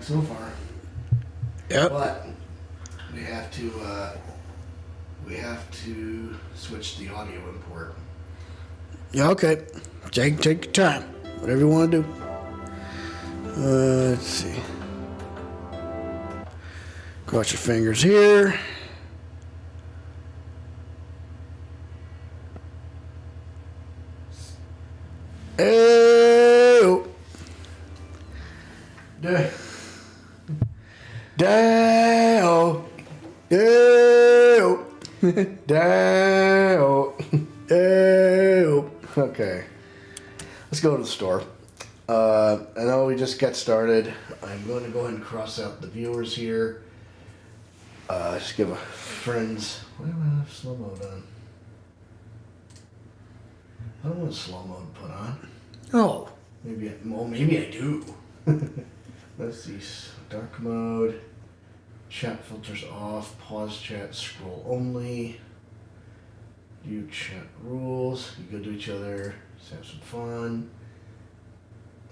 So far. Yep. But we have to switch the audio import. Yeah, okay. Take your time. Whatever you want to do. Let's see. Cross your fingers here. Hey-o. Day-o. Day-o. Day-o. Day-o. Okay. Let's go to the store. I know we just got started. I'm going to go ahead and cross out the viewers here. Just give a friends. Why do I have slow mode on? I don't want slow mode put on. Oh. Maybe I do. Let's see. Dark mode. Chat filters off. Pause chat. Scroll only. View chat rules. You go to each other. Just have some fun.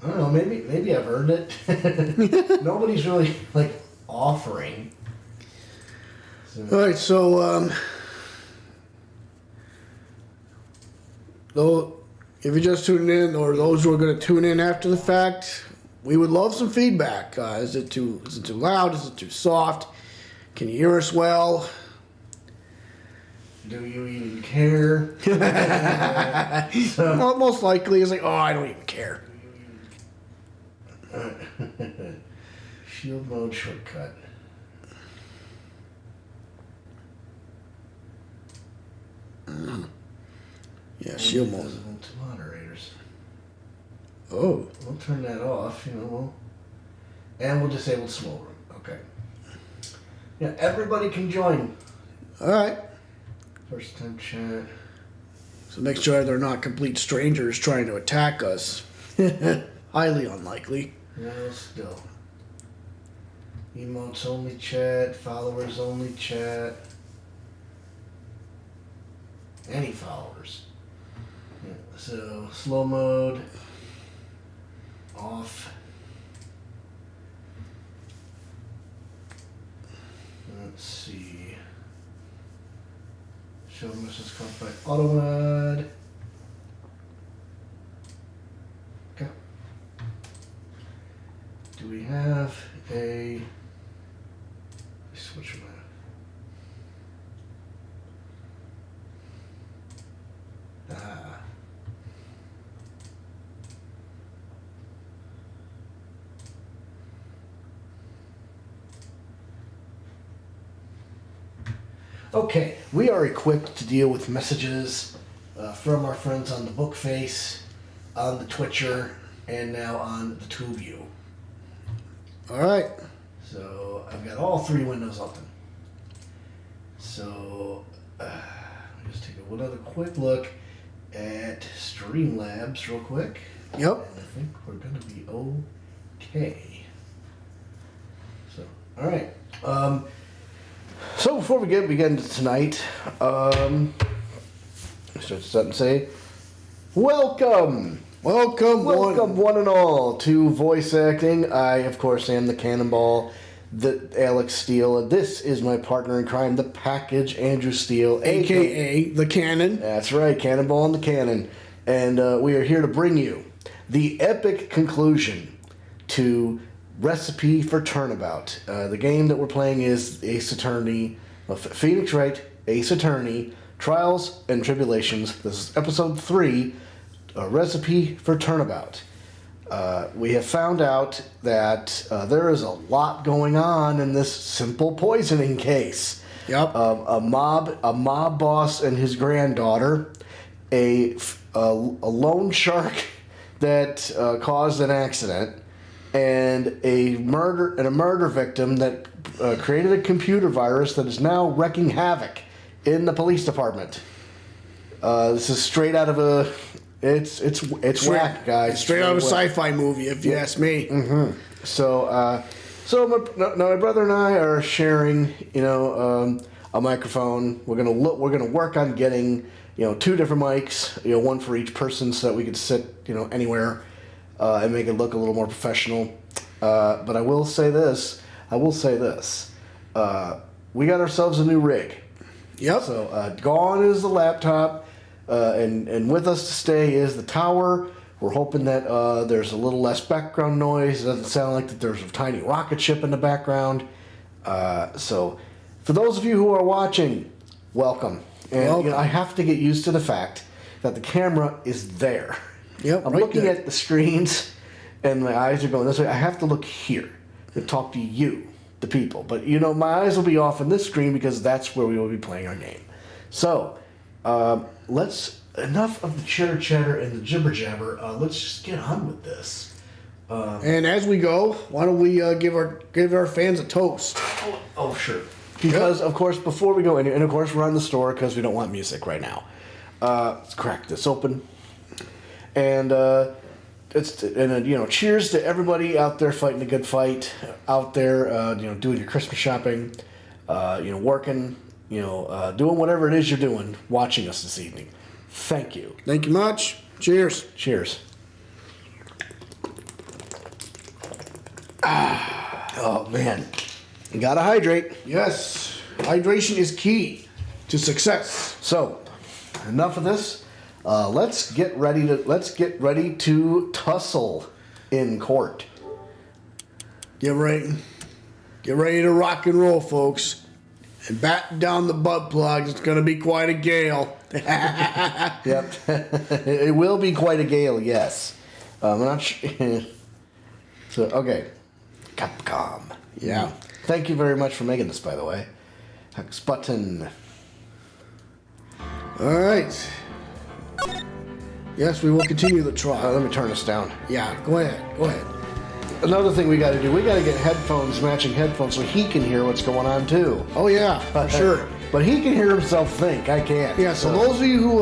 I don't know. Maybe I've earned it. Nobody's really offering. So. All right, so though, if you're just tuning in, or those who are going to tune in after the fact, we would love some feedback. Is it too loud? Is it too soft? Can you hear us well? Do you even care? Well, most likely, it's like, oh, I don't even care. Shield mode shortcut. Yeah, shield mode. Visible to moderators. Oh. We'll turn that off, and we'll disable small room. Okay. Yeah, everybody can join. All right. First time chat. So make sure they're not complete strangers trying to attack us. Highly unlikely. No, still. Emotes only chat. Followers only chat. Any followers. Yeah, so slow mode. Off. Let's see. Show messages caught by auto-add. Okay. Do we have a switch around? Ah. Okay, we are equipped to deal with messages from our friends on the Bookface, on the Twitcher, and now on the TubeView. All right. So I've got all three windows open. So let me just take another quick look at Streamlabs real quick. Yep. And I think we're going to be okay. So, all right. So before we get into tonight, start and say, welcome one and all to voice acting. I, of course, am the Cannonball, the Alex Steele, and this is my partner in crime, the Package, Andrew Steele, AKA the Cannon. That's right, Cannonball and the Cannon, and we are here to bring you the epic conclusion to Recipe for Turnabout. The game that we're playing is Ace Attorney, Phoenix Wright, Ace Attorney, Trials and Tribulations. This is episode 3, Recipe for Turnabout. We have found out that there is a lot going on in this simple poisoning case. Yep. A mob boss and his granddaughter, a loan shark that caused an accident, and a murder victim that created a computer virus that is now wreaking havoc in the police department. This is straight out of it's whack, guys. Straight out of a sci-fi movie, if you ask me. Mm-hmm. So my brother and I are sharing, a microphone. We're gonna work on getting, 2 different mics, one for each person, so that we could sit, anywhere. And make it look a little more professional. But I will say this. We got ourselves a new rig. Yep. So gone is the laptop, and with us to stay is the tower. We're hoping that there's a little less background noise. It doesn't sound like that there's a tiny rocket ship in the background. So for those of you who are watching, welcome. And You know, I have to get used to the fact that the camera is there. Yep, I'm right looking there. at the screens, and my eyes are going this way. I have to look here to talk to you, the people. But, you know, my eyes will be off on this screen because that's where we will be playing our game. So, enough of the chitter chatter and the jibber jabber. Let's just get on with this. And as we go, why don't we give our fans a toast? Oh, sure. Because, of course, before we go in, and of course we're on the store because we don't want music right now. Let's crack this open. And, cheers to everybody out there fighting a good fight, out there, doing your Christmas shopping, working, doing whatever it is you're doing, watching us this evening. Thank you. Thank you much. Cheers. Cheers. Oh, man. You gotta hydrate. Yes, hydration is key to success. So, enough of this. Let's get ready to tussle in court. Get ready to rock and roll, folks, and batten down the butt plugs. It's gonna be quite a gale. Yep, it will be quite a gale. Yes, I'm not sure. So okay, Capcom. Yeah. Thank you very much for making this, by the way. Hex button. All right. Yes, we will continue the trial. Let me turn this down. Yeah, go ahead. Another thing we got to do, we got to get matching headphones, so he can hear what's going on too. Oh yeah, for sure. But he can hear himself think. I can't. Yeah. So those of you who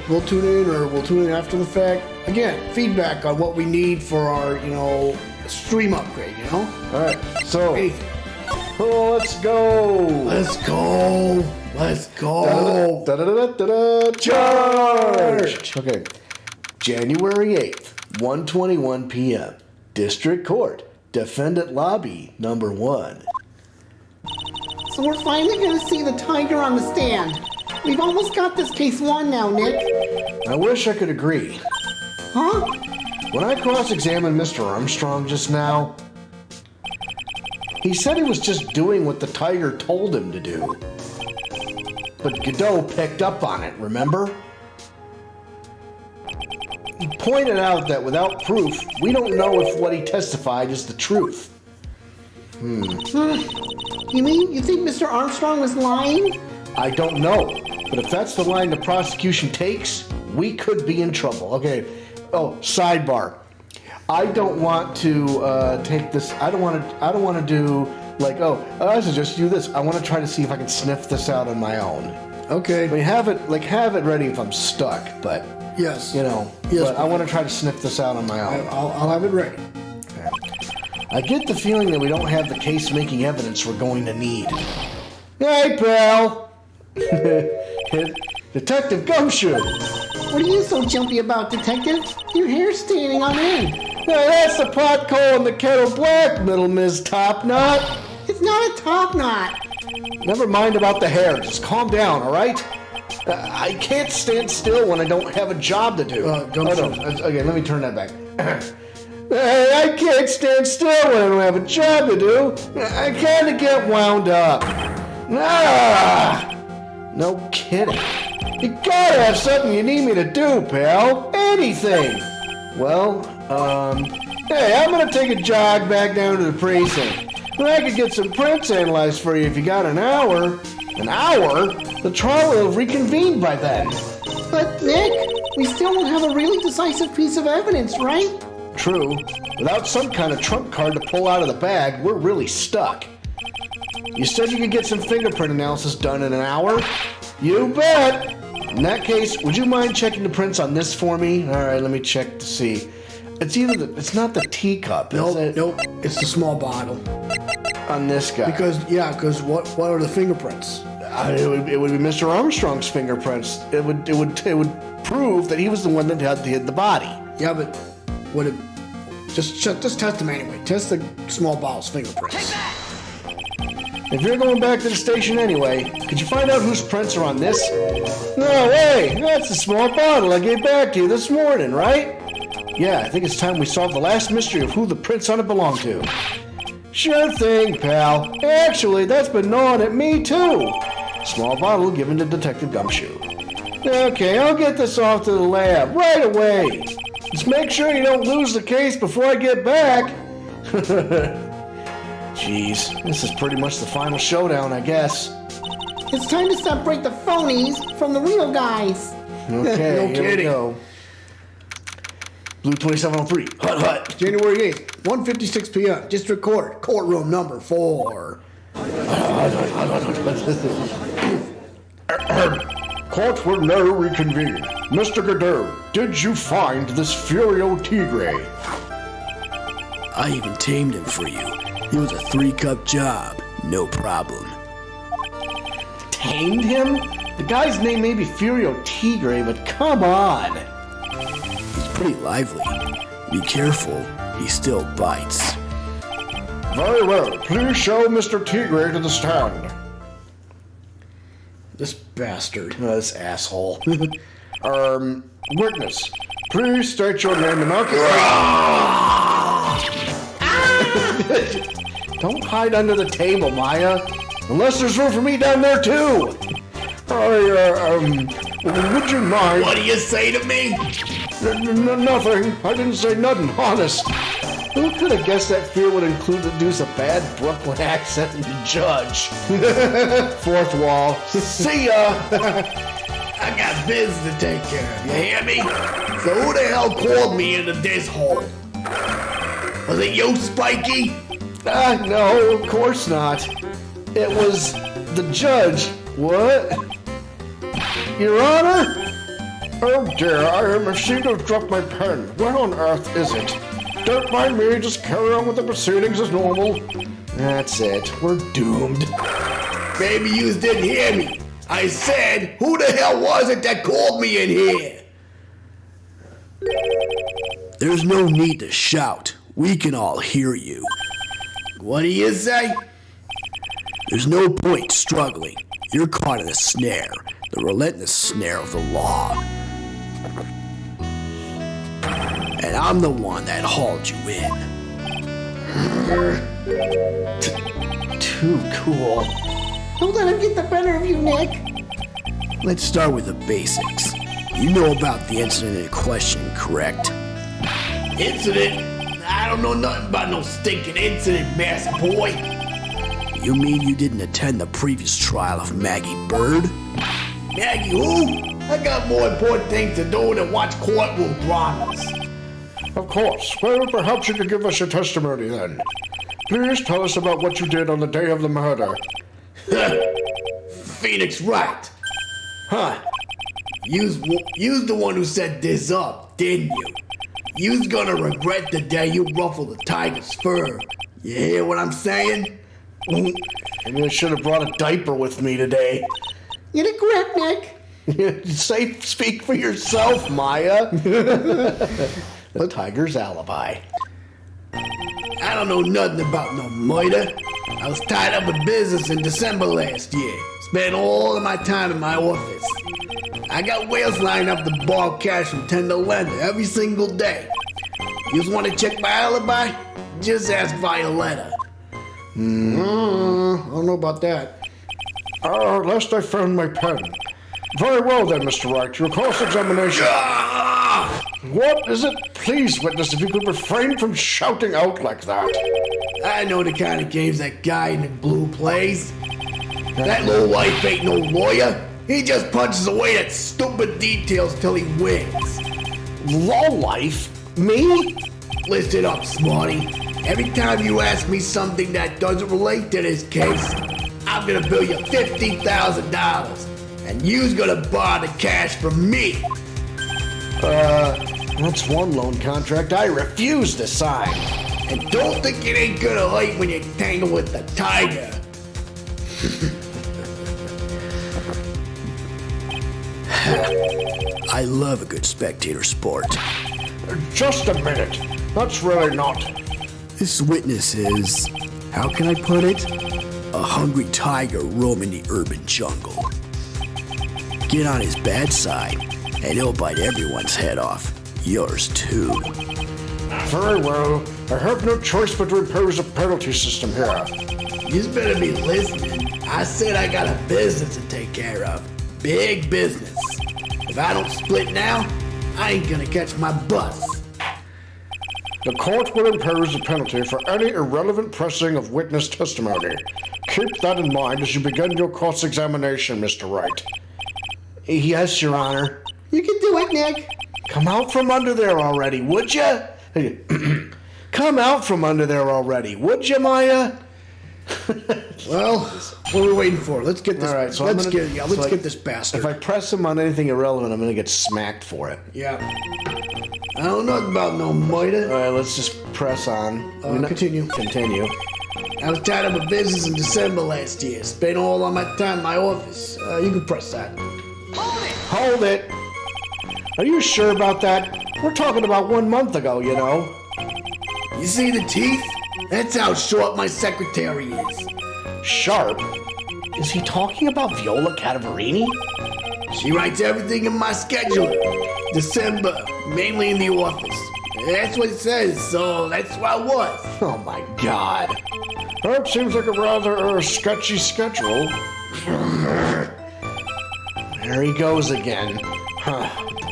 will tune in or will tune in after the fact, again, feedback on what we need for our stream upgrade. All right. So. Anything. Oh, let's go! Let's go! Da-da-da-da-da-da. Charge! Okay. January 8th, 1:21 p.m. District Court. Defendant Lobby, number 1. So we're finally going to see the tiger on the stand. We've almost got this case won now, Nick. I wish I could agree. Huh? When I cross-examined Mr. Armstrong just now, he said he was just doing what the tiger told him to do. But Godot picked up on it, remember? He pointed out that without proof, we don't know if what he testified is the truth. You mean you think Mr. Armstrong was lying? I don't know, but if that's the line the prosecution takes, we could be in trouble. Okay. Oh, sidebar. I don't want to take this. I don't want to do like, I should just do this. I want to try to see if I can sniff this out on my own. Okay. I mean, have it ready if I'm stuck. But yes. Yes, but I want to try to sniff this out on my own. I'll have it ready. Okay. I get the feeling that we don't have the case-making evidence we're going to need. Hey, pal. Detective Gumshoe. What are you so jumpy about, Detective? Your hair's standing on end. Hey, that's the pot calling the kettle black, little Ms. Topknot. It's not a top knot. Never mind about the hair. Just calm down, all right? I can't stand still when I don't have a job to do. Okay, let me turn that back. Hey, I can't stand still when I don't have a job to do. I kind of get wound up. No kidding. You gotta have something you need me to do, pal. Anything. Well, hey, I'm gonna take a jog back down to the precinct. I could get some prints analyzed for you if you got an hour. An hour? The trial will have reconvened by then. But, Nick, we still don't have a really decisive piece of evidence, right? True. Without some kind of trump card to pull out of the bag, we're really stuck. You said you could get some fingerprint analysis done in an hour? You bet! In that case, would you mind checking the prints on this for me? Alright, let me check to see. It's not the teacup, is it? Nope. It's the small bottle. On this guy. Because what are the fingerprints? It would be Mr. Armstrong's fingerprints. It would prove that he was the one that had hid the body. Yeah, but Just test them anyway. Test the small bottle's fingerprints. If you're going back to the station anyway, could you find out whose prints are on this? No way! That's the small bottle I gave back to you this morning, right? Yeah, I think it's time we solve the last mystery of who the prints on it belong to. Sure thing, pal. Actually, that's been gnawing at me too. Small bottle given to Detective Gumshoe. Okay, I'll get this off to the lab right away. Just make sure you don't lose the case before I get back. Jeez, this is pretty much the final showdown, I guess. It's time to separate the phonies from the real guys. Okay, No here we kidding. go. Blue 2703, hut hut. January 8th, 1:56 p.m. District Court, courtroom number 4. Court will now reconvene. Mr. Godot, did you find this Furio Tigre? I even tamed him for you. It was a 3-cup job. No problem. Tamed him? The guy's name may be Furio Tigre, but come on. He's pretty lively. Be careful. He still bites. Very well. Please show Mr. Tigre to the stand. This bastard. This asshole. Witness, please state your name and occupation. Don't hide under the table, Maya. Unless there's room for me down there, too. Would you mind? What do you say to me? Nothing. I didn't say nothing, honest. Who could have guessed that fear would introduce a bad Brooklyn accent in the judge? Fourth wall. See ya! I got business to take care of. You hear me? So who the hell called me into this hole? Was it you, Spiky? No, of course not. It was the judge. What? Your Honor? Oh dear, I seem to have dropped my pen. Where on earth is it? Don't mind me, just carry on with the proceedings as normal. That's it, we're doomed. Maybe you didn't hear me. I said, who the hell was it that called me in here? There's no need to shout. We can all hear you. What do you say? There's no point struggling. You're caught in a snare, the relentless snare of the law. And I'm the one that hauled you in. Too cool. Don't let him get the better of you, Nick. Let's start with the basics. You know about the incident in question, correct? Incident? I don't know nothing about no stinking incident, master boy. You mean you didn't attend the previous trial of Maggie Bird? Maggie who? I got more important things to do than watch courtroom dramas. Of course. Well, perhaps you could give us your testimony then. Please tell us about what you did on the day of the murder. Phoenix Wright. Huh. You's the one who set this up, didn't you? You's gonna regret the day you ruffled the tiger's fur. You hear what I'm saying? Maybe I should have brought a diaper with me today. You did correct, Nick. Speak for yourself, Maya. The tiger's alibi. I don't know nothing about no murder. I was tied up with business in December last year. Spent all of my time in my office. I got whales lined up to borrow cash from tender lender every single day. You just want to check my alibi? Just ask Violetta. I don't know about that. At last I found my pen. Very well then, Mr. Wright. Your cross-examination. What is it? Please, witness, if you could refrain from shouting out like that. I know the kind of games that guy in the blue plays. That little wife ain't no lawyer. He just punches away at stupid details till he wins. Law life? Me? Listen up, Smarty. Every time you ask me something that doesn't relate to this case, I'm gonna bill you $50,000. And you's gonna borrow the cash from me. That's one loan contract I refuse to sign. And don't think it ain't gonna hurt when you tangle with the tiger. I love a good spectator sport. Just a minute. That's really not. This witness is, how can I put it? A hungry tiger roaming the urban jungle. Get on his bad side, and he'll bite everyone's head off. Yours too. Very well. I have no choice but to impose a penalty system here. You better be listening. I said I got a business to take care of. Big business. If I don't split now, I ain't gonna catch my bus. The court will impose a penalty for any irrelevant pressing of witness testimony. Keep that in mind as you begin your cross-examination, Mr. Wright. Yes, Your Honor. You can do it, Nick. Come out from under there already, would you? Come out from under there already, would you, Maya? Well, what are we waiting for? Let's get this. All right, so let's get like, this bastard. If I press him on anything irrelevant, I'm gonna get smacked for it. Yeah. I don't know about no murder. All right, let's just press on. Continue. Continue. I was tied up with business in December last year. Spent all of my time in my office. You can press that. Hold it. Are you sure about that? We're talking about 1 month ago, you know. You see the teeth? That's how short my secretary is. Sharp? Is he talking about Viola Cadaverini? She writes everything in my schedule. December, mainly in the office. That's what it says, so that's where I was. Oh my God. That seems like a rather sketchy schedule. There he goes again.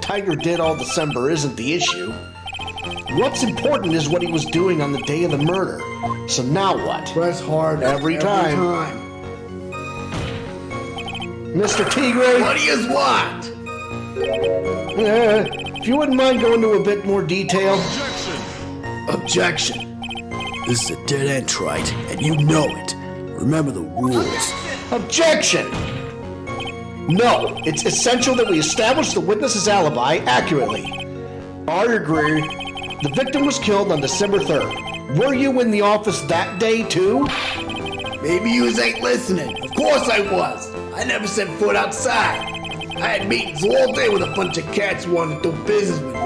Tiger did all December isn't the issue. What's important is what he was doing on the day of the murder. So now what? Press hard Every time. Mr. Tigre? What do you want? If you wouldn't mind going into a bit more detail. Objection. This is a dead end, Trite, and you know it. Remember the rules. Objection! No, it's essential that we establish the witness's alibi accurately. I agree. The victim was killed on December 3rd. Were you in the office that day too? Maybe you ain't listening. Of course I was. I never set foot outside. I had meetings all day with a bunch of cats who wanted to do business with me.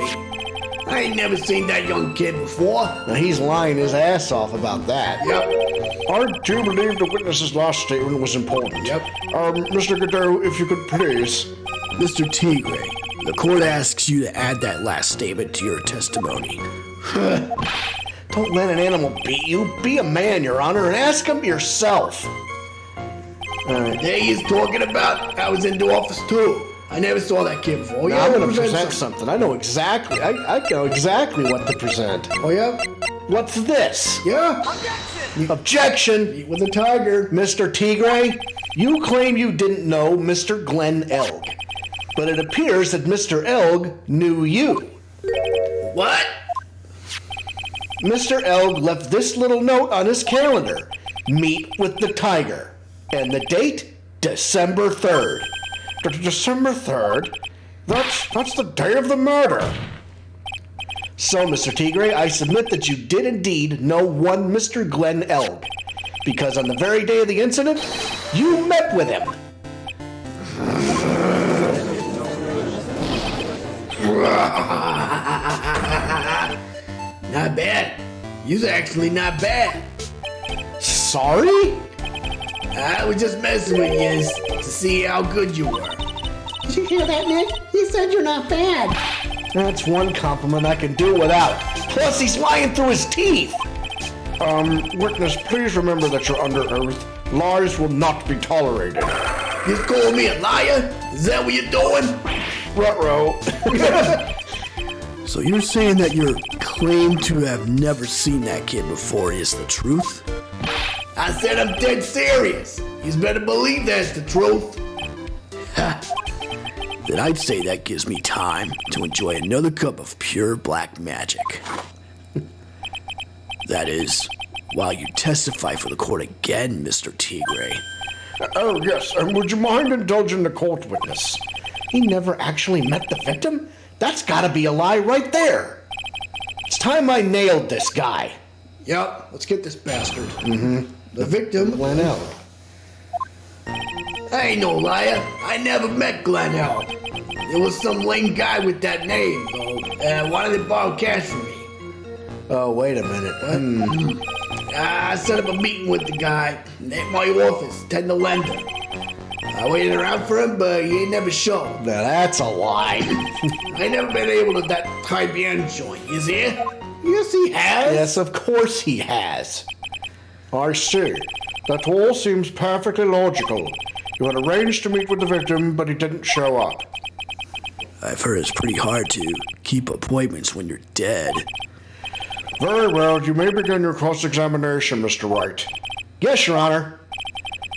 I ain't never seen that young kid before. Now he's lying his ass off about that. Yep. I do believe the witness's last statement was important. Yep. Mr. Godot, if you could please. Mr. Tigre, the court asks you to add that last statement to your testimony. Don't let an animal beat you. Be a man, Your Honor, and ask him yourself. There he is talking about I was in the office too. I never saw that kid before. Now I'm going to present something. I know exactly. I know exactly what to present. Oh yeah? What's this? Yeah. Objection! Meet with a tiger. Mr. Tigre, you claim you didn't know Mr. Glen Elg, but it appears that Mr. Elg knew you. What? Mr. Elg left this little note on his calendar. Meet with the tiger. And the date? December 3rd. December 3rd? That's the day of the murder. So, Mr. Tigre, I submit that you did indeed know one Mr. Glen Elg, because on the very day of the incident, you met with him. Not bad. You're actually not bad. Sorry? I was just messing with you to see how good you were. Did you hear that, Nick? He said you're not bad. That's one compliment I can do without. Plus, he's lying through his teeth. Witness, please remember that you're under oath. Lies will not be tolerated. You call me a liar? Is that what you're doing? Ruh-roh. So you're saying that your claim to have never seen that kid before is the truth? I said I'm dead serious. You better believe that's the truth. Then I'd say that gives me time to enjoy another cup of pure black magic. That is, while you testify for the court again, Mr. Tigre. Oh, yes, and would you mind indulging the court witness? He never actually met the victim? That's gotta be a lie right there. It's time I nailed this guy. Yep, let's get this bastard. The victim, Glen Elg. I ain't no liar. I never met Glen Elg. There was some lame guy with that name, though, and wanted to borrow cash from me. Oh, wait a minute. I set up a meeting with the guy at my office, Ted the Lender. I waited around for him, but he ain't never showed. Now that's a lie. I ain't never been able to that Tribulations joint. Is he? Yes, he has. Yes, of course he has. I see. That all seems perfectly logical. You had arranged to meet with the victim, but he didn't show up. I've heard it's pretty hard to keep appointments when you're dead. Very well, you may begin your cross-examination, Mr. Wright. Yes, Your Honor.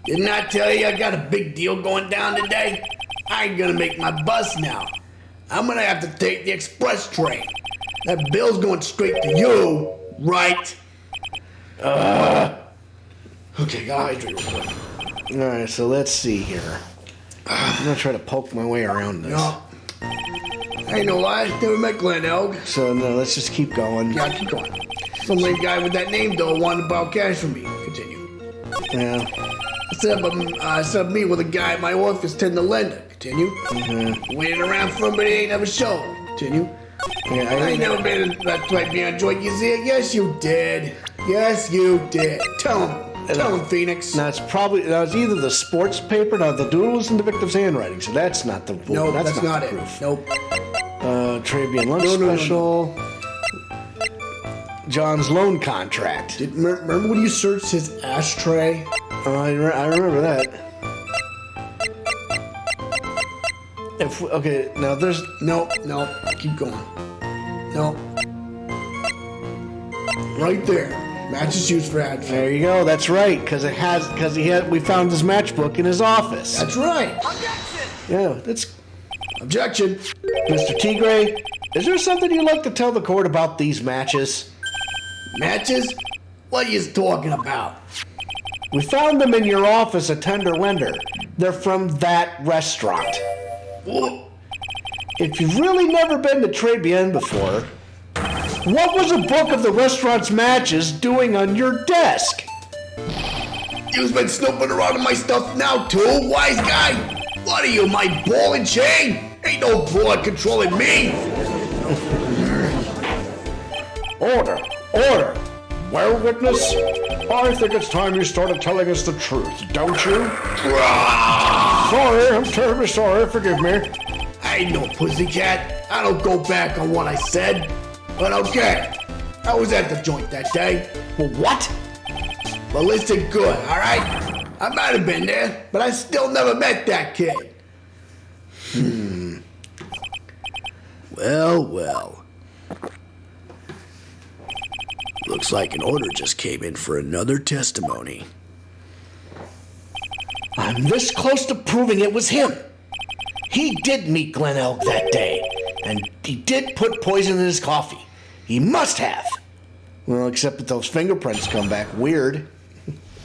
Didn't I tell you I got a big deal going down today? I ain't gonna make my bus now. I'm gonna have to take the express train. That bill's going straight to you, right? Okay, got hydrate real quick. All right, so let's see here. I'm gonna try to poke my way around this. No. Ain't no lie, never met Glen Elg. So, no, let's just keep going. Yeah, keep going. Some lame guy with that name, though, wanted to borrow cash from me. Continue. Yeah. I set up a meeting with a guy at my office, Ted the Lender. Continue. Waited around for him, but he ain't never showed. Continue. Yeah, I ain't never been in that Tribulations joint. You see it? Yes, you did. Yes, you did. Tell him. Tell him, Phoenix. Now, it's either the sports paper, now the doodle is in the victim's handwriting, so that's not the proof. No, that's not the it. proof. Nope. Tribune lunch No. special. John's loan contract. Remember when you searched his ashtray? I remember that. Okay, now there's... No, keep going. No. Right there. Matches used for ad. There you go, that's right, we found his matchbook in his office. That's right. Yeah, that's... Objection. Mr. Tigre, is there something you'd like to tell the court about these matches? Matches? What are you talking about? We found them in your office at Tender Lender. They're from that restaurant. What? If you've really never been to Tribune before, what was a book of the restaurant's matches doing on your desk? You've been snooping around in my stuff now too, wise guy? What are you, my ball and chain? Ain't no broad controlling me. Order! Well, witness, I think it's time you started telling us the truth, don't you? Sorry, I'm terribly sorry, forgive me. I ain't no pussycat. I don't go back on what I said. But okay, I was at the joint that day. Well, what? Well, listen good, alright? I might have been there, but I still never met that kid. Well. Looks like an order just came in for another testimony. I'm this close to proving it was him. He did meet Glen Elg that day, and he did put poison in his coffee. He must have. Well, except that those fingerprints come back weird.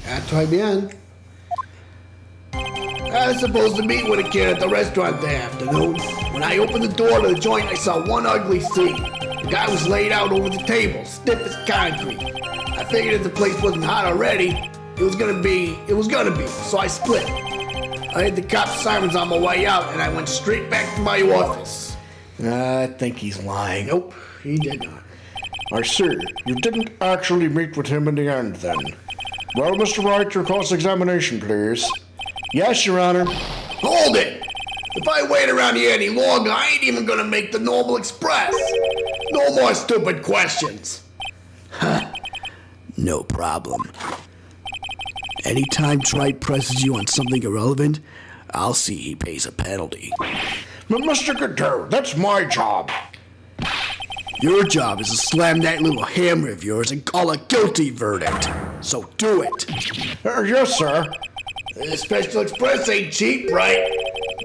At Tribune. I was supposed to meet with a kid at the restaurant that afternoon. When I opened the door to the joint, I saw one ugly scene. The guy was laid out over the table, stiff as concrete. I figured if the place wasn't hot already, it was gonna be, so I split. I had the cop sirens on my way out, and I went straight back to my office. I think he's lying. Nope, he did not. I see. You didn't actually meet with him in the end, then. Well, Mr. Wright, your cross-examination, please. Yes, Your Honor. Hold it! If I wait around here any longer, I ain't even gonna make the normal express. No more stupid questions. No problem. Anytime Trite presses you on something irrelevant, I'll see he pays a penalty. But Mr. Godot, that's my job. Your job is to slam that little hammer of yours and call a guilty verdict. So do it. Yes, sir. The Special Express ain't cheap, right?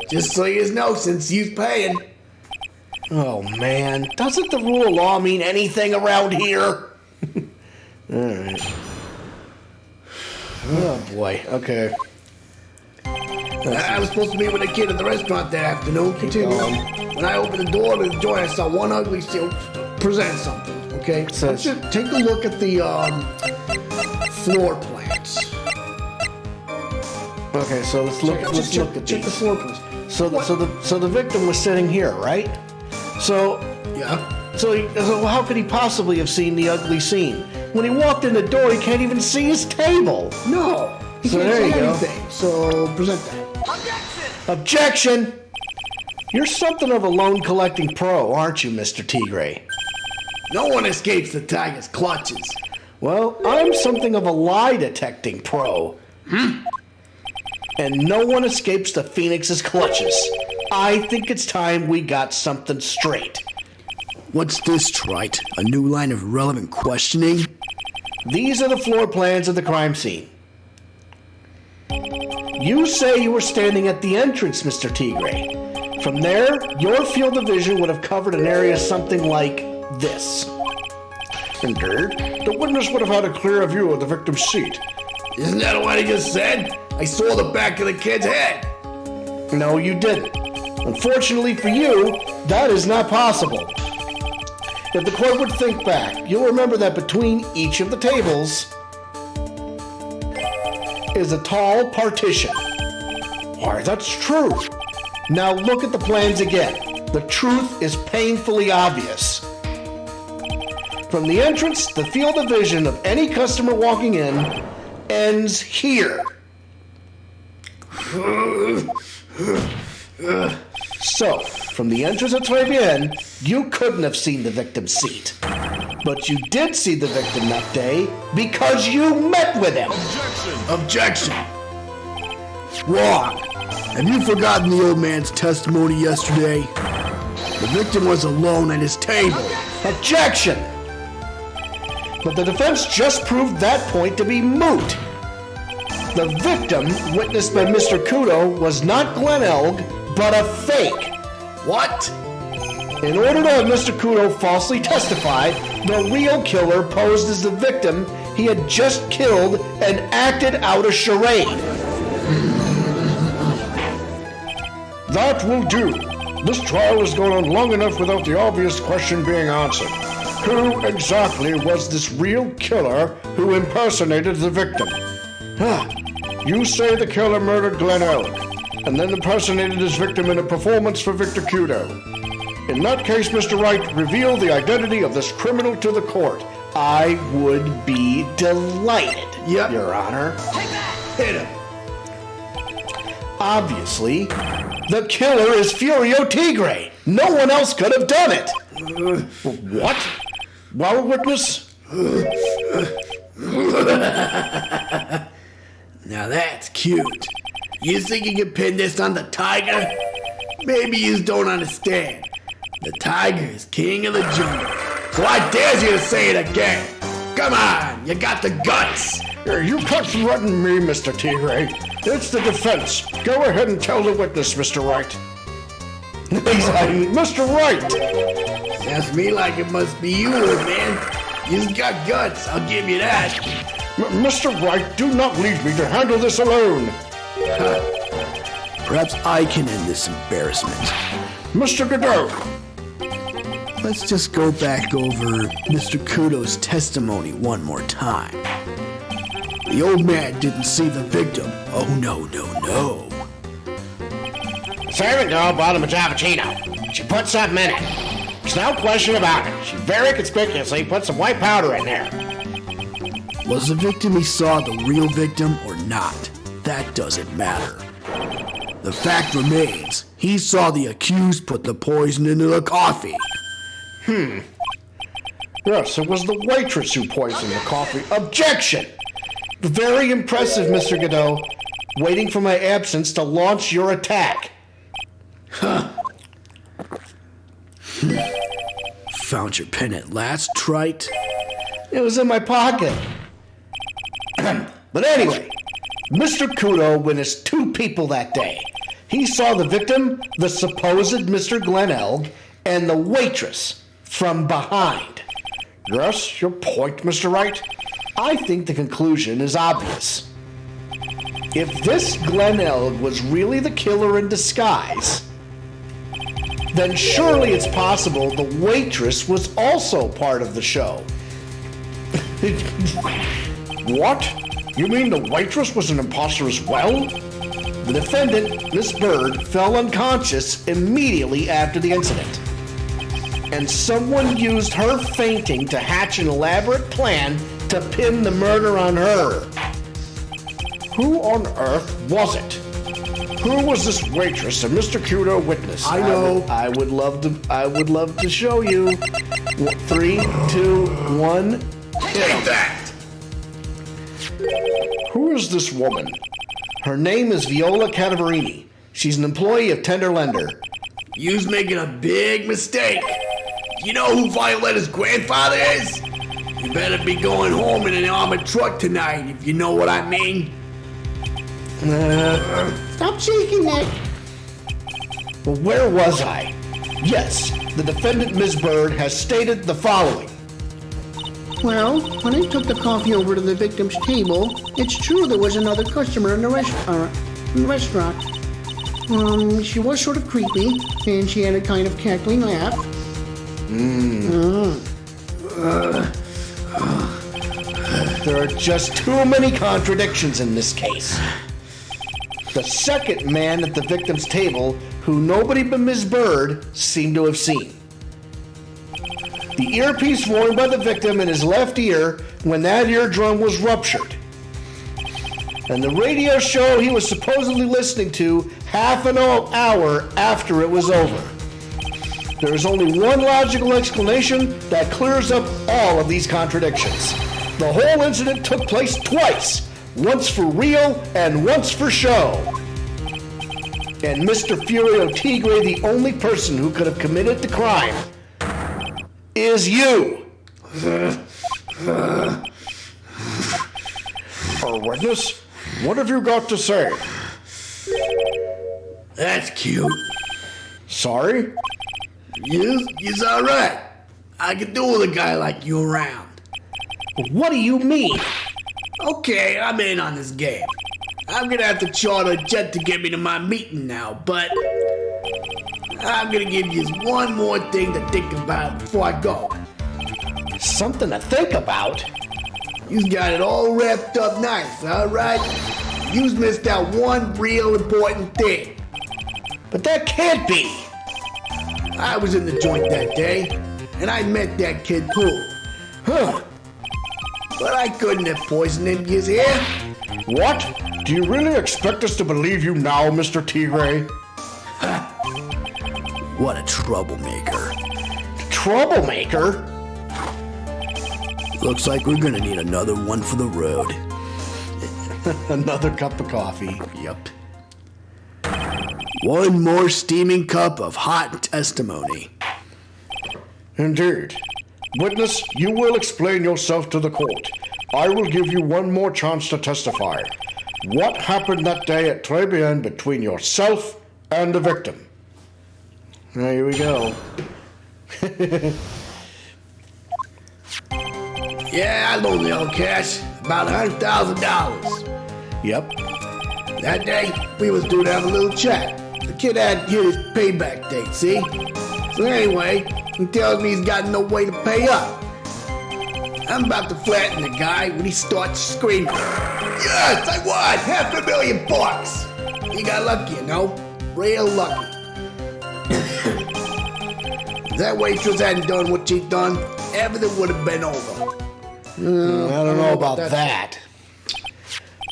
Just so you know, since you's paying. Oh, man. Doesn't the rule of law mean anything around here? Alright. Oh, boy. Okay. I was supposed to meet with a kid at the restaurant that afternoon. Continue. When I opened the door to the joint, I saw one ugly seal present something. Okay? So just take a look at the floor plans. Okay, so let's look at Check the these. floor plans. So the victim was sitting here, right? So Yeah. So how could he possibly have seen the ugly scene? When he walked in the door, he can't even see his table. No, he So can't there say you go. anything. So present that. Objection! You're something of a loan collecting pro, aren't you, Mr. Tigre? No one escapes the tiger's clutches. Well, I'm something of a lie detecting pro. And no one escapes the Phoenix's clutches. I think it's time we got something straight. What's this, Trite? A new line of relevant questioning? These are the floor plans of the crime scene. You say you were standing at the entrance, Mr. Tigre. From there, your field of vision would have covered an area something like this. Indeed, the witness would have had a clear view of the victim's seat. Isn't that what he just said? I saw the back of the kid's head. No, you didn't. Unfortunately for you, that is not possible. If the court would think back, you'll remember that between each of the tables is a tall partition. Why, that's true. Now look at the plans again. The truth is painfully obvious. From the entrance, the field of vision of any customer walking in ends here. So, from the entrance of Tribulations, you couldn't have seen the victim's seat. But you did see the victim that day because you met with him. Objection. Wrong. Have you forgotten the old man's testimony yesterday? The victim was alone at his table. Objection! But the defense just proved that point to be moot. The victim, witnessed by Mr. Kudo, was not Glen Elg, but a fake. What? In order to have Mr. Kudo falsely testify, the real killer posed as the victim he had just killed and acted out a charade. That will do. This trial has gone on long enough without the obvious question being answered. Who exactly was this real killer who impersonated the victim? You say the killer murdered Glen Elg, and then impersonated his victim in a performance for Victor Kudo. In that case, Mr. Wright, reveal the identity of this criminal to the court. I would be delighted, Yep. Your Honor. Hit him. Obviously, the killer is Furio Tigre. No one else could have done it. What? Well, witness? Now that's cute. You think you can pin this on the tiger? Maybe you don't understand. The tiger is king of the jungle. So I dare you to say it again. Come on, you got the guts. You can't threaten me, Mr. Tigre. It's the defense. Go ahead and tell the witness, Mr. Wright. Mr. Wright! Sounds to me like it must be you, old man. You've got guts, I'll give you that. Mr. Wright, do not leave me to handle this alone. Perhaps I can end this embarrassment. Mr. Godot! Let's just go back over Mr. Kudo's testimony one more time. The old man didn't see the victim. Oh, no. Servant girl brought him a cappuccino. She put something in it. There's no question about it. She very conspicuously put some white powder in there. Was the victim he saw the real victim or not? That doesn't matter. The fact remains, he saw the accused put the poison into the coffee. Yes, it was the waitress who poisoned the coffee. Objection! Very impressive, Mr. Godot. Waiting for my absence to launch your attack. Found your pen at last, Trite? It was in my pocket. But anyway, Mr. Kudo witnessed two people that day. He saw the victim, the supposed Mr. Glen Elg, and the waitress from behind. Yes, your point, Mr. Wright. I think the conclusion is obvious. If this Glen Elg was really the killer in disguise, then surely it's possible the waitress was also part of the show. What? You mean the waitress was an imposter as well? The defendant, Miss Bird, fell unconscious immediately after the incident. and someone used her fainting to hatch an elaborate plan to pin the murder on her. Who on earth was it? Who was this waitress and Mr. Cudo witness? I know. I would love to show you. 3, 2, 1. Take that! Who is this woman? Her name is Viola Cadaverini. She's an employee of Tender Lender. You's making a big mistake. You know who Violetta's grandfather is? You better be going home in an armored truck tonight, if you know what I mean. Stop shaking, Nick. Well, where was I? Yes, the defendant, Ms. Bird, has stated the following. Well, when I took the coffee over to the victim's table, it's true there was another customer in the restaurant. She was sort of creepy, and she had a kind of cackling laugh. There are just too many contradictions in this case. The second man at the victim's table, who nobody but Ms. Bird seemed to have seen. The earpiece worn by the victim in his left ear when that eardrum was ruptured. And the radio show he was supposedly listening to half an hour after it was over. There is only one logical explanation that clears up all of these contradictions. The whole incident took place twice, once for real and once for show. And Mr. Furio Tigre, the only person who could have committed the crime, is you. Our witness, what have you got to say? That's cute. Sorry? You's alright. I could do with a guy like you around. What do you mean? Okay, I'm in on this game. I'm gonna have to charter a jet to get me to my meeting now, but I'm gonna give you one more thing to think about before I go. Something to think about? You's got it all wrapped up nice, alright? You's missed out one real important thing. But that can't be. I was in the joint that day, and I met that kid Pooh. Huh. But I couldn't have poisoned him, you hear? What? Do you really expect us to believe you now, Mr. Tigre? What a troublemaker. Troublemaker? Looks like we're gonna need another one for the road. Another cup of coffee. Yep. One more steaming cup of hot testimony. Indeed. Witness, you will explain yourself to the court. I will give you one more chance to testify. What happened that day at Tribulations between yourself and the victim? Well, here we go. Yeah, I loaned the old cash. About $100,000. Yep. That day, we was due to have a little chat. The kid had hit his payback date, see? So anyway, he tells me he's got no way to pay up. I'm about to flatten the guy when he starts screaming. Yes, I won! $500,000! He got lucky, you know? Real lucky. If that waitress hadn't done what she'd done, everything would have been over. I don't know about that.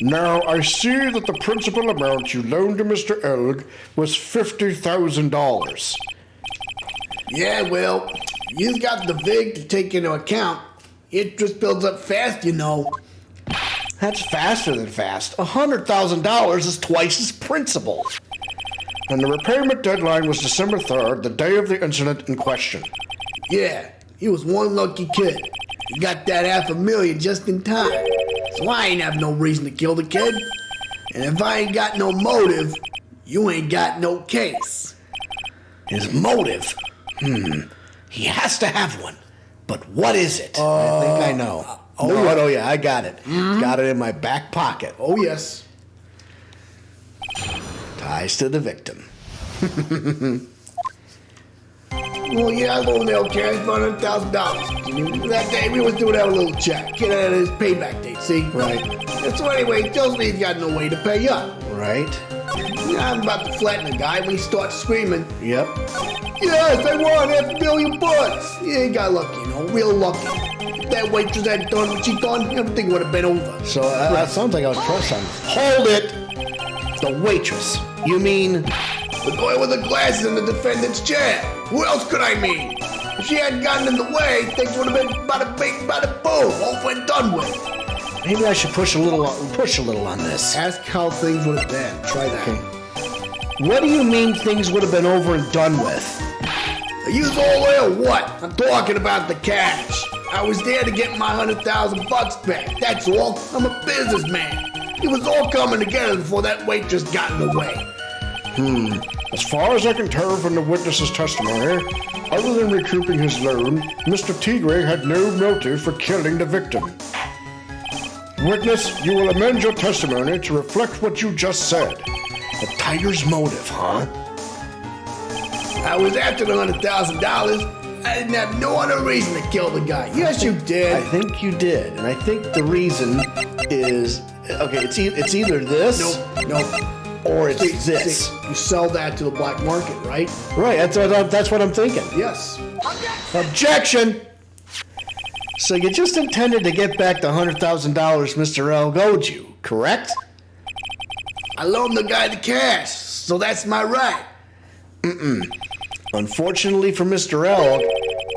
Now, I see that the principal amount you loaned to Mr. Elg was $50,000. Yeah, well, you've got the VIG to take into account. Interest builds up fast, you know. That's faster than fast. $100,000 is twice his principal. And the repayment deadline was December 3rd, the day of the incident in question. Yeah, he was one lucky kid. He got that $500,000 just in time. So I ain't have no reason to kill the kid. And if I ain't got no motive, you ain't got no case. His motive? He has to have one. But what is it? I think I know. Oh yeah, I got it. Got it in my back pocket. Oh, yes. Ties to the victim. Well, yeah, I loaned the old cash for $100,000. That day, we was doing that little chat. Kid had his payback date, see? Right. And so anyway, he tells me he's got no way to pay up. Right. I'm about to flatten the guy when he starts screaming. Yep. Yes, I won $500,000. He ain't got lucky, real lucky. If that waitress had done what she done, everything would have been over. So that sounds like I was crushed on. Hold it! The waitress. You mean... The boy with the glasses in the defendant's chair. Who else could I mean? If she hadn't gotten in the way, things would have been bada bing, bada boom, over and done with. Maybe I should push a little on this. Ask how things would have been. Try that. Okay. What do you mean things would have been over and done with? Use all way or what? I'm talking about the cash. I was there to get my $100,000 back. That's all. I'm a businessman. It was all coming together before that waitress got in the way. As far as I can tell from the witness's testimony, other than recouping his loan, Mr. Tigre had no motive for killing the victim. Witness, you will amend your testimony to reflect what you just said. The Tiger's motive, huh? I was after the $100,000. I didn't have no other reason to kill the guy. Yes, you did. I think you did, and I think the reason is... Okay, it's either this... Nope. Or it's this. See, you sell that to the black market, right? Right, that's what I'm thinking. Yes. Objection! So you just intended to get back the $100,000 Mr. Elg owed you, correct? I loaned the guy the cash, so that's my right. Unfortunately for Mr. Elg,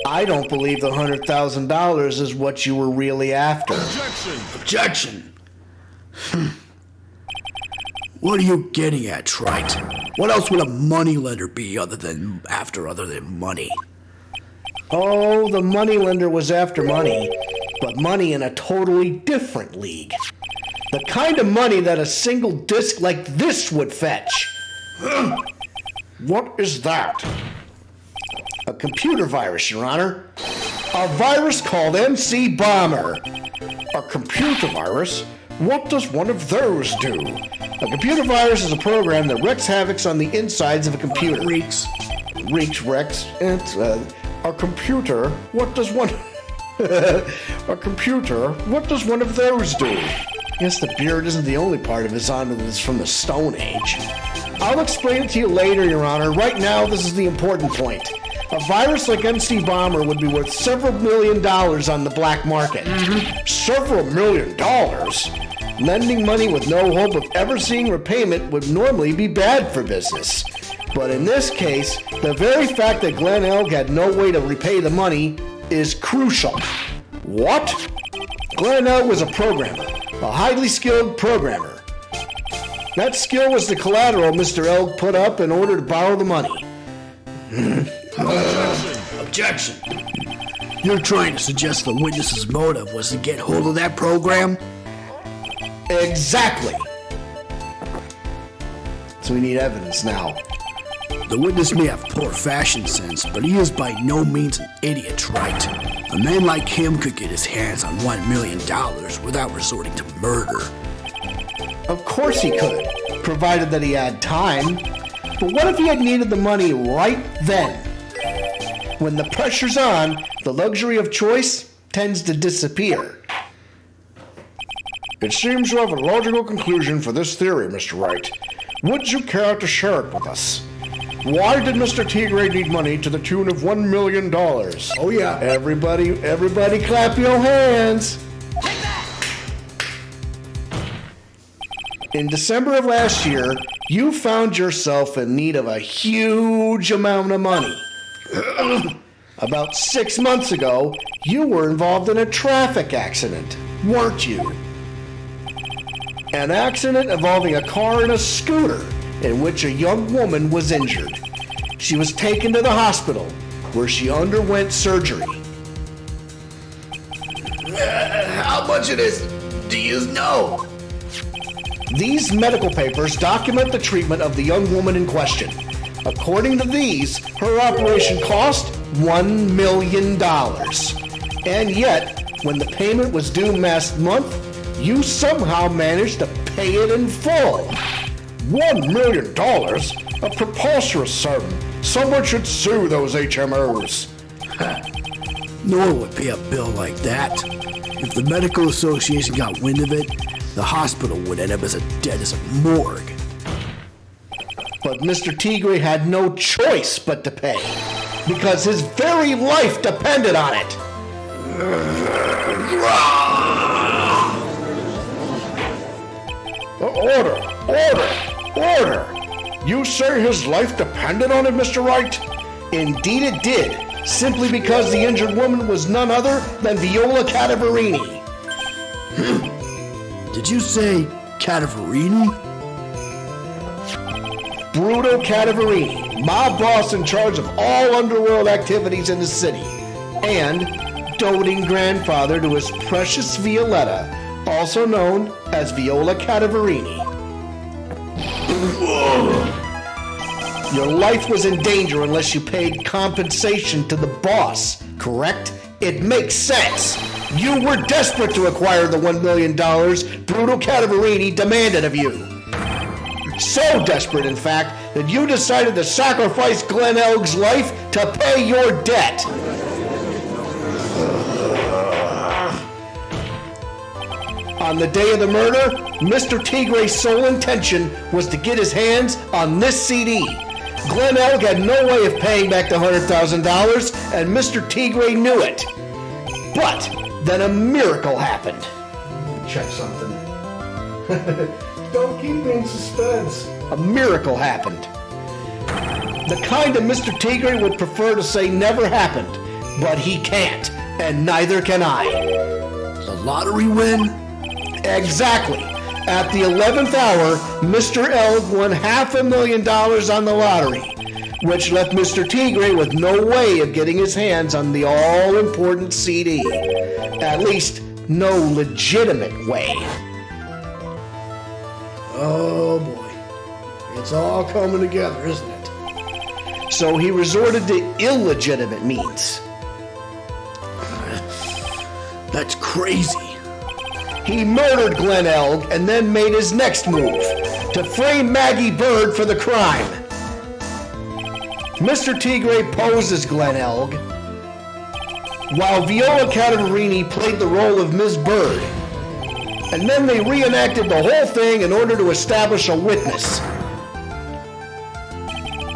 I don't believe the $100,000 is what you were really after. Objection. What are you getting at, Trite? What else would a moneylender be other than money? Oh, the moneylender was after money, but money in a totally different league. The kind of money that a single disc like this would fetch. What is that? A computer virus, Your Honor. A virus called MC Bomber. A computer virus? What does one of those do? A computer virus is a program that wreaks havoc on the insides of a computer. Wrecks. A computer? What does one... A computer? What does one of those do? Yes, the beard isn't the only part of his honor that's from the Stone Age. I'll explain it to you later, Your Honor. Right now, this is the important point. A virus like MC Bomber would be worth several $1 million on the black market. Several $1 million? Lending money with no hope of ever seeing repayment would normally be bad for business. But in this case, the very fact that Glen Elg had no way to repay the money is crucial. What? Glen Elg was a programmer, a highly skilled programmer. That skill was the collateral Mr. Elg put up in order to borrow the money. Objection. You're trying to suggest the witness's motive was to get hold of that program? Exactly. So we need evidence now. The witness may have poor fashion sense, but he is by no means an idiot, right? A man like him could get his hands on $1 million without resorting to murder. Of course he could, provided that he had time. But what if he had needed the money right then? When the pressure's on, the luxury of choice tends to disappear. It seems you have a logical conclusion for this theory, Mr. Wright. Would you care to share it with us? Why did Mr. Tigre need money to the tune of $1 million? Oh, yeah. Everybody clap your hands. In December of last year, you found yourself in need of a huge amount of money. About 6 months ago, you were involved in a traffic accident, weren't you? An accident involving a car and a scooter in which a young woman was injured. She was taken to the hospital where she underwent surgery. How much of this do you know? These medical papers document the treatment of the young woman in question. According to these, her operation cost $1 million. And yet, when the payment was due last month, you somehow managed to pay it in full. $1 million? A preposterous sum. Someone should sue those HMOs. No one would pay a bill like that. If the medical association got wind of it, the hospital would end up as dead as a morgue. But Mr. Tigre had no choice but to pay, because his very life depended on it. Order! You say his life depended on it, Mr. Wright? Indeed it did, simply because the injured woman was none other than Viola Cadaverini. Did you say Cadaverini? Bruto Cadaverini, mob boss in charge of all underworld activities in the city, and doting grandfather to his precious Violetta, also known as Viola Cadaverini. Your life was in danger unless you paid compensation to the boss, correct? It makes sense. You were desperate to acquire the $1 million Bruto Cadaverini demanded of you. So desperate, in fact, that you decided to sacrifice Glen Elg's life to pay your debt. On the day of the murder, Mr. Tigre's sole intention was to get his hands on this CD. Glen Elg had no way of paying back the $100,000, and Mr. Tigre knew it. But then a miracle happened. Check something. Don't keep me in suspense. A miracle happened. The kind of Mr. Tigre would prefer to say never happened, but he can't, and neither can I. The lottery win? Exactly. At the 11th hour, Mr. Elg won $500,000 on the lottery, which left Mr. Tigre with no way of getting his hands on the all-important CD. At least, no legitimate way. Oh boy. It's all coming together, isn't it? So he resorted to illegitimate means. That's crazy. He murdered Glen Elg and then made his next move, to frame Maggie Bird for the crime. Mr. Tigre posed as Glen Elg, while Viola Cadaverini played the role of Ms. Bird. And then they reenacted the whole thing in order to establish a witness.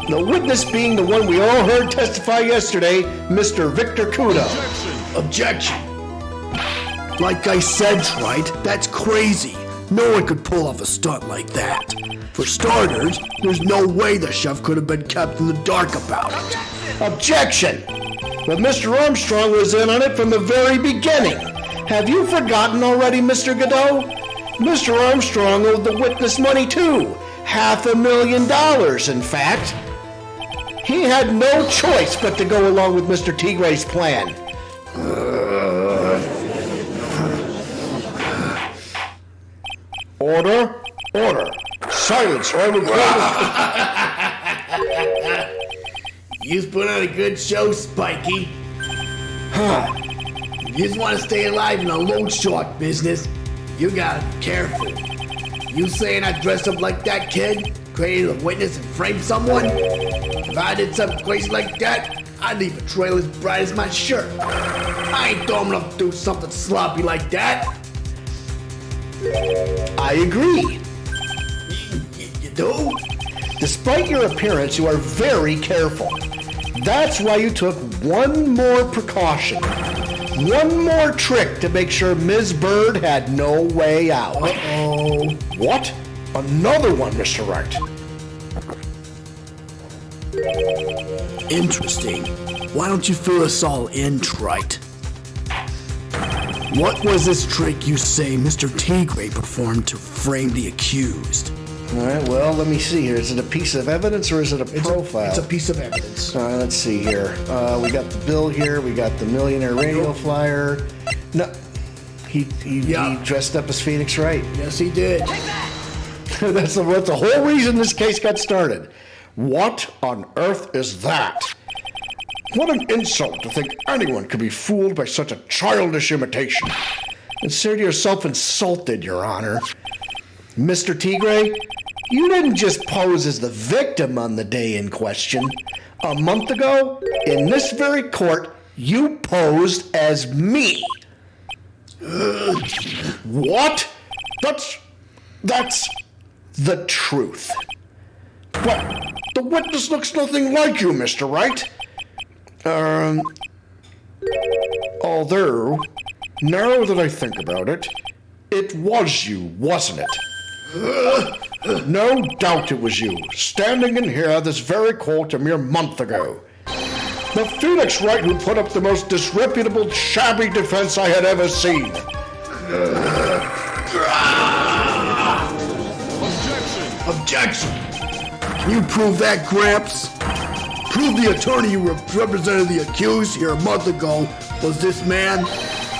The witness being the one we all heard testify yesterday, Mr. Victor Kudo. Objection. Like I said, Wright, that's crazy. No one could pull off a stunt like that. For starters, there's no way the chef could have been kept in the dark about it. Objection! But Mr. Armstrong was in on it from the very beginning. Have you forgotten already, Mr. Godot? Mr. Armstrong owed the witness money too. $500,000, in fact. He had no choice but to go along with Mr. Tigre's plan. Order! Silence, or I will You put on a good show, Spiky. If you just want to stay alive in the loan shark business, you gotta be careful. You saying I dressed up like that kid, created a witness and framed someone? If I did something crazy like that, I'd leave a trail as bright as my shirt. I ain't dumb enough to do something sloppy like that. I agree. You do? Despite your appearance, you are very careful. That's why you took one more precaution. One more trick to make sure Ms. Bird had no way out. Uh-oh. What? Another one, Mr. Wright. Interesting. Why don't you fill us all in, Trite? What was this trick you say Mr. Tigre performed to frame the accused? All right, well, let me see here. Is it a piece of evidence or is it a profile? It's a piece of evidence. All right, let's see here. We got the bill here. We got the millionaire radio flyer. No, he dressed up as Phoenix Wright. Yes, he did. That's the whole reason this case got started. What on earth is that? What an insult to think anyone could be fooled by such a childish imitation. Consider yourself insulted, Your Honor. Mr. Tigre, you didn't just pose as the victim on the day in question. A month ago, in this very court, you posed as me. What? That's the truth. What? The witness looks nothing like you, Mr. Wright. Although, now that I think about it, it was you, wasn't it? No doubt it was you, standing in here this very court a mere month ago. The Phoenix Wright who put up the most disreputable, shabby defense I had ever seen. Objection! Can you prove that, Gramps? Prove the attorney who represented the accused here a month ago was this man?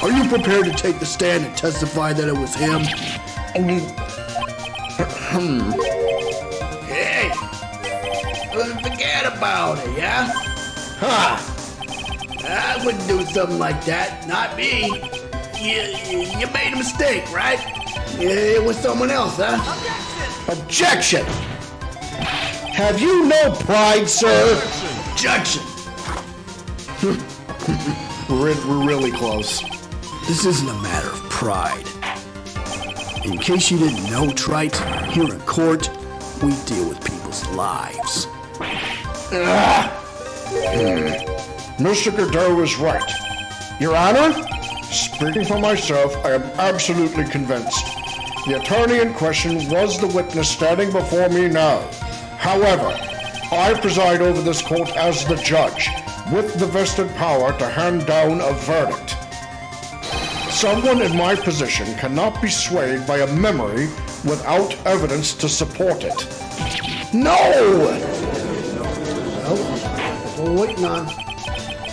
Are you prepared to take the stand and testify that it was him? Hey! Forget about it, yeah? I wouldn't do something like that. Not me. You made a mistake, right? It was someone else, huh? Objection! Have you no pride, sir? Objection! We're really close. This isn't a matter of pride. In case you didn't know, Trite, here in court, we deal with people's lives. Mr. Godot is right. Your Honor, speaking for myself, I am absolutely convinced. The attorney in question was the witness standing before me now. However, I preside over this court as the judge, with the vested power to hand down a verdict. Someone in my position cannot be swayed by a memory without evidence to support it. No! That's what we're waiting on.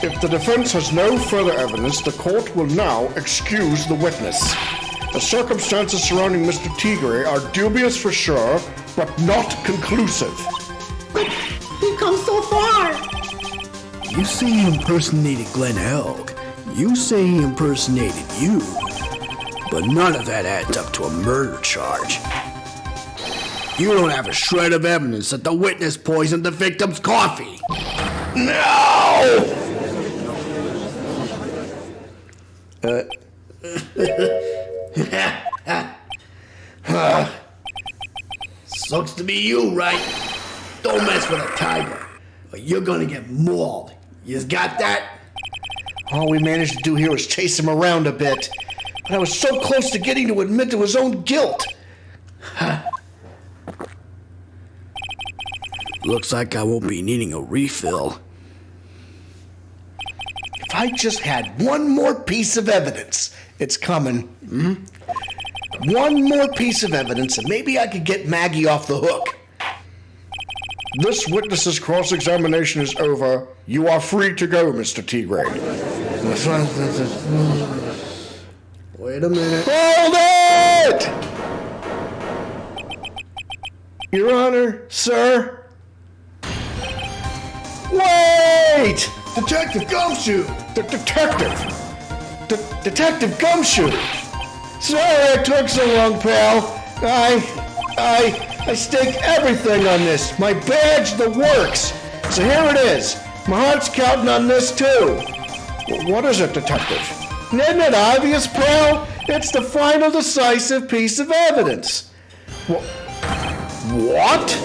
If the defense has no further evidence, the court will now excuse the witness. The circumstances surrounding Mr. Tigre are dubious for sure, but not conclusive. But we've come so far. You say he impersonated Glen Elg. You say he impersonated you. But none of that adds up to a murder charge. You don't have a shred of evidence that the witness poisoned the victim's coffee. No! Sucks to be you, right? Don't mess with a tiger, or you're gonna get mauled. You got that? All we managed to do here was chase him around a bit. But I was so close to getting to admit to his own guilt. Looks like I won't be needing a refill. If I just had one more piece of evidence, it's coming. One more piece of evidence, and maybe I could get Maggie off the hook. This witness's cross-examination is over. You are free to go, Mr. Tigre. Wait a minute. Hold it! Your Honor, sir. Wait! Detective Gumshoe! The detective! Detective Gumshoe! Sorry I took so long, pal. I stake everything on this. My badge, the works. So here it is. My heart's counting on this, too. What is it, detective? Isn't it obvious, pal? It's the final decisive piece of evidence. What?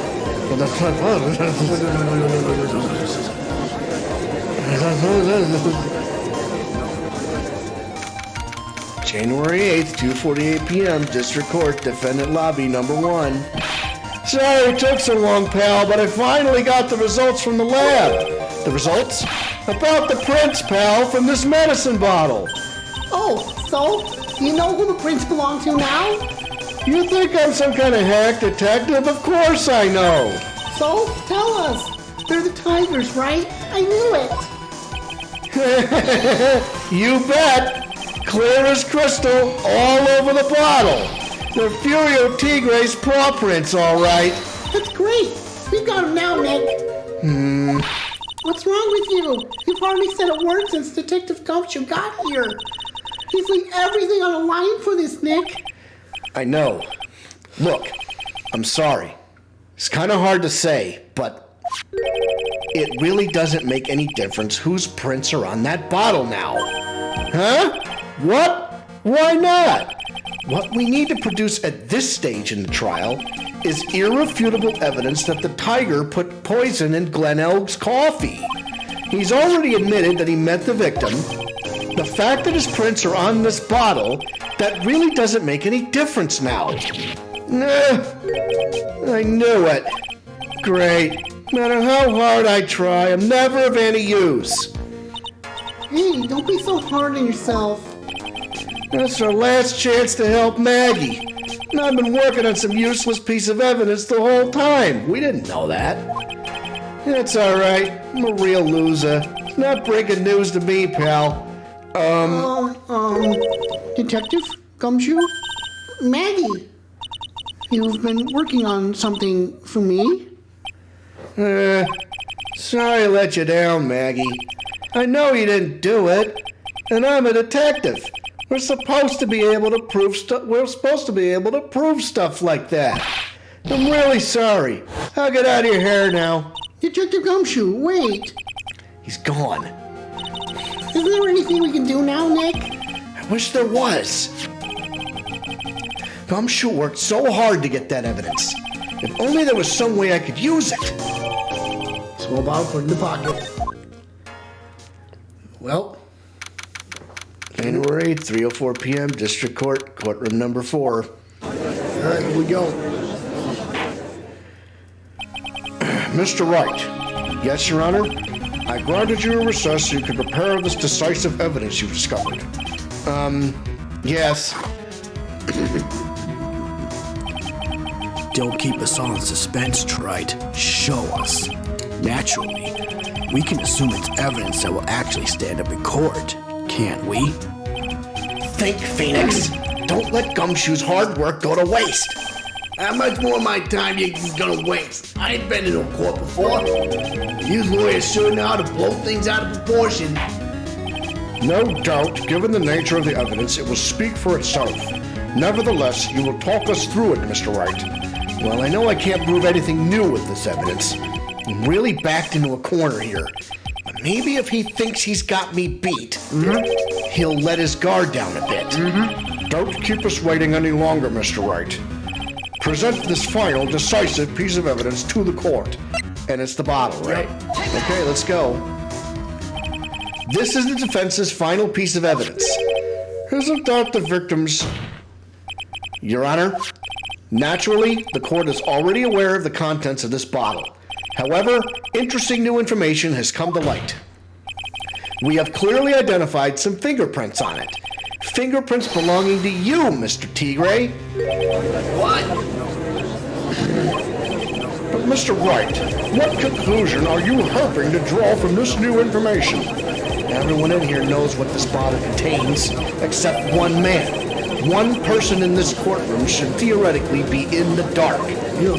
January 8th, 2:48 p.m., District Court, Defendant Lobby, number 1. Sorry it took so long, pal, but I finally got the results from the lab. The results? About the prints, pal, from this medicine bottle. Oh, so? You know who the prints belong to now? You think I'm some kind of hack detective? Of course I know. So, tell us. They're the tigers, right? I knew it. You bet. Clear as crystal, all over the bottle. They're Furio Tigre's paw prints, all right. That's great. We've got him now, Nick. What's wrong with you? You've hardly said a word since Detective Gumshoe got here. He's laid everything on the line for this, Nick. I know. Look, I'm sorry. It's kind of hard to say, but it really doesn't make any difference whose prints are on that bottle now. Huh? What? Why not? What we need to produce at this stage in the trial is irrefutable evidence that the tiger put poison in Glen Elg's coffee. He's already admitted that he met the victim. The fact that his prints are on this bottle, that really doesn't make any difference now. Nah, I knew it. Great. No matter how hard I try, I'm never of any use. Hey, don't be so hard on yourself. That's our last chance to help Maggie. And I've been working on some useless piece of evidence the whole time. We didn't know that. It's all right. I'm a real loser. It's not breaking news to me, pal. Detective Gumshoe? Maggie, you've been working on something for me? Sorry I let you down, Maggie. I know you didn't do it, and I'm a detective. We're supposed to be able to prove stuff. We're supposed to be able to prove stuff like that. I'm really sorry. I'll get out of your hair now. Detective Gumshoe, wait. He's gone. Isn't there anything we can do now, Nick? I wish there was. Gumshoe worked so hard to get that evidence. If only there was some way I could use it. Small bottle put in the pocket. Well, January 8th, 3:04 p.m., District Court, courtroom number 4. All right, here we go. Mr. Wright. Yes, Your Honor? I granted you a recess so you could prepare this decisive evidence you've discovered. Yes. Don't keep us all in suspense, Wright. Show us. Naturally, we can assume it's evidence that will actually stand up in court, can't we? Think, Phoenix. Don't let Gumshoe's hard work go to waste. How much more of my time you think is gonna waste? I ain't been in a court before. You lawyers sure know how to blow things out of proportion. No doubt, given the nature of the evidence, it will speak for itself. Nevertheless, you will talk us through it, Mr. Wright. Well, I know I can't prove anything new with this evidence. I'm really backed into a corner here. But maybe if he thinks he's got me beat, he'll let his guard down a bit. Don't keep us waiting any longer, Mr. Wright. Present this final, decisive piece of evidence to the court. And it's the bottle, right? Okay, let's go. This is the defense's final piece of evidence. Isn't that the victim's... Your Honor, naturally, the court is already aware of the contents of this bottle. However, interesting new information has come to light. We have clearly identified some fingerprints on it. Fingerprints belonging to you, Mr. Tigre. What? But Mr. Wright, what conclusion are you hoping to draw from this new information? Everyone in here knows what this bottle contains, except one man. One person in this courtroom should theoretically be in the dark. Yo,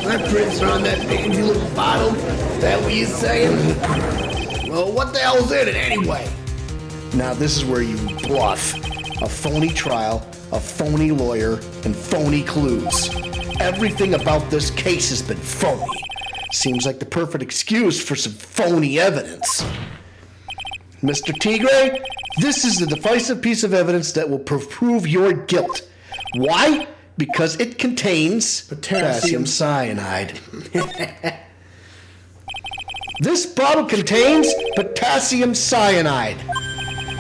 my prints are on that dainty little bottle? Is that what you're saying? Well, what the hell's in it anyway? Now this is where you bluff. A phony trial, a phony lawyer, and phony clues. Everything about this case has been phony. Seems like the perfect excuse for some phony evidence. Mr. Tigre, this is the decisive piece of evidence that will prove your guilt. Why? Because it contains potassium cyanide. This bottle contains potassium cyanide.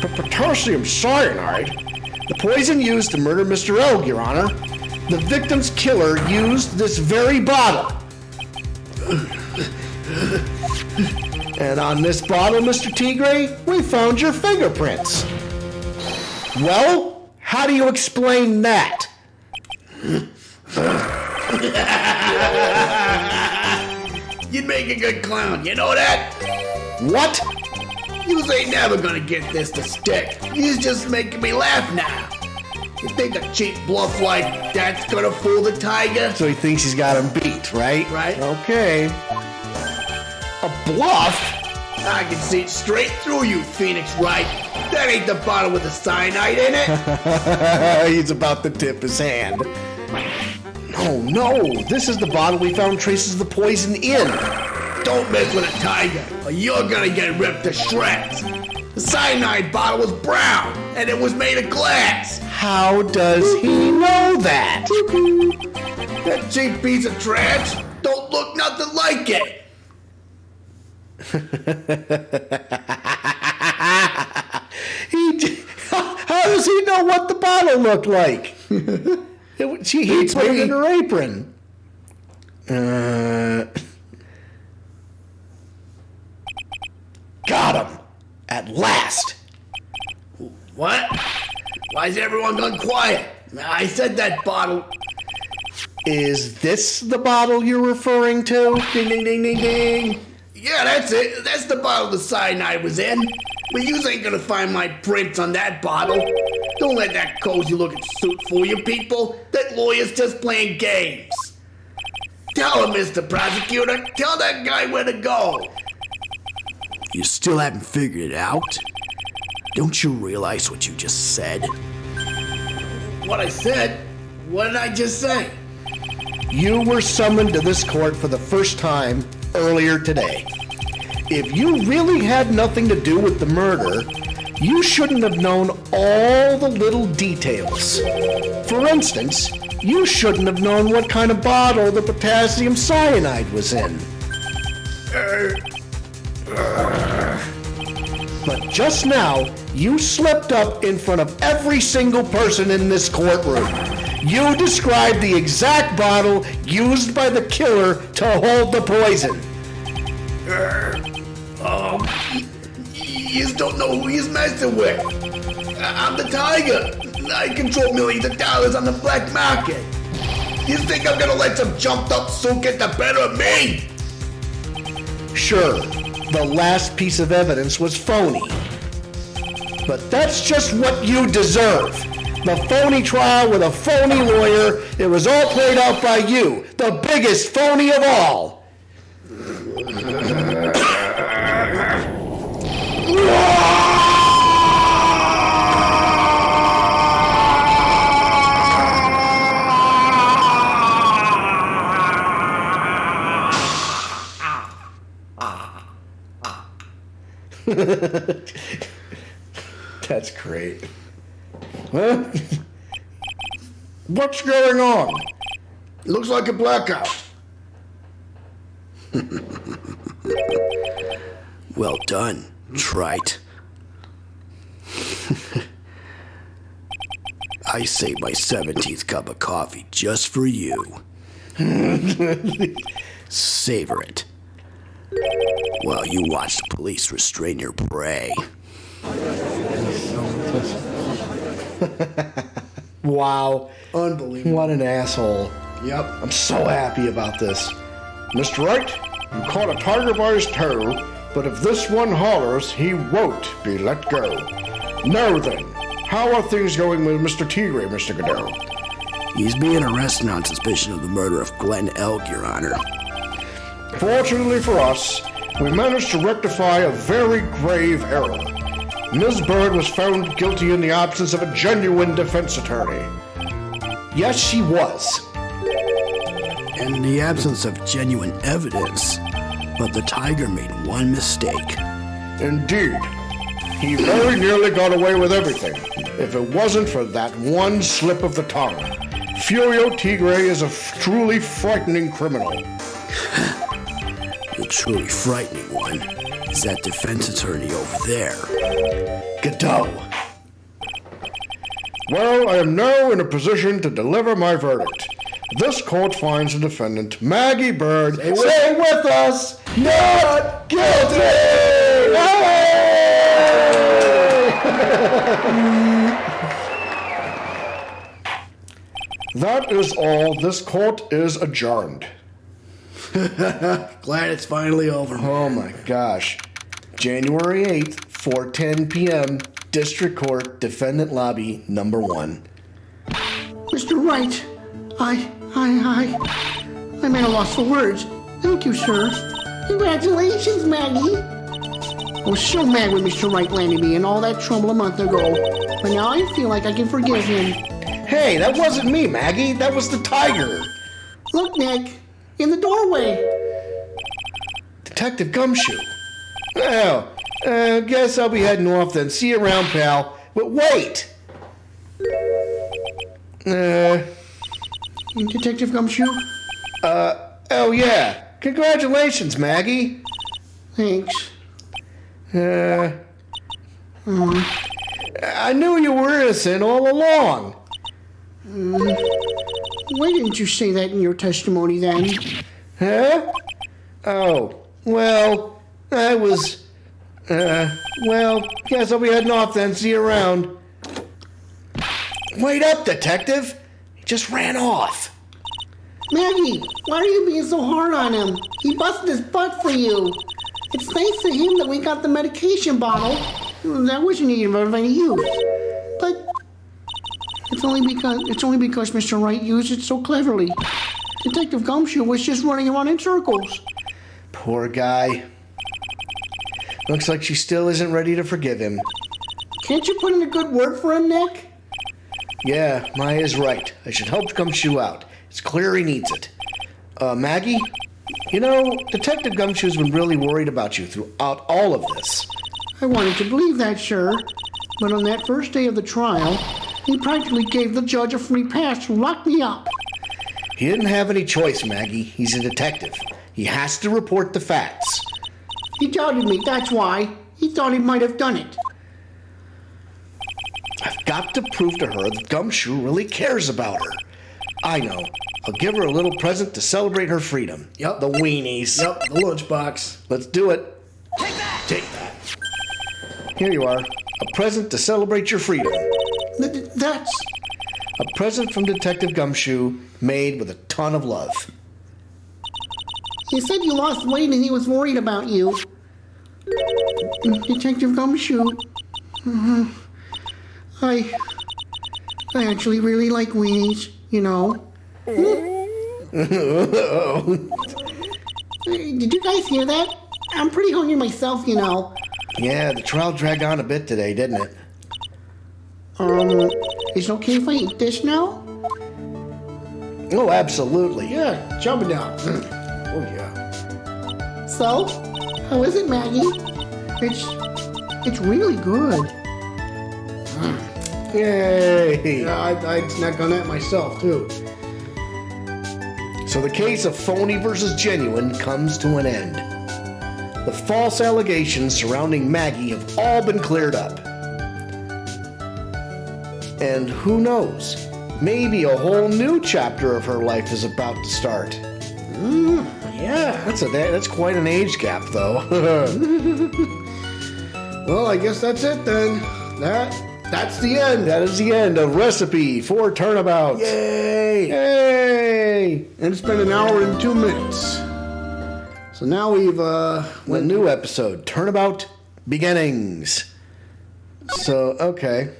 Potassium cyanide? The poison used to murder Mr. Elg, Your Honor. The victim's killer used this very bottle. And on this bottle, Mr. Tigre, we found your fingerprints. Well, how do you explain that? You'd make a good clown, you know that? What? You ain't never gonna get this to stick. You're just making me laugh now. You think a cheap bluff like that's gonna fool the tiger? So he thinks he's got him beat, right? Right. Okay. A bluff? I can see straight through you, Phoenix Wright. That ain't the bottle with the cyanide in it. He's about to tip his hand. No, this is the bottle we found traces of the poison in. Don't mess with a tiger, or you're gonna get ripped to shreds. The cyanide bottle was brown, and it was made of glass. How does he know that? That cheap piece of trash don't look nothing like it. How does he know what the bottle looked like? He put it in her apron. Got him. At last. What? Why is everyone gone quiet? I said that bottle. Is this the bottle you're referring to? Ding, ding, ding, ding, ding. Yeah, that's it. That's the bottle the cyanide was in. But you ain't gonna find my prints on that bottle. Don't let that cozy-looking suit fool you, people. That lawyer's just playing games. Tell him, Mr. Prosecutor. Tell that guy where to go. You still haven't figured it out? Don't you realize what you just said? What I said? What did I just say? You were summoned to this court for the first time earlier today. If you really had nothing to do with the murder, you shouldn't have known all the little details. For instance, you shouldn't have known what kind of bottle the potassium cyanide was in. But just now, you slipped up in front of every single person in this courtroom. You described the exact bottle used by the killer to hold the poison. You don't know who he's messing with. I'm the Tiger. I control millions of dollars on the black market. You think I'm gonna let some jumped up suit get the better of me? Sure, the last piece of evidence was phony. But that's just what you deserve. The phony trial with a phony lawyer, it was all played out by you, the biggest phony of all. That's great. Huh? What's going on? Looks like a blackout. Well done, Trite. I saved my 17th cup of coffee just for you. Savor it while you watch the police restrain your prey. Wow. Unbelievable. What an asshole. Yep. I'm so happy about this. Mr. Wright, you caught a tiger by his toe, but if this one hollers, he won't be let go. Now then, how are things going with Mr. Tigre, Mr. Godot? He's being arrested on suspicion of the murder of Glen Elg, Your Honor. Fortunately for us, we managed to rectify a very grave error. Ms. Bird was found guilty in the absence of a genuine defense attorney. Yes, she was. And in the absence of genuine evidence, but the tiger made one mistake. Indeed. He very nearly got away with everything, if it wasn't for that one slip of the tongue. Furio Tigre is a truly frightening criminal. The truly frightening one is that defense attorney over there. Godot. Well, I am now in a position to deliver my verdict. This court finds the defendant, Maggie Bird, Say with us, not guilty! That is all. This court is adjourned. Glad it's finally over. Oh my gosh. January 8th, 4:10 p.m., District Court, Defendant Lobby, number 1. Mr. Wright, I'm at a loss for words. Thank you, sir. Congratulations, Maggie. I was so mad when Mr. Wright landed me in all that trouble a month ago, but now I feel like I can forgive him. Hey, that wasn't me, Maggie. That was the tiger. Look, Nick, in the doorway. Detective Gumshoe. Well, guess I'll be heading off then. See you around, pal. But wait! Detective Gumshoe? Oh yeah. Congratulations, Maggie. Thanks. I knew you were innocent all along. Why didn't you say that in your testimony then? Huh? Oh, well, I was... guess I'll be heading off then. See you around. Wait up, detective. He just ran off. Maggie, why are you being so hard on him? He busted his butt for you. It's thanks to him that we got the medication bottle. That wasn't even of any use. But it's only because Mr. Wright used it so cleverly. Detective Gumshoe was just running around in circles. Poor guy. Looks like she still isn't ready to forgive him. Can't you put in a good word for him, Nick? Yeah, Maya's right. I should help Gumshoe out. It's clear he needs it. Maggie? You know, Detective Gumshoe's been really worried about you throughout all of this. I wanted to believe that, sir. But on that first day of the trial, he practically gave the judge a free pass to lock me up. He didn't have any choice, Maggie. He's a detective. He has to report the facts. He doubted me, that's why. He thought he might have done it. I've got to prove to her that Gumshoe really cares about her. I know. I'll give her a little present to celebrate her freedom. Yep. The weenies. Yep, the lunchbox. Let's do it. Take that. Here you are. A present to celebrate your freedom. That's... A present from Detective Gumshoe made with a ton of love. He said you lost weight and he was worried about you. Detective Gumshoe. I actually really like weenies, you know. Did you guys hear that? I'm pretty hungry myself, you know. Yeah, the trial dragged on a bit today, didn't it? Is it okay if I eat this now? Oh, absolutely. Yeah, jump it down. Oh, yeah. So, how is it, Maggie? It's really good. Yay! Yeah, I'd snack on that myself, too. So the case of phony versus genuine comes to an end. The false allegations surrounding Maggie have all been cleared up. And who knows? Maybe a whole new chapter of her life is about to start. Yeah. That's quite an age gap, though. Well, I guess that's it then. That's the end. That is the end of Recipe for Turnabout. Yay! Yay! And it's been an hour and 2 minutes. So now we've A new episode, Turnabout Beginnings. So, okay.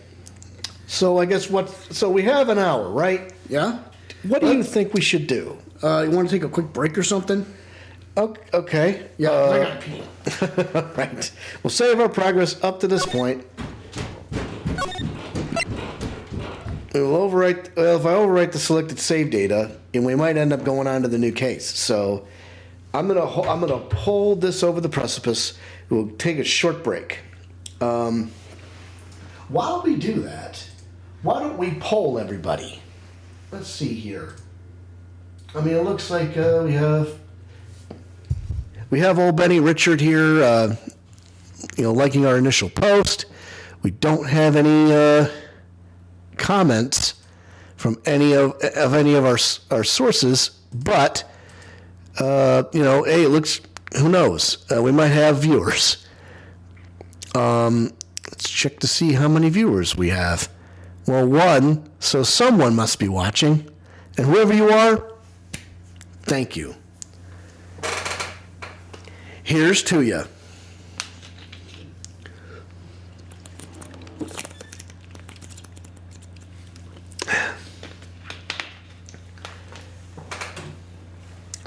So I guess so we have an hour, right? Yeah? What do you think we should do? You want to take a quick break or something? Okay. Yeah, I gotta pee. Right. We'll save our progress up to this point. If I overwrite the selected save data, and we might end up going on to the new case. So I'm gonna hold this over the precipice. We'll take a short break. While we do that, why don't we poll everybody? Let's see here. I mean, it looks like we have old Benny Richard here, liking our initial post. We don't have any comments from any of our sources, but hey, it looks. Who knows? We might have viewers. Let's check to see how many viewers we have. Well, 1, so someone must be watching, and whoever you are, thank you. Here's to you.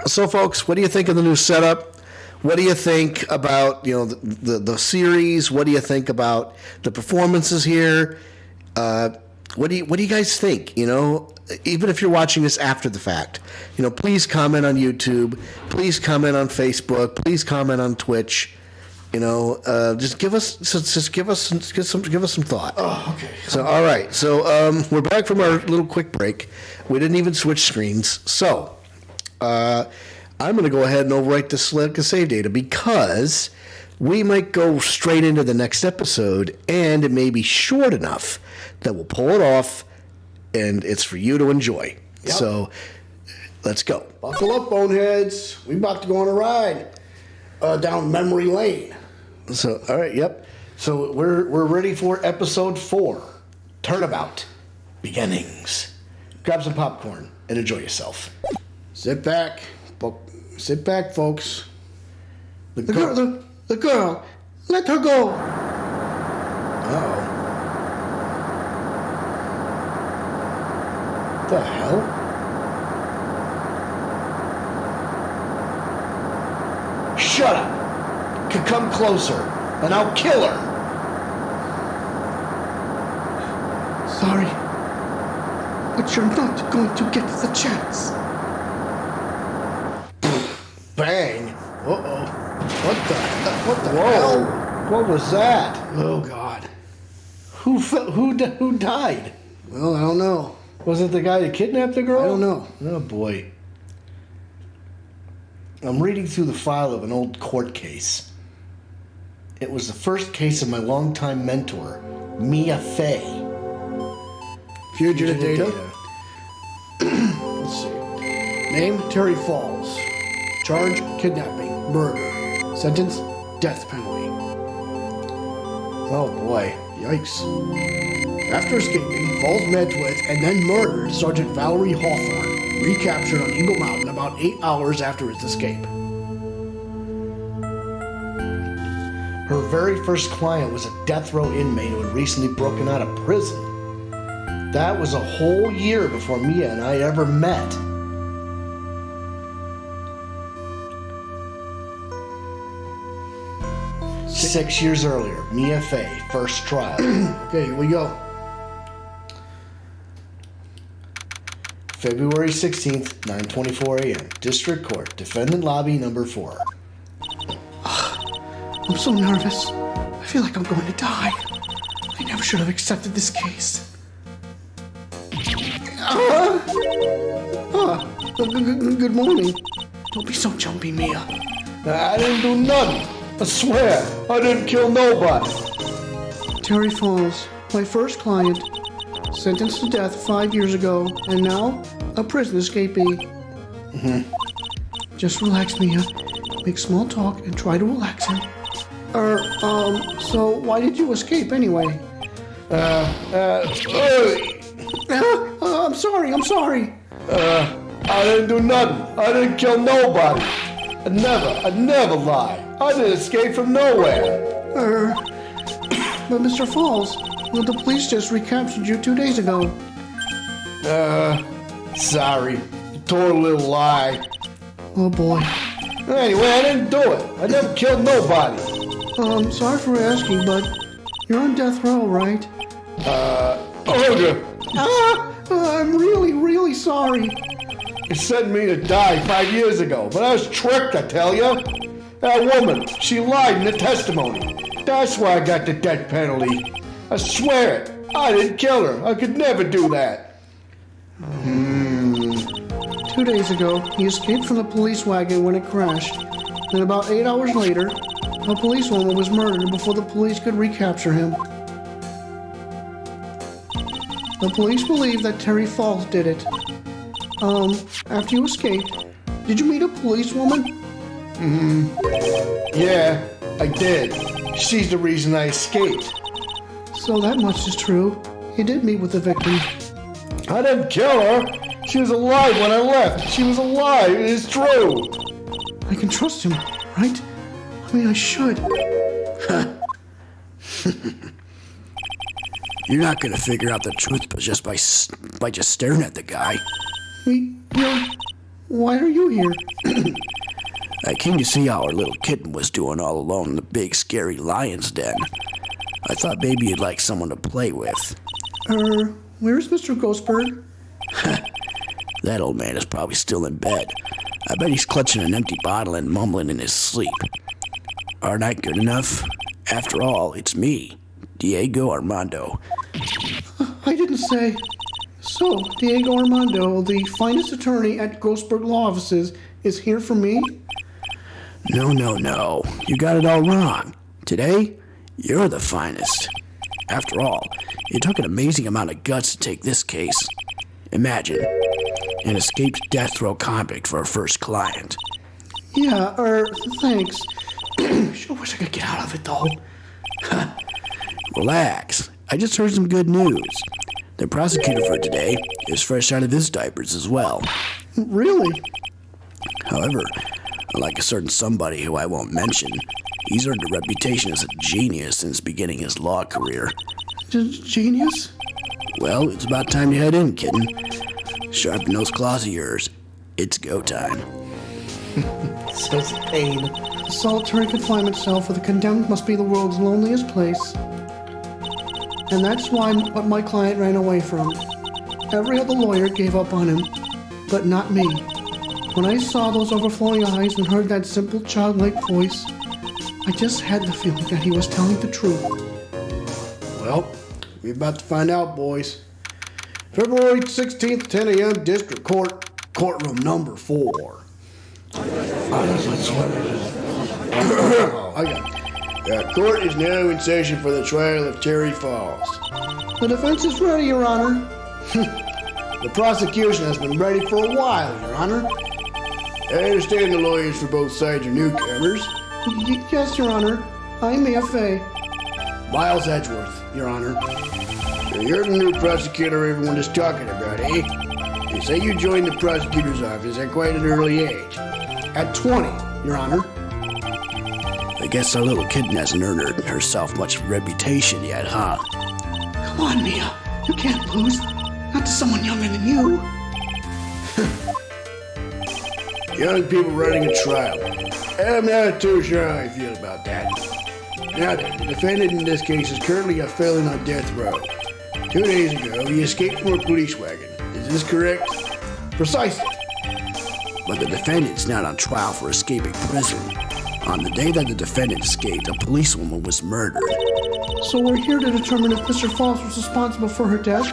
So, folks, what do you think of the new setup? What do you think about the series? What do you think about the performances here? What do you guys think? Even if you're watching this after the fact, please comment on YouTube. Please comment on Facebook. Please comment on Twitch. Just give us some thought. Oh, okay. So, all right. So, we're back from our little quick break. We didn't even switch screens. So, I'm going to go ahead and overwrite the select save data because we might go straight into the next episode, and it may be short enough that we'll pull it off, and it's for you to enjoy. Yep. So, let's go. Buckle up, boneheads. We about to go on a ride down memory lane. So, all right, yep. So we're ready for episode 4, Turnabout, Beginnings. Grab some popcorn and enjoy yourself. Sit back, folks. The The girl, let her go. Uh-oh. The hell? Shut up. Come closer, and I'll kill her. Sorry, but you're not going to get the chance. Bang. Uh-oh. What the Whoa. hell? What was that? Oh, God. Who died? Well, I don't know. Was it the guy that kidnapped the girl? I don't know. Oh, boy. I'm reading through the file of an old court case. It was the first case of my longtime mentor, Mia Fey. Fugitive data. Let's see. Name, Terry Falls. Charge, kidnapping, murder. Sentence, death penalty. Oh, boy. Yikes. After escaping, Falls met with and then murdered Sergeant Valerie Hawthorne, recaptured on Eagle Mountain about 8 hours after his escape. Her very first client was a death row inmate who had recently broken out of prison. That was a whole year before Mia and I ever met. Six years earlier, Mia Fey, first trial. Okay, here we go. February 16th, 9:24 a.m. District Court, Defendant Lobby number 4. I'm so nervous. I feel like I'm going to die. I never should have accepted this case. Good morning. Don't be so jumpy, Mia. I didn't do nothing. I swear, I didn't kill nobody. Terry Falls, my first client, sentenced to death 5 years ago, and now a prison escapee. Just relax, Mia. Make small talk and try to relax him. So why did you escape anyway? I'm sorry. I didn't do nothing. I didn't kill nobody. I'd never lie. I didn't escape from nowhere. But Mr. Falls, the police just recaptured you 2 days ago. Sorry. Total little lie. Oh boy. Anyway, I didn't do it. I never killed nobody. Sorry for asking, but you're on death row, right? I'm really sorry. They sent me to die 5 years ago, but I was tricked, I tell you. That woman, she lied in the testimony. That's why I got the death penalty. I swear it. I didn't kill her. I could never do that. 2 days ago, he escaped from the police wagon when it crashed. Then about 8 hours later, a policewoman was murdered before the police could recapture him. The police believe that Terry Falls did it. After you escaped, did you meet a policewoman? Yeah, I did. She's the reason I escaped. So that much is true. You did meet with the victim. I didn't kill her. She was alive when I left. She was alive. It is true. I can trust him, right? I mean, I should. You're not gonna figure out the truth just by just staring at the guy. Why are you here? I came to see how our little kitten was doing all alone in the big, scary lion's den. I thought maybe you'd like someone to play with. Where's Mr. Ghostbird? That old man is probably still in bed. I bet he's clutching an empty bottle and mumbling in his sleep. Aren't I good enough? After all, it's me, Diego Armando. I didn't say. So, Diego Armando, the finest attorney at Grossberg Law Offices, is here for me? No. You got it all wrong. Today, you're the finest. After all, it took an amazing amount of guts to take this case. Imagine, an escaped death row convict for a first client. Yeah, thanks. Sure wish I could get out of it, though. Relax. I just heard some good news. The prosecutor for today is fresh out of his diapers as well. Really? However, unlike a certain somebody who I won't mention, he's earned a reputation as a genius since beginning his law career. Genius? Well, it's about time you head in, kitten. Sharpen those claws of yours. It's go time. Such pain. The solitary confinement cell for the condemned must be the world's loneliest place. And that's what my client ran away from. Every other lawyer gave up on him, but not me. When I saw those overflowing eyes and heard that simple childlike voice, I just had the feeling that he was telling the truth. Well, we're about to find out, boys. February 16th, 10 a.m., District Court, courtroom number 4. Court is now in session for the trial of Terry Falls. The defense is ready, Your Honor. The prosecution has been ready for a while, Your Honor. I understand the lawyers for both sides are newcomers. Yes, Your Honor. I'm AFA. Miles Edgeworth, Your Honor. So you're the new prosecutor everyone is talking about, eh? They say you joined the prosecutor's office at quite an early age. At 20, Your Honor. I guess our little kitten hasn't earned herself much reputation yet, huh? Come on, Mia. You can't lose. Not to someone younger than you. Young people running a trial. I'm not too sure how I feel about that. Now then, the defendant in this case is currently a felon on death row. 2 days ago, he escaped from a police wagon. Is this correct? Precisely. But the defendant's not on trial for escaping prison. On the day that the defendant escaped, a policewoman was murdered. So we're here to determine if Mr. Falls was responsible for her death?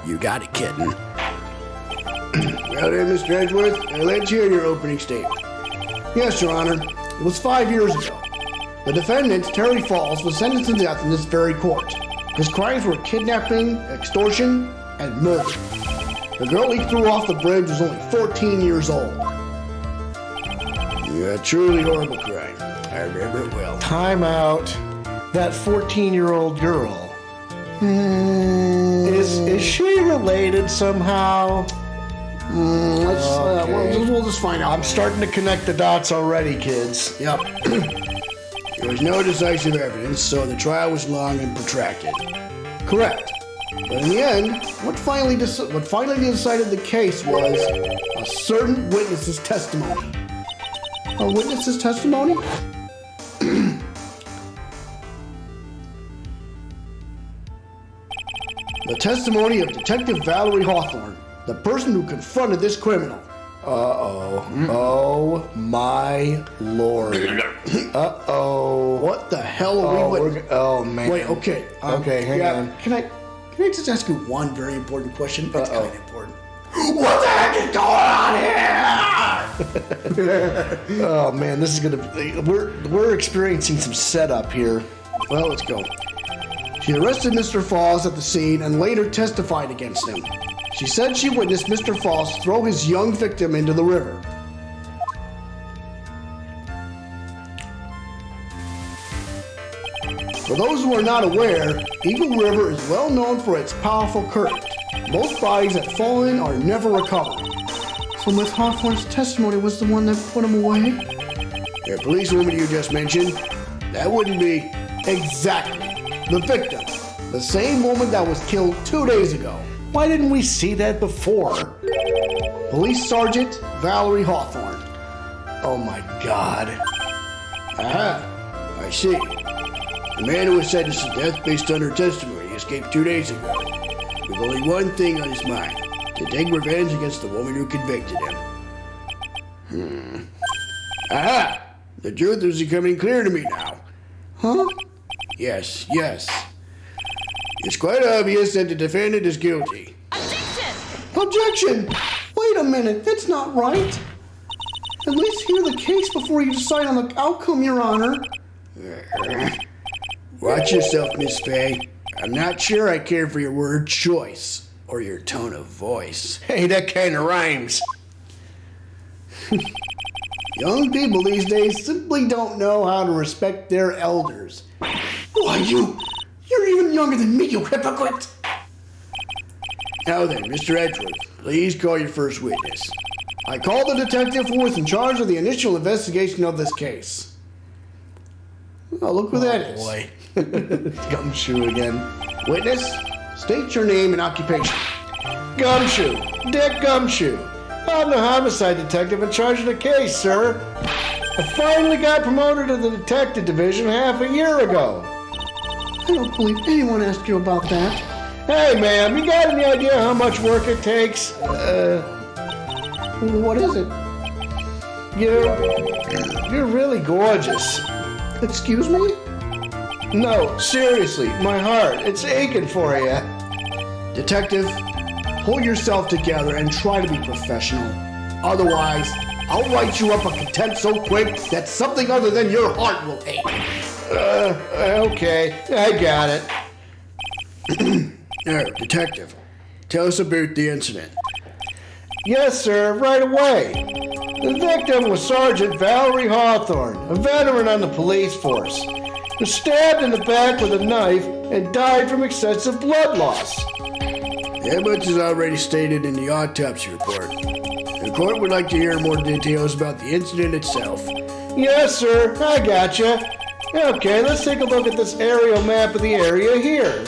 You got it, kitten. Well then, Mr. Edgeworth, let's hear your opening statement. Yes, Your Honor. It was 5 years ago. The defendant, Terry Falls, was sentenced to death in this very court. His crimes were kidnapping, extortion, and murder. The girl he threw off the bridge was only 14 years old. Yeah, truly horrible crime. I remember it well. Time out. That 14-year-old girl. Is she related somehow? We'll just find out. I'm starting to connect the dots already, kids. Yep. There was no decisive evidence, so the trial was long and protracted. Correct. But in the end, what finally decided the case was a certain witness's testimony. A witness's testimony? The testimony of Detective Valerie Hawthorne, the person who confronted this criminal. Oh my lord. What the hell are we? Oh man. Wait, okay. Okay, hang on. Can I just ask you one very important question? It's kind of important. What the heck is going on here? Oh man, this is gonna. We're experiencing some setup here. Well, let's go. She arrested Mr. Falls at the scene and later testified against him. She said she witnessed Mr. Falls throw his young victim into the river. For those who are not aware, Eagle River is well known for its powerful current. Most bodies that fall in are never recovered. So Miss Hawthorne's testimony was the one that put him away? The policewoman you just mentioned, that wouldn't be Exactly. The victim. The same woman that was killed 2 days ago. Why didn't we see that before? Police Sergeant Valerie Hawthorne. Oh my god. Aha, I see. The man who was sentenced to death based on her testimony escaped 2 days ago, with only one thing on his mind: to take revenge against the woman who convicted him. Aha! The truth is becoming clear to me now. Huh? Yes. It's quite obvious that the defendant is guilty. Objection! Wait a minute, that's not right. At least hear the case before you decide on the outcome, Your Honor. Watch yourself, Miss Fay. I'm not sure I care for your word choice or your tone of voice. Hey, that kind of rhymes. Young people these days simply don't know how to respect their elders. Why, you're even younger than me, you hypocrite! Now then, Mr. Edgeworth, please call your first witness. I call the detective who was in charge of the initial investigation of this case. Oh, look who that is. Boy. Gumshoe again. Witness, state your name and occupation. Gumshoe. Dick Gumshoe. I'm the homicide detective in charge of the case, sir. I finally got promoted to the detective division half a year ago. I don't believe anyone asked you about that. Hey, ma'am, you got any idea how much work it takes? What is it? You're really gorgeous. Excuse me? No, seriously, my heart, it's aching for you. Detective, pull yourself together and try to be professional. Otherwise, I'll write you up a contempt so quick that something other than your heart will ache. Okay, I got it. Now, detective, tell us about the incident. Yes, sir, right away. The victim was Sergeant Valerie Hawthorne, a veteran on the police force, who was stabbed in the back with a knife and died from excessive blood loss. That much is already stated in the autopsy report. The court would like to hear more details about the incident itself. Yes, sir, I gotcha. Okay, let's take a look at this aerial map of the area here.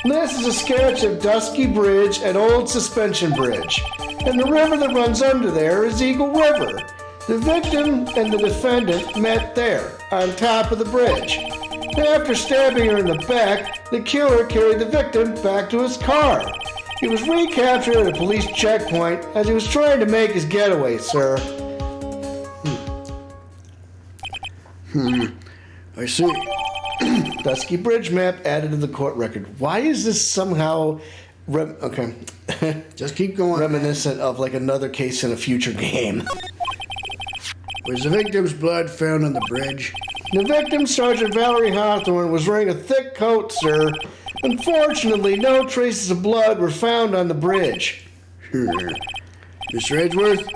This is a sketch of Dusky Bridge and Old Suspension Bridge, and the river that runs under there is Eagle River. The victim and the defendant met there, on top of the bridge. After stabbing her in the back, the killer carried the victim back to his car. He was recaptured at a police checkpoint as he was trying to make his getaway, sir. I see. Dusky Bridge map added to the court record. Why is this somehow okay? Just keep going. Reminiscent of like another case in a future game. Was the victim's blood found on the bridge? The victim, Sergeant Valerie Hawthorne, was wearing a thick coat, sir. Unfortunately, no traces of blood were found on the bridge. Mr. Edgeworth,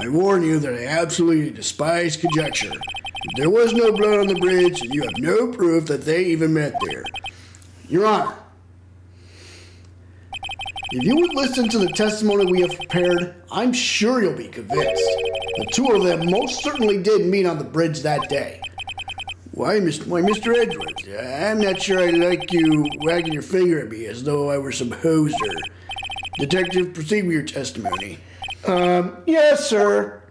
I warn you that I absolutely despise conjecture. There was no blood on the bridge, and you have no proof that they even met there. Your Honor, if you would listen to the testimony we have prepared, I'm sure you'll be convinced. The two of them most certainly did meet on the bridge that day. Why, Mr. Edgeworth? I'm not sure I like you wagging your finger at me as though I were some hoser. Detective, proceed with your testimony. Yes, sir.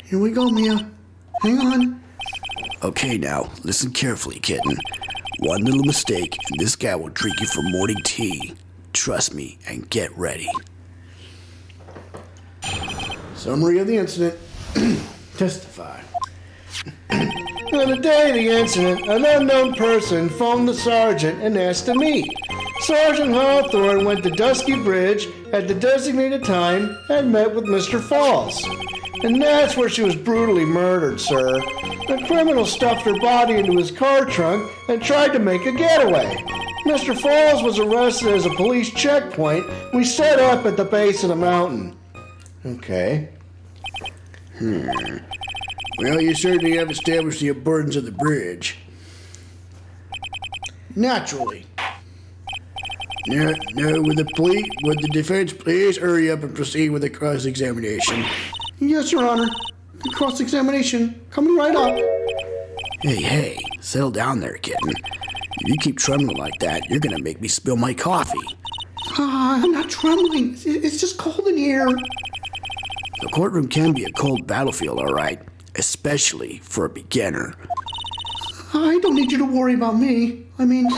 Here we go, Mia. Hang on. Okay, now, listen carefully, kitten. One little mistake, and this guy will drink you for morning tea. Trust me, and get ready. Summary of the incident. Testify. On the day of the incident, an unknown person phoned the sergeant and asked to meet. Sergeant Hawthorne went to Dusky Bridge at the designated time and met with Mr. Falls. And that's where she was brutally murdered, sir. The criminal stuffed her body into his car trunk and tried to make a getaway. Mr. Falls was arrested as a police checkpoint we set up at the base of the mountain. Okay. Well, you certainly have established the importance of the bridge. Naturally. Now, would the defense please hurry up and proceed with the cross-examination? Yes, Your Honor. Cross-examination. Coming right up. Hey, settle down there, kitten. If you keep trembling like that, you're gonna make me spill my coffee. I'm not trembling. It's just cold in here. The courtroom can be a cold battlefield, all right, especially for a beginner. I don't need you to worry about me. I mean,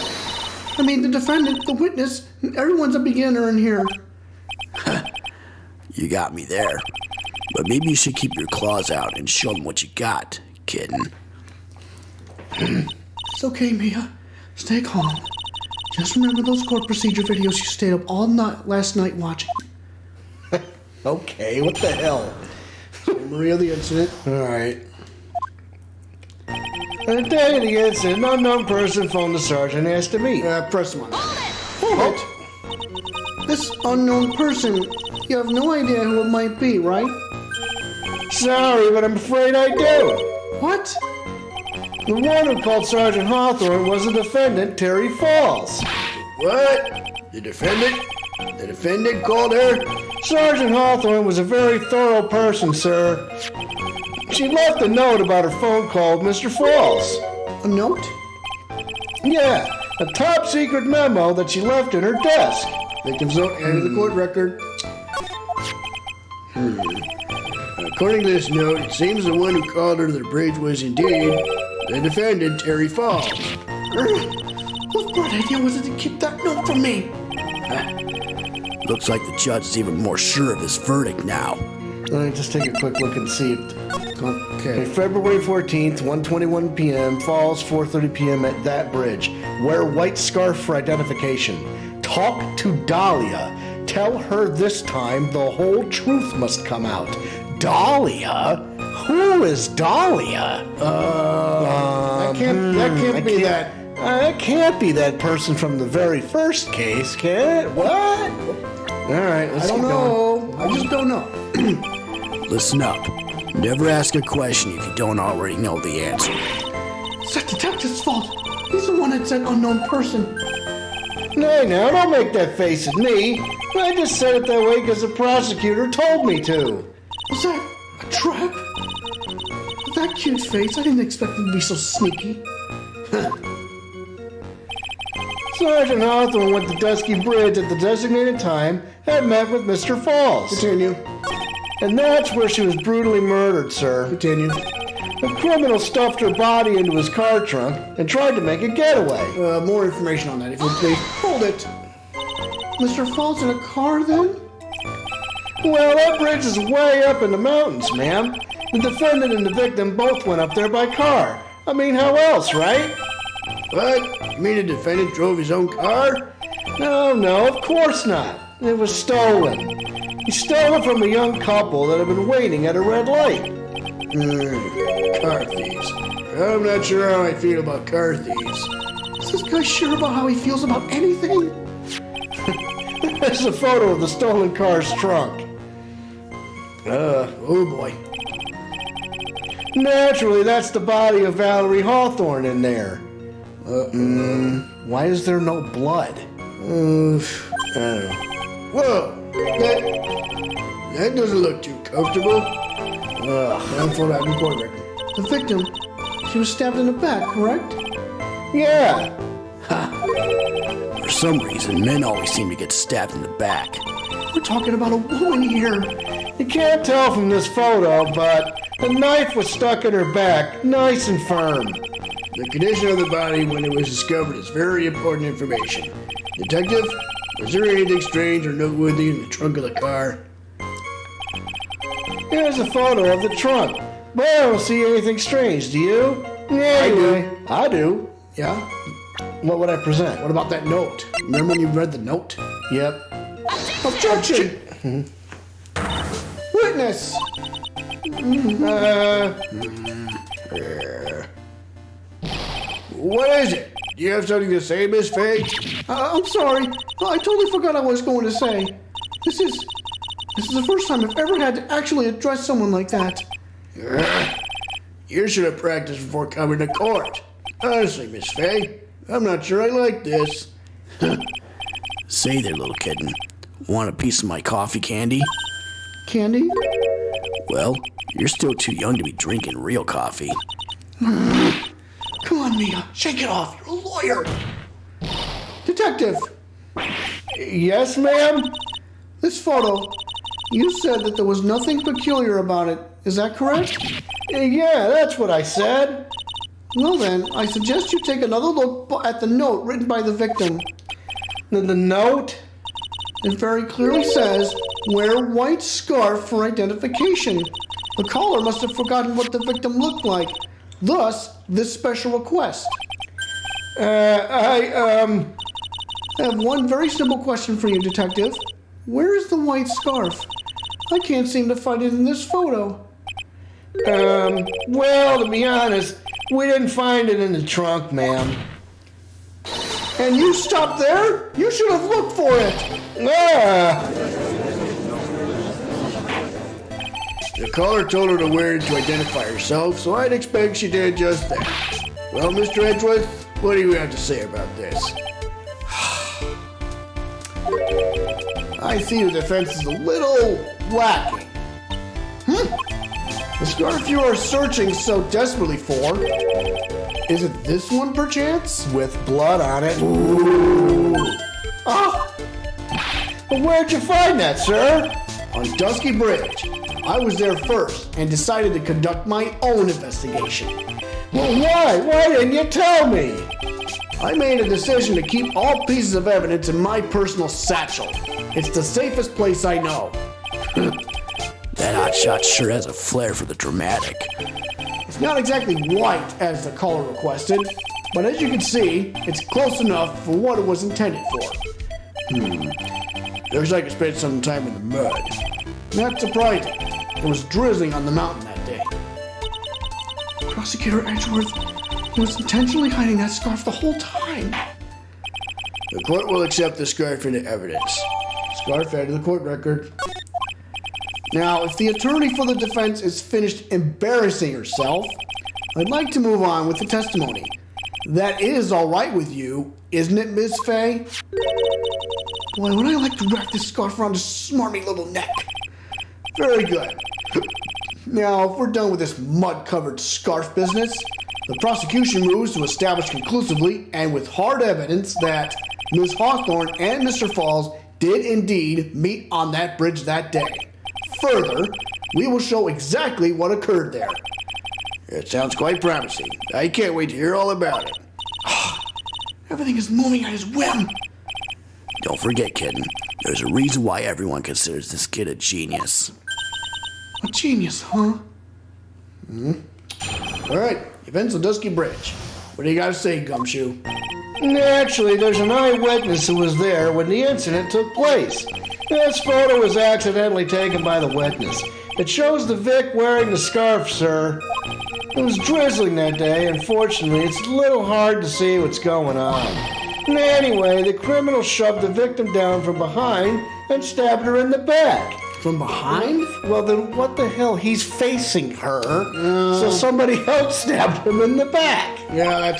the defendant, the witness, everyone's a beginner in here. You got me there. Now, But maybe you should keep your claws out and show them what you got, kitten. It's okay, Mia. Stay calm. Just remember those court procedure videos you stayed up all night last night watching. Okay, what the hell? Summary of the incident. Alright. On the day of the incident, an unknown person phoned the sergeant and asked to meet. Press 1. Hold it! This unknown person, you have no idea who it might be, right? Sorry, but I'm afraid I do. What? The one who called Sergeant Hawthorne was the defendant, Terry Falls. What? The defendant? The defendant called her? Sergeant Hawthorne was a very thorough person, sir. She left a note about her phone call with Mr. Falls. A note? Yeah, a top secret memo that she left in her desk. Victim's note and the court record. According to this note, it seems the one who called her to the bridge was indeed the defendant, Terry Falls. What bright idea was it to keep that note from me? Looks like the judge is even more sure of his verdict now. Let me just take a quick look and see it. Okay. February 14th, 1:21 p.m., Falls, 4:30 p.m. at that bridge. Wear white scarf for identification. Talk to Dahlia. Tell her this time the whole truth must come out. Dahlia? Who is Dahlia? That can't be that. That can't be that person from the very first case, can it? What? All right, let's I don't keep going. know. I just don't know. Listen up. Never ask a question if you don't already know the answer. It's that detective's fault. He's the one that said unknown person. No, now, don't make that face at me. I just said it that way because the prosecutor told me to. Was that a trap? With that cute face, I didn't expect him to be so sneaky. Sergeant Hawthorne went to Dusky Bridge at the designated time and met with Mr. Falls. Continue. And that's where she was brutally murdered, sir. Continue. The criminal stuffed her body into his car trunk and tried to make a getaway. More information on that, if you please. Hold it. Mr. Falls in a car then? Well, that bridge is way up in the mountains, ma'am. The defendant and the victim both went up there by car. I mean, how else, right? What? You mean the defendant drove his own car? No, of course not. It was stolen. He stole it from a young couple that had been waiting at a red light. Car thieves. I'm not sure how I feel about car thieves. Is this guy sure about how he feels about anything? There's a photo of the stolen car's trunk. Oh boy. Naturally, that's the body of Valerie Hawthorne in there. Why is there no blood? I don't know. Whoa. That doesn't look too comfortable. Time for that report record. The victim, she was stabbed in the back, correct? Yeah. For some reason, men always seem to get stabbed in the back. We're talking about a woman here. You can't tell from this photo, but the knife was stuck in her back, nice and firm. The condition of the body when it was discovered is very important information. Detective, was there anything strange or noteworthy in the trunk of the car? Here's a photo of the trunk. But I don't see anything strange, do you? Anyway, I do. Yeah? What would I present? What about that note? Remember when you read the note? Yep. Objection! Witness! What is it? Do you have something to say, Miss Faye? I'm sorry. I totally forgot what I was going to say. This is the first time I've ever had to actually address someone like that. You should have practiced before coming to court. Honestly, Miss Faye, I'm not sure I like this. Say there, little kitten. Want a piece of my coffee candy? Candy? Well, you're still too young to be drinking real coffee. Come on, Mia. Shake it off. You're a lawyer. Detective, Yes, ma'am? this photo, you said that there was nothing peculiar about it. Is that correct? Yeah, that's what I said. Well then, I suggest you take another look at the note written by the victim. The note? It very clearly says, Wear white scarf for identification. The caller must have forgotten what the victim looked like. Thus, this special request. I have one very simple question for you, Detective. Where is the white scarf? I can't seem to find it in this photo. Well, to be honest, we didn't find it in the trunk, ma'am. And you stopped there? You should have looked for it. The caller told her to wear it to identify herself, so I'd expect she did just that. Well, Mr. Edgeworth, what do you have to say about this? I see the defense is a little lacking. The scarf you are searching so desperately for, is it this one perchance? With blood on it? Ooh. Oh! But where'd you find that, sir? On Dusky Bridge. I was there first and decided to conduct my own investigation. Well, why? Why didn't you tell me? I made a decision to keep all pieces of evidence in my personal satchel. It's the safest place I know. That hotshot sure has a flair for the dramatic. It's not exactly white as the caller requested, but as you can see, it's close enough for what it was intended for. Looks like it spent some time in the mud. Not surprising. It was drizzling on the mountain that day. Prosecutor Edgeworth, he was intentionally hiding that scarf the whole time. The court will accept the scarf into evidence. Scarf added to the court record. Now, if the attorney for the defense is finished embarrassing herself, I'd like to move on with the testimony. That is all right with you, isn't it, Miss Fay? Boy, would I like to wrap this scarf around his smarmy little neck. Very good. Now, if we're done with this mud-covered scarf business, the prosecution moves to establish conclusively and with hard evidence that Ms. Hawthorne and Mr. Falls did indeed meet on that bridge that day. Further, we will show exactly what occurred there. It sounds quite promising. I can't wait to hear all about it. Everything is moving at his whim. Don't forget, kitten, there's a reason why everyone considers this kid a genius. A genius, huh? All right, events on Dusky Bridge. What do you got to say, Gumshoe? Actually, there's an eyewitness who was there when the incident took place. This photo was accidentally taken by the witness. It shows the Vic wearing the scarf, sir. It was drizzling that day, and fortunately, it's a little hard to see what's going on. Anyway, the criminal shoved the victim down from behind and stabbed her in the back. From behind? Well, then what the hell? He's facing her, so somebody else stabbed him in the back. Yeah,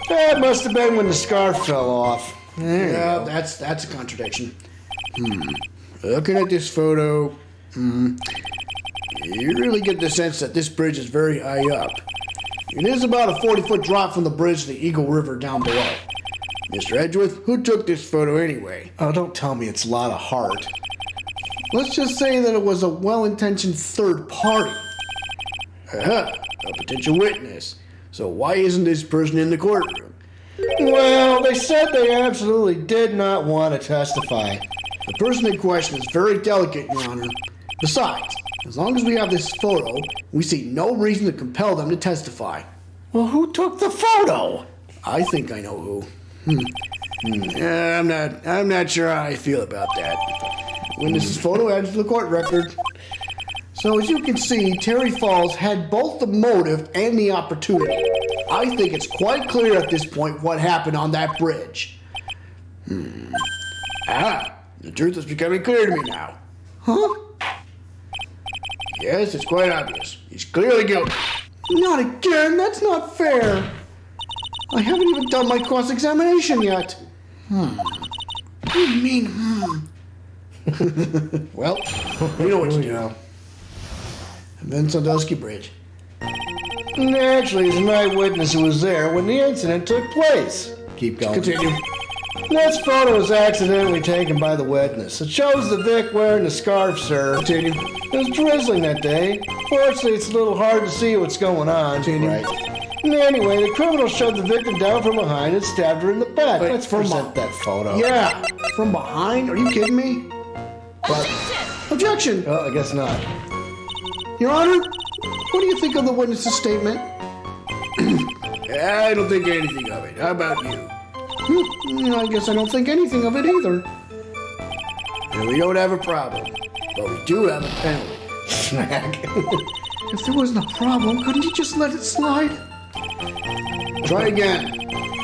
That must have been when the scarf fell off. that's a contradiction. Looking at this photo, you really get the sense that this bridge is very high up. It is about a 40-foot drop from the bridge to the Eagle River down below. Mr. Edgeworth, who took this photo anyway? Oh, don't tell me it's Lotta Hart. Let's just say that it was a well-intentioned third party. A potential witness. So why isn't this person in the courtroom? Well, they said they absolutely did not want to testify. The person in question is very delicate, Your Honor. Besides, as long as we have this photo, we see no reason to compel them to testify. Well, who took the photo? I think I know who. I'm not sure how I feel about that. Witness's photo added to the court record. So as you can see, Terry Falls had both the motive and the opportunity. I think it's quite clear at this point what happened on that bridge. The truth is becoming clear to me now. Huh? Yes, it's quite obvious. He's clearly guilty. Not again, that's not fair. I haven't even done my cross-examination yet. What do you mean, Well, we know what to do. Events on Dusky Bridge. Actually, there's an eyewitness who was there when the incident took place. Keep going. Continue. This photo was accidentally taken by the witness. It shows the Vic wearing the scarf, sir. Continue. It was drizzling that day. Fortunately, it's a little hard to see what's going on. Right. Anyway, the criminal shoved the victim down from behind and stabbed her in the back. But Let's from present that photo. Yeah, from behind? Are you kidding me? Objection! Objection! Oh, I guess not. Your Honor, what do you think of the witness's statement? I don't think anything of it. How about you? I guess I don't think anything of it either. And we don't have a problem, but we do have a penalty. Smack. If there wasn't a problem, couldn't you just let it slide? Try again.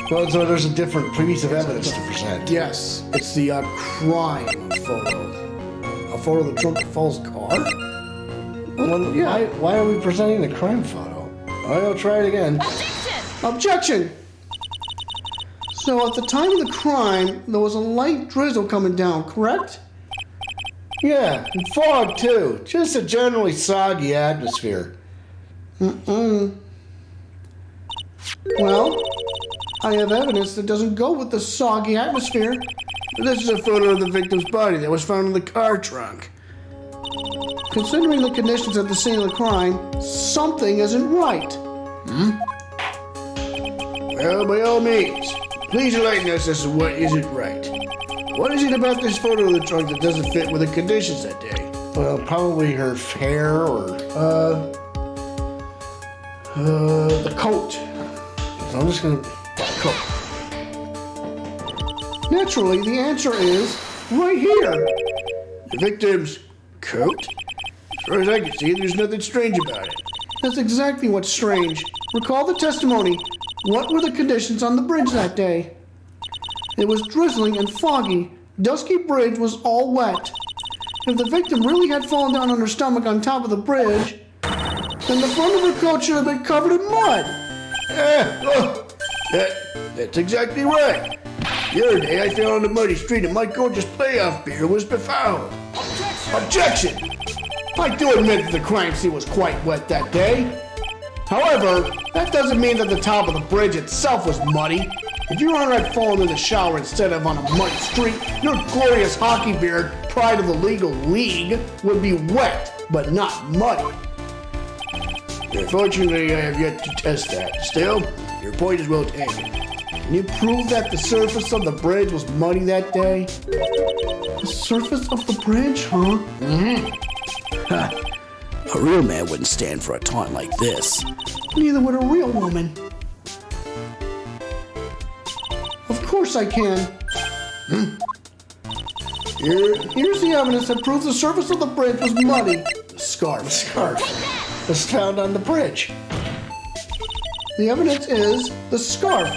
Well, so there's a different piece of evidence to present. Yes, it's the crime photo. A photo of the trunk of Fall's car? Well, yeah. Why are we presenting the crime photo? I'll try it again. Objection! So at the time of the crime, there was a light drizzle coming down, correct? Yeah, and fog too. Just a generally soggy atmosphere. Well, I have evidence that doesn't go with the soggy atmosphere. This is a photo of the victim's body that was found in the car trunk. Considering the conditions at the scene of the crime, something isn't right. Well, by all means, please enlighten us as to what isn't right. What is it about this photo of the trunk that doesn't fit with the conditions that day? Well, probably her hair or the coat. So I'm just gonna coat. Naturally, the answer is right here. The victim's coat? As far as I can see, there's nothing strange about it. That's exactly what's strange. Recall the testimony. What were the conditions on the bridge that day? It was drizzling and foggy. Dusky Bridge was all wet. If the victim really had fallen down on her stomach on top of the bridge, then the front of her coat should have been covered in mud. That's exactly right. The other day I fell on the muddy street and my gorgeous playoff beer was befouled. Objection! I do admit that the crime scene was quite wet that day. However, that doesn't mean that the top of the bridge itself was muddy. If your Honor had fallen in the shower instead of on a muddy street, your glorious hockey beard, pride of the legal league, would be wet, but not muddy. Unfortunately, I have yet to test that. Still, your point is well taken. Can you prove that the surface of the bridge was muddy that day? The surface of the bridge, huh? A real man wouldn't stand for a taunt like this. Neither would a real woman. Of course I can. Here's the evidence that proves the surface of the bridge was muddy. The scarf. Was found on the bridge. The evidence is the scarf.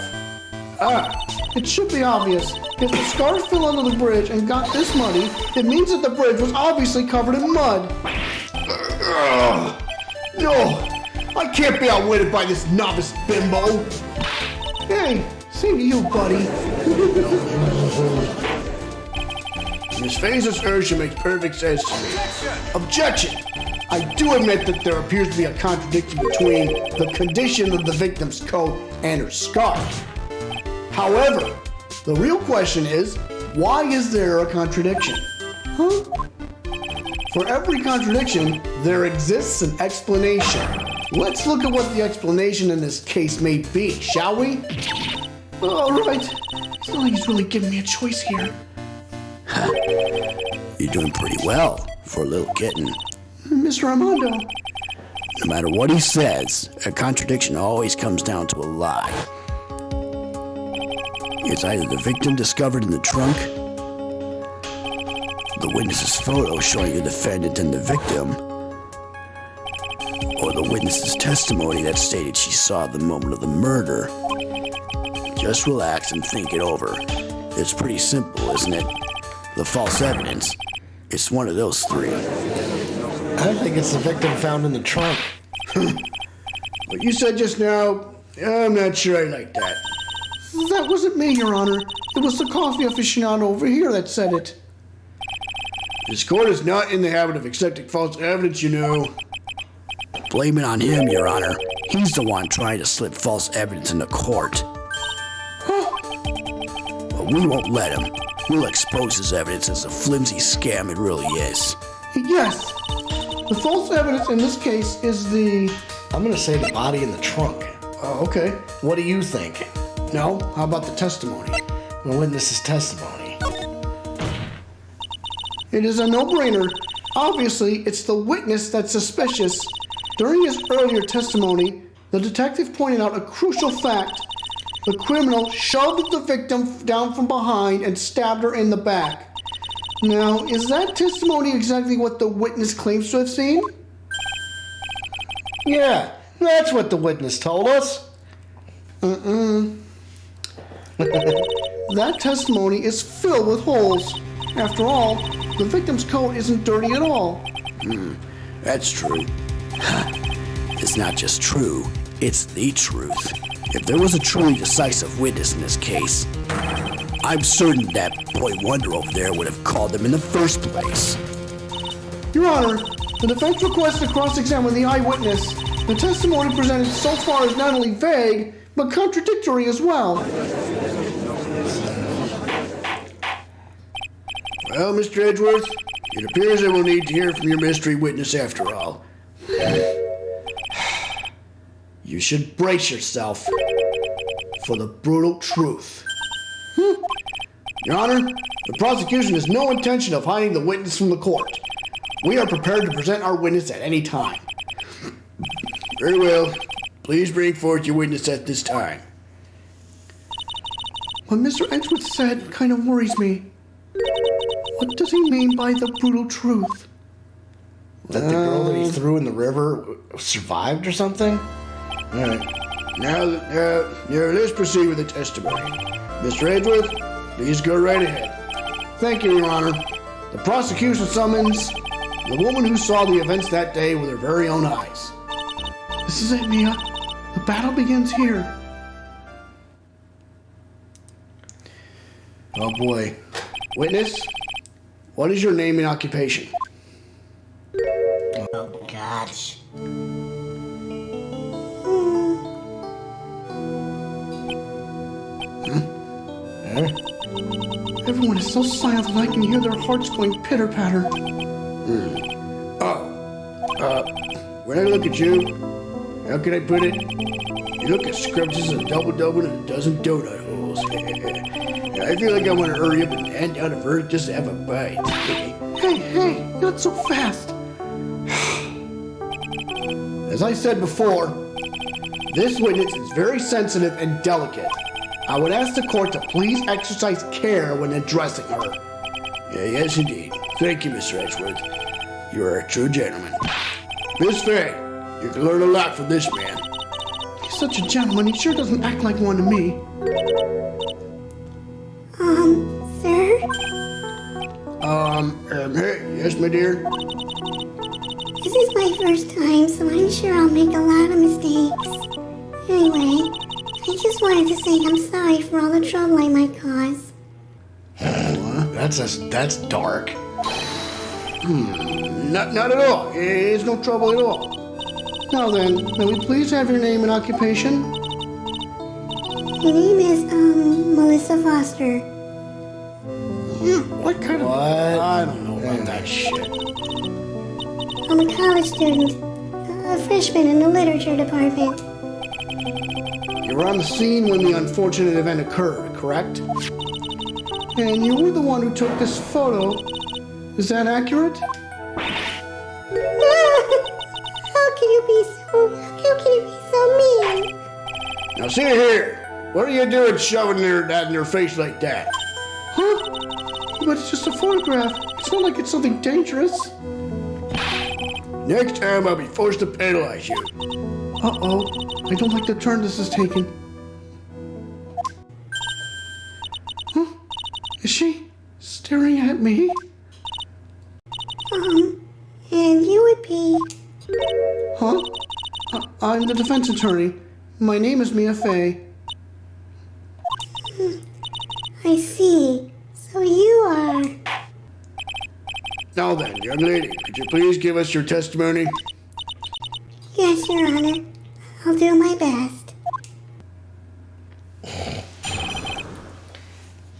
It should be obvious. If the scarf fell under the bridge and got this muddy, it means that the bridge was obviously covered in mud. No! I can't be outwitted by this novice bimbo! Hey, same to you, buddy. Miss Phaser's urge makes perfect sense to me. Objection! I do admit that there appears to be a contradiction between the condition of the victim's coat and her scarf. However, the real question is, why is there a contradiction? Huh? For every contradiction, there exists an explanation. Let's look at what the explanation in this case may be, shall we? All right. It's not like he's really giving me a choice here. You're doing pretty well for a little kitten. Mr. Armando. No matter what he says, a contradiction always comes down to a lie. It's either the victim discovered in the trunk, the witness's photo showing the defendant and the victim, or the witness's testimony that stated she saw the moment of the murder. Just relax and think it over. It's pretty simple, isn't it? The false evidence. It's one of those three. I think it's the victim found in the trunk. What you said just now, I'm not sure I like that. That wasn't me, Your Honor. It was the coffee aficionado over here that said it. This court is not in the habit of accepting false evidence, you know. Blame it on him, Your Honor. He's the one trying to slip false evidence into court. But we won't let him. We'll expose his evidence as a flimsy scam it really is. Yes. The false evidence in this case is the... I'm gonna say the body in the trunk. Oh, okay. What do you think? No? How about the testimony? The witness's testimony. It is a no-brainer. Obviously, it's the witness that's suspicious. During his earlier testimony, the detective pointed out a crucial fact. The criminal shoved the victim down from behind and stabbed her in the back. Now, is that testimony exactly what the witness claims to have seen? Yeah, that's what the witness told us. That testimony is filled with holes. After all, the victim's coat isn't dirty at all. That's true. It's not just true, it's the truth. If there was a truly decisive witness in this case, I'm certain that boy Wonder over there would have called them in the first place. Your Honor, the defense requests to cross-examine the eyewitness. The testimony presented so far is not only vague, but contradictory as well. Well, Mr. Edgeworth, it appears that we'll need to hear from your mystery witness after all. You should brace yourself for the brutal truth. Your Honor, the prosecution has no intention of hiding the witness from the court. We are prepared to present our witness at any time. Very well. Please bring forth your witness at this time. What Mr. Edgeworth said kind of worries me. What does he mean by the brutal truth? That the girl that he threw in the river survived or something? All right. Now, let's proceed with the testimony. Mr. Edgeworth, please go right ahead. Thank you, Your Honor. The prosecution summons the woman who saw the events that day with her very own eyes. This is it, Mia. The battle begins here. Oh boy. Witness, what is your name and occupation? Oh, gosh. Everyone is so silent that I can hear their hearts going pitter-patter. When I look at you, how can I put it? You look as scrumptious as a double-double and a dozen donut holes. I feel like I want to hurry up and hand down a verdict just to have a bite. Hey, not so fast. As I said before, this witness is very sensitive and delicate. I would ask the court to please exercise care when addressing her. Yes, indeed. Thank you, Mr. Edgeworth. You are a true gentleman. Miss Fay, you can learn a lot from this man. He's such a gentleman, he sure doesn't act like one to me. Sir? Hey, yes, my dear? This is my first time, so I'm sure I'll make a lot of mistakes. Anyway, I just wanted to say I'm sorry for all the trouble I might cause. That's dark. Not at all. It's no trouble at all. Now then, may we please have your name and occupation? My name is, Melissa Foster. What kind of... What? I don't know about that shit. I'm a college student, a freshman in the literature department. You were on the scene when the unfortunate event occurred, correct? And you were the one who took this photo. Is that accurate? How can you be so mean? Now see here. What are you doing shoving that in your face like that? Huh? But it's just a photograph. It's not like it's something dangerous. Next time I'll be forced to penalize you. Uh-oh. I don't like the turn this is taking. Huh? Is she staring at me? And you would be... Huh? I'm the defense attorney. My name is Mia Fey. I see. So you are... Now then, young lady, could you please give us your testimony? Yes, Your Honor. I'll do my best.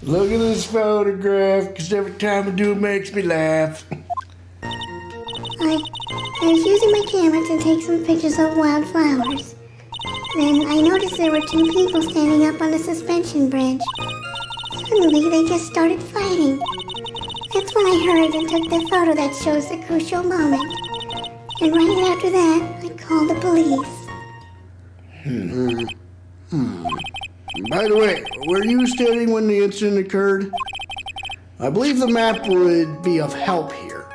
Look at this photograph, because every time I do it makes me laugh. I was using my camera to take some pictures of wildflowers. Then I noticed there were two people standing up on the suspension bridge. Suddenly, they just started fighting. That's when I hurried and took the photo that shows the crucial moment. And right after that, I called the police. By the way, were you standing when the incident occurred? I believe the map would be of help here.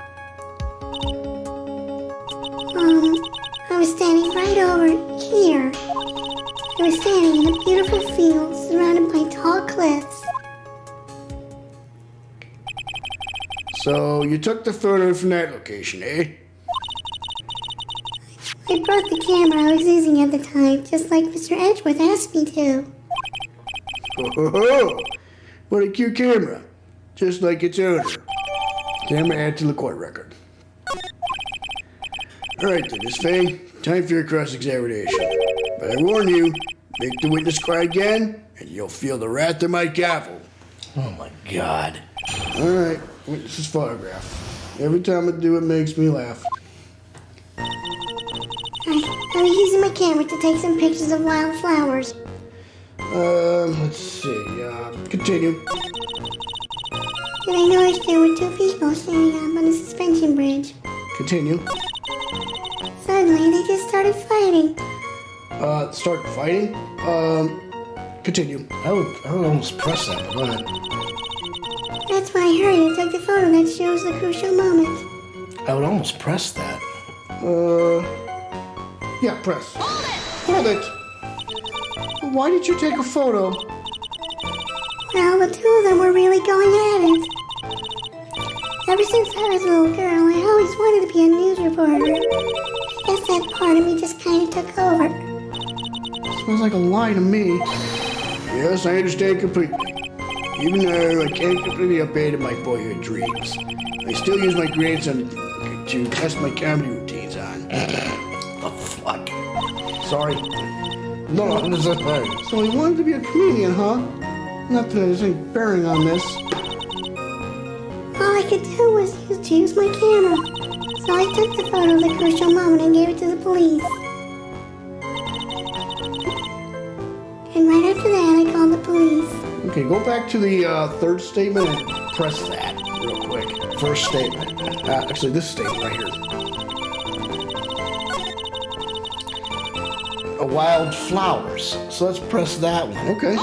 I was standing right over here. I was standing in a beautiful field surrounded by tall cliffs. So you took the photo from that location, eh? I brought the camera I was using at the time, just like Mr. Edgeworth asked me to. Oh, what a cute camera. Just like its owner. Camera add to the court record. Alright then, Miss Faye, time for your cross-examination. But I warn you, make the witness cry again, and you'll feel the wrath of my gavel. Oh my God. Alright, witness's photograph. Every time I do it makes me laugh. I was using my camera to take some pictures of wildflowers. Let's see, continue. Then I noticed there were two people standing up on the suspension bridge. Continue. Suddenly, they just started fighting. Start fighting? Continue. I would almost press that, but go ahead. That's when I hurried and took the photo that shows the crucial moment. I would almost press that. Yeah, press. Hold it. Why did you take a photo? Well, the two of them were really going at it. Ever since I was a little girl, I always wanted to be a news reporter. I guess that part of me just kind of took over. Smells like a lie to me. Yes, I understand completely. Even though I can't completely abandon my boyhood dreams, I still use my grandson to test my comedy routines on. The fuck? Sorry. No, this is fine. So he wanted to be a comedian, huh? Not that there's any bearing on this. All I could do was use my camera. So I took the photo of the crucial moment and gave it to the police. And right after that, I called the police. Okay, go back to the third statement and press that real quick. First statement. Actually, this statement right here. Wild flowers. So let's press that one. Okay.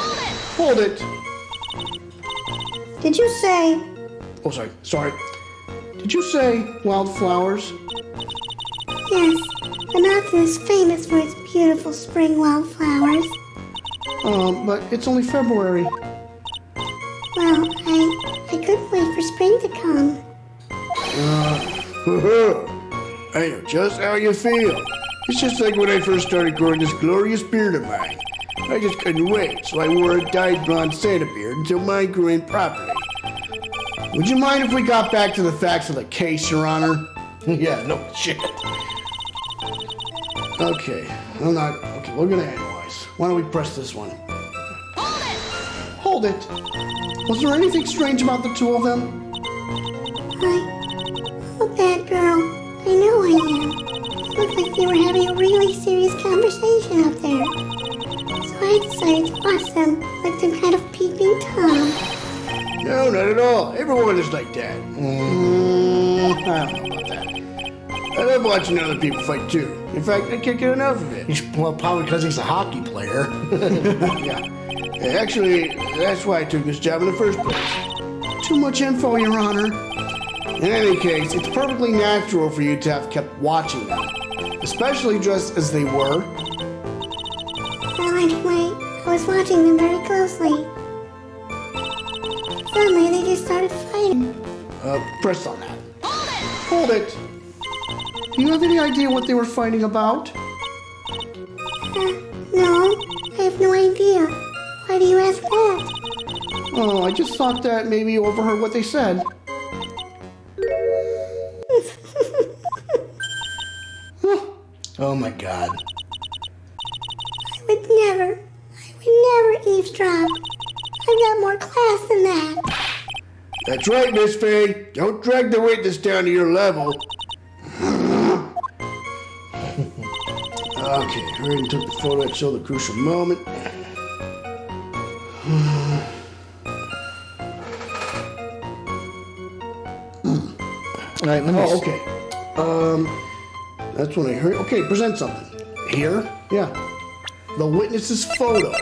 Hold it. Did you say? Oh, sorry. Did you say wildflowers? Yes. The mountain is famous for its beautiful spring wildflowers. But it's only February. Well, I couldn't wait for spring to come. I know just how you feel. It's just like when I first started growing this glorious beard of mine. I just couldn't wait, so I wore a dyed blonde Santa beard until mine grew in properly. Would you mind if we got back to the facts of the case, Your Honor? Yeah, no shit. Okay, we're gonna analyze. Why don't we press this one? Hold it. Was there anything strange about the two of them? I'm a bad girl. I know I am. It looked like they were having a really serious conversation up there. So I decided to watch them like some kind of peeping Tom. No, not at all. Everyone is like that. I don't know about that. I love watching other people fight too. In fact, I can't get enough of it. Well, probably because he's a hockey player. Yeah. Actually, that's why I took this job in the first place. Too much info, Your Honor. In any case, it's perfectly natural for you to have kept watching them, especially just as they were. Well, anyway, I was watching them very closely. Suddenly, they just started fighting. Press on that. Hold it. Do you have any idea what they were fighting about? No, I have no idea. Why do you ask that? Oh, I just thought that maybe you overheard what they said. Oh my God. I would never eavesdrop. I've got more class than that. That's right, Miss Faye. Don't drag the witness down to your level. Okay, hurry and took the photo that showed the crucial moment. All right, let me. Oh, okay. That's when I heard. Okay, present something. Here? Yeah. The witness's photo.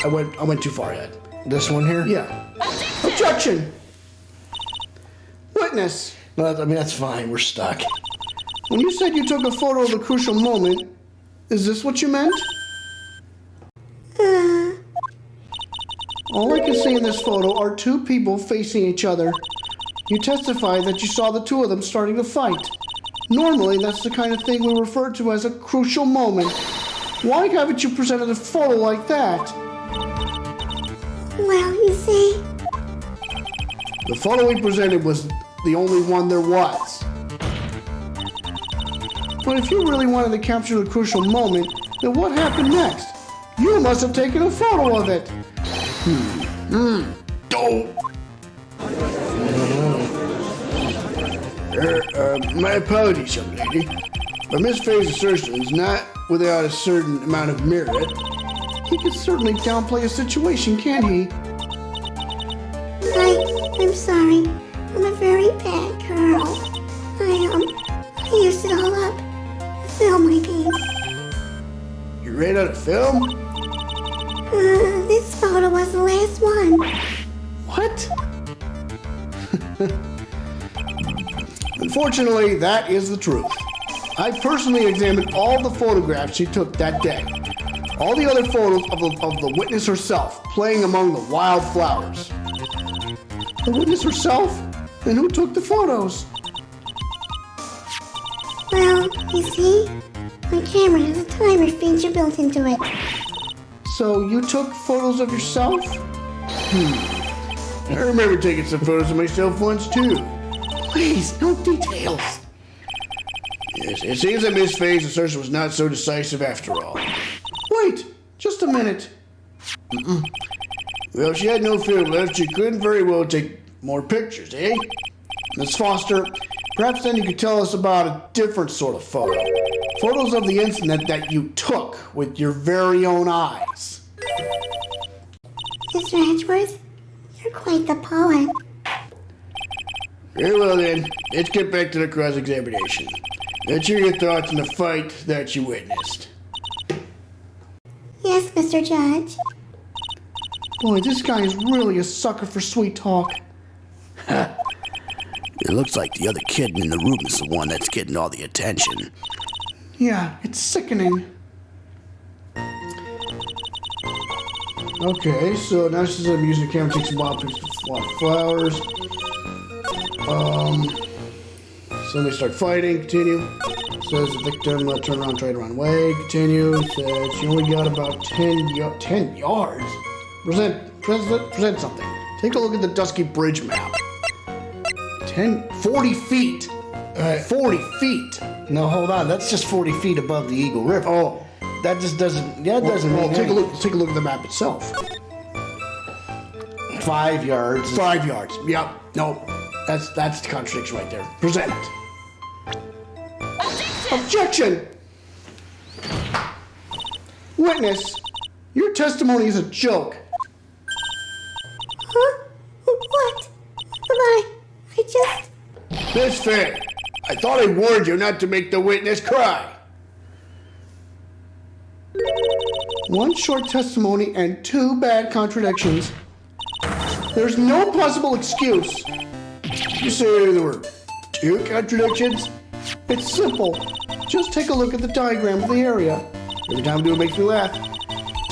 I went too far ahead. This one here? Yeah. Objection! Witness, No, that's fine. We're stuck. when you said you took a photo of the crucial moment, is this what you meant? All I can see in this photo are two people facing each other. You testified that you saw the two of them starting to fight. Normally, that's the kind of thing we refer to as a crucial moment. Why haven't you presented a photo like that? Well, you see, The photo we presented was the only one there was. But if you really wanted to capture the crucial moment, then what happened next? You must have taken a photo of it. My apologies, young lady, but Miss Faye's assertion is not without a certain amount of merit. He can certainly downplay a situation, can't he? I'm sorry. I'm a very bad girl. I used it all up. Film my piece. You ran out of film? This photo was the last one. What? Unfortunately, that is the truth. I personally examined all the photographs she took that day. All the other photos of the witness herself playing among the wildflowers. The witness herself? Then who took the photos? Well, you see, my camera has a timer feature built into it. So you took photos of yourself? I remember taking some photos of myself once too. Please, no details. Yes, it seems that Miss Faye's assertion was not so decisive after all. Wait, just a minute. Well, she had no film left. She couldn't very well take more pictures, eh? Miss Foster, perhaps then you could tell us about a different sort of photo. Photos of the incident that you took with your very own eyes. Mr. Edgeworth, you're quite the poet. Very well then, let's get back to the cross-examination. Let's hear your thoughts on the fight that you witnessed. Yes, Mr. Judge. Boy, this guy is really a sucker for sweet talk. It looks like the other kid in the room is the one that's getting all the attention. Yeah, it's sickening. Okay, so now she's using the camera, takes some wild pictures of wild flowers. So they start fighting, continue. Says the victim turned around, tried to run away, continue. Said she only got about 10 yards. Present something. Take a look at the Dusky Bridge map. 40 feet. 40 feet. No, hold on. That's just 40 feet above the Eagle River. Oh, That just doesn't. That doesn't well, mean take a anything. look. Take a look at the map itself. 5 yards. 5 yards. Yep. No, that's the contradiction right there. Present it. Objection! Witness, your testimony is a joke. Huh? What? I just... Miss Faye, I thought I warned you not to make the witness cry. One short testimony and 2 bad contradictions. There's no possible excuse. You say there were 2 contradictions? It's simple. Just take a look at the diagram of the area. Every time I do it makes me laugh.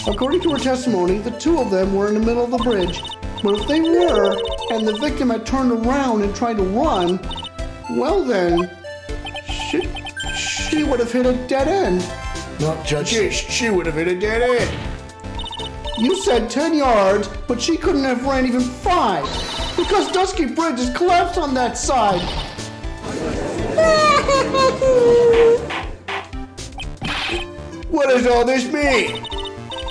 According to her testimony, the 2 of them were in the middle of the bridge. But if they were, and the victim had turned around and tried to run, well then, she would have hit a dead end. No, Judge. She would have hit a dead end. You said 10 yards, but she couldn't have ran even 5, because Dusky Bridge is collapsed on that side. What does all this mean?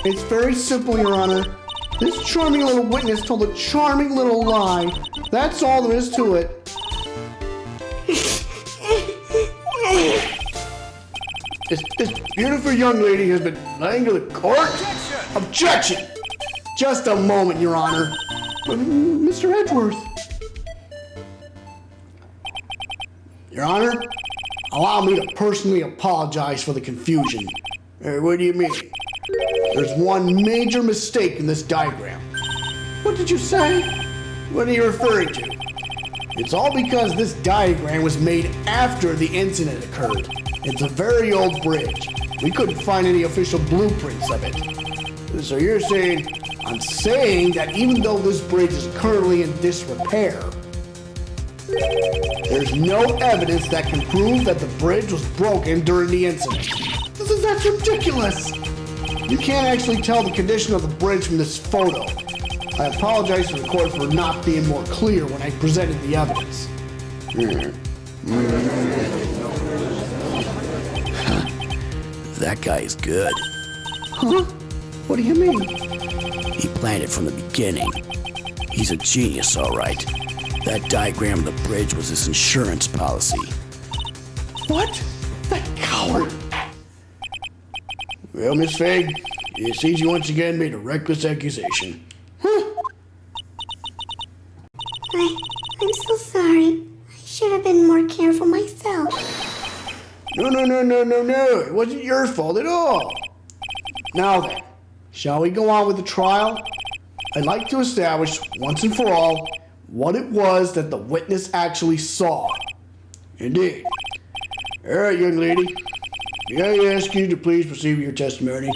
It's very simple, Your Honor. This charming little witness told a charming little lie. That's all there is to it. This beautiful young lady has been lying to the court? Objection! Just a moment, Your Honor. Mr. Edgeworth. Your Honor, allow me to personally apologize for the confusion. What do you mean? There's one major mistake in this diagram. What did you say? What are you referring to? It's all because this diagram was made after the incident occurred. It's a very old bridge. We couldn't find any official blueprints of it. So you're saying, I'm saying that even though this bridge is currently in disrepair, there's no evidence that can prove that the bridge was broken during the incident. That's ridiculous. You can't actually tell the condition of the bridge from this photo. I apologize to the court for not being more clear when I presented the evidence. That guy is good. Huh? What do you mean? He planned it from the beginning. He's a genius, all right. That diagram of the bridge was his insurance policy. What? That coward! Well, Miss Faye, it seems you once again made a reckless accusation. I'm so sorry. I should have been more careful myself. No. It wasn't your fault at all. Now then, shall we go on with the trial? I'd like to establish, once and for all, what it was that the witness actually saw. Indeed. All right, young lady. May I ask you to please proceed with your testimony?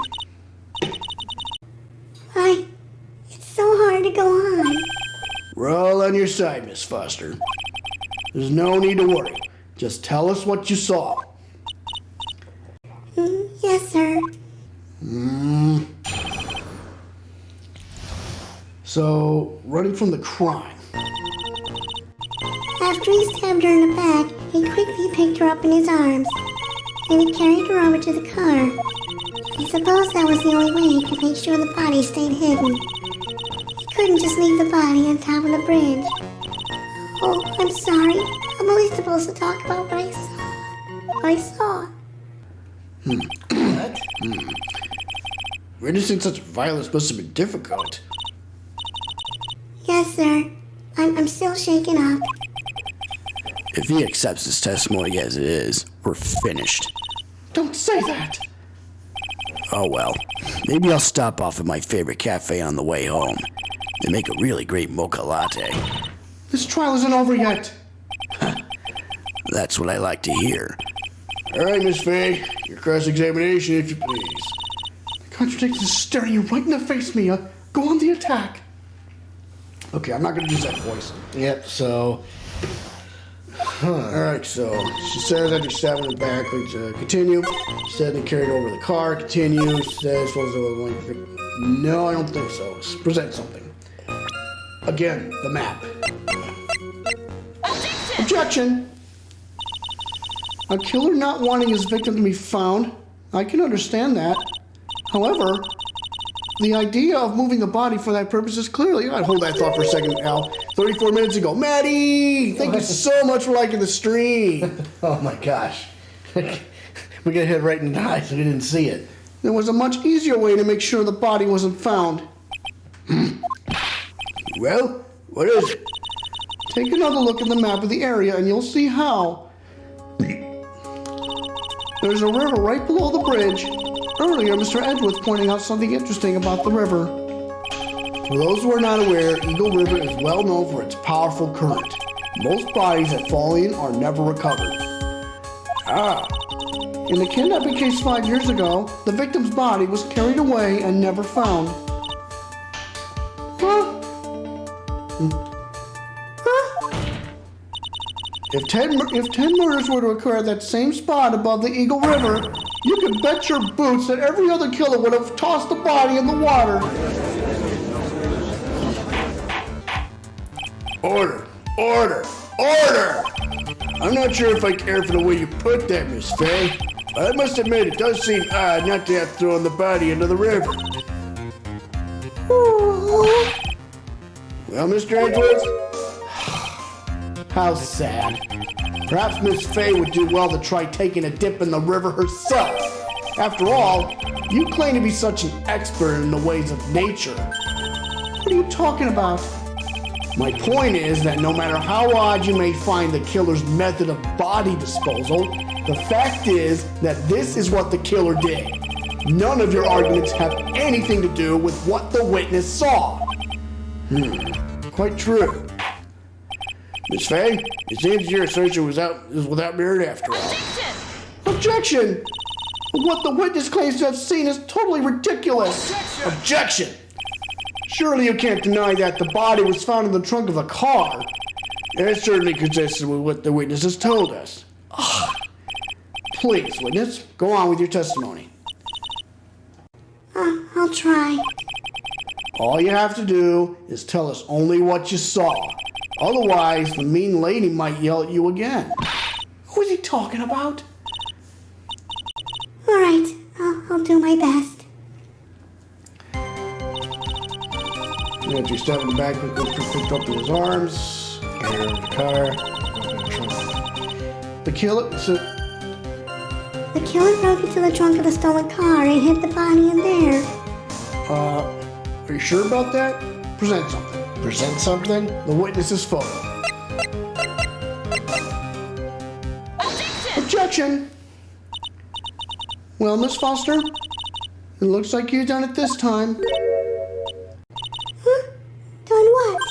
It's so hard to go on. We're all on your side, Miss Foster. There's no need to worry. Just tell us what you saw. Yes, sir. So, running from the crime. After he stabbed her in the back, he quickly picked her up in his arms. Then he carried her over to the car. I suppose that was the only way he could make sure the body stayed hidden. He couldn't just leave the body on top of the bridge. Oh, I'm sorry. I'm only supposed to talk about what I saw. What I saw. Witnessing such violence must have been difficult. Yes, sir. I'm still shaken up. If he accepts his testimony as it is, we're finished. Don't say that! Oh well, maybe I'll stop off at my favorite cafe on the way home. They make a really great mocha latte. This trial isn't over yet. That's what I like to hear. All right, Miss Faye, your cross-examination, if you please. The contradiction is staring you right in the face, Mia. Go on the attack. Okay, I'm not going to use that voice. Yep, so. All right, so she says after stabbing her back, continue. She said they carried over the car, continue. She says, no, I don't think so. Present something. Again, the map. Objection! A killer not wanting his victim to be found, I can understand that. However, the idea of moving the body for that purpose is clearly... I'd hold that thought for a second, Al. 34 minutes ago. Maddie! Thank you so much for liking the stream. Oh my gosh. We got hit right in the eyes and we didn't see it. There was a much easier way to make sure the body wasn't found. Well, what is it? Take another look at the map of the area and you'll see how. There's a river right below the bridge. Earlier, Mr. Edgeworth pointing out something interesting about the river. For those who are not aware, Eagle River is well known for its powerful current. Most bodies that fall in are never recovered. In the kidnapping case 5 years ago, the victim's body was carried away and never found. If 10 murders were to occur at that same spot above the Eagle River, you can bet your boots that every other killer would have tossed the body in the water. Order! Order! Order! I'm not sure if I care for the way you put that, Miss Faye, but I must admit it does seem odd not to have thrown the body into the river. Well, Mr. Edgeworth? How sad. Perhaps Miss Faye would do well to try taking a dip in the river herself. After all, you claim to be such an expert in the ways of nature. What are you talking about? My point is that no matter how odd you may find the killer's method of body disposal, the fact is that this is what the killer did. None of your arguments have anything to do with what the witness saw. Quite true. Miss Faye, it seems your assertion was without merit after all. Objection! What the witness claims to have seen is totally ridiculous. Objection! Surely you can't deny that the body was found in the trunk of a car. It's certainly consistent with what the witness has told us. Please, witness, go on with your testimony. I'll try. All you have to do is tell us only what you saw. Otherwise, the mean lady might yell at you again. Who is he talking about? All right, I'll do my best. And you step in the back, picked up in his arms, carried over the car. The killer... The killer broke into the trunk of the stolen car and hid the body in there. Are you sure about that? Present something. Present something? The witness's photo. Objection! Well, Miss Foster, it looks like you've done it this time. Huh? Done what?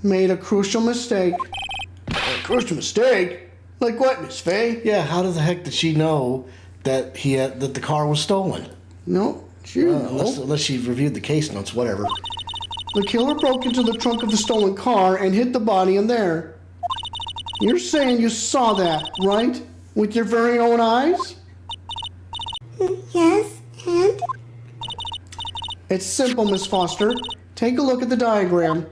Made a crucial mistake. A crucial mistake? Like what, Miss Faye? Yeah, how the heck did she know that that the car was stolen? No, she didn't know. Unless she reviewed the case notes, whatever. The killer broke into the trunk of the stolen car and hid the body in there. You're saying you saw that, right? With your very own eyes? Yes, and? It's simple, Miss Foster. Take a look at the diagram.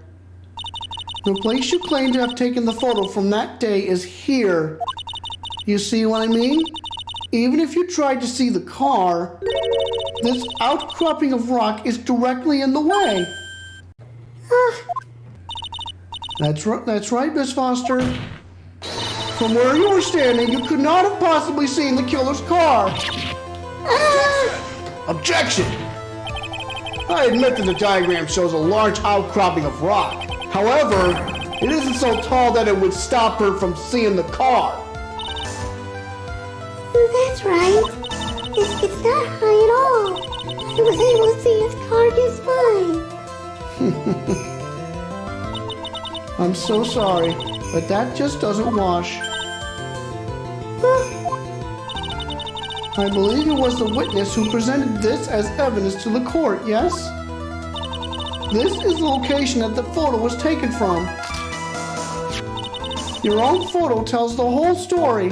The place you claim to have taken the photo from that day is here. You see what I mean? Even if you tried to see the car, this outcropping of rock is directly in the way. That's right, Miss Foster. From where you were standing, you could not have possibly seen the killer's car. Objection! I admit that the diagram shows a large outcropping of rock. However, it isn't so tall that it would stop her from seeing the car. That's right. It's not high at all. I was able to see his car just fine. I'm so sorry, but that just doesn't wash. I believe it was the witness who presented this as evidence to the court, yes? This is the location that the photo was taken from. Your own photo tells the whole story.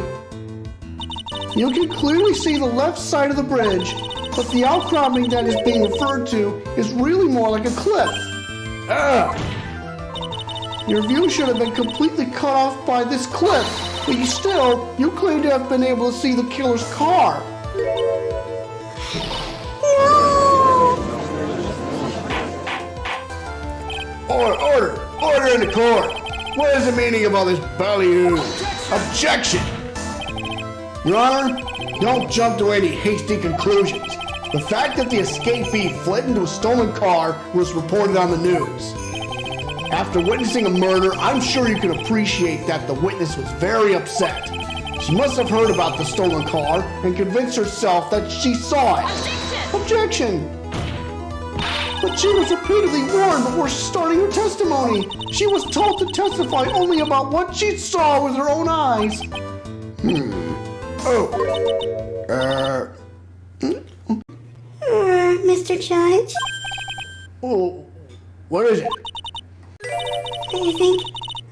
You can clearly see the left side of the bridge, but the outcropping that is being referred to is really more like a cliff. Your view should have been completely cut off by this cliff, but you claim to have been able to see the killer's car. Order in the court. What is the meaning of all this ballyhoo? Objection! Your Honor, don't jump to any hasty conclusions. The fact that the escapee fled into a stolen car was reported on the news. After witnessing a murder, I'm sure you can appreciate that the witness was very upset. She must have heard about the stolen car and convinced herself that she saw it. Objection! But she was repeatedly warned before starting her testimony. She was told to testify only about what she saw with her own eyes. Mr. Judge, Oh, what is it?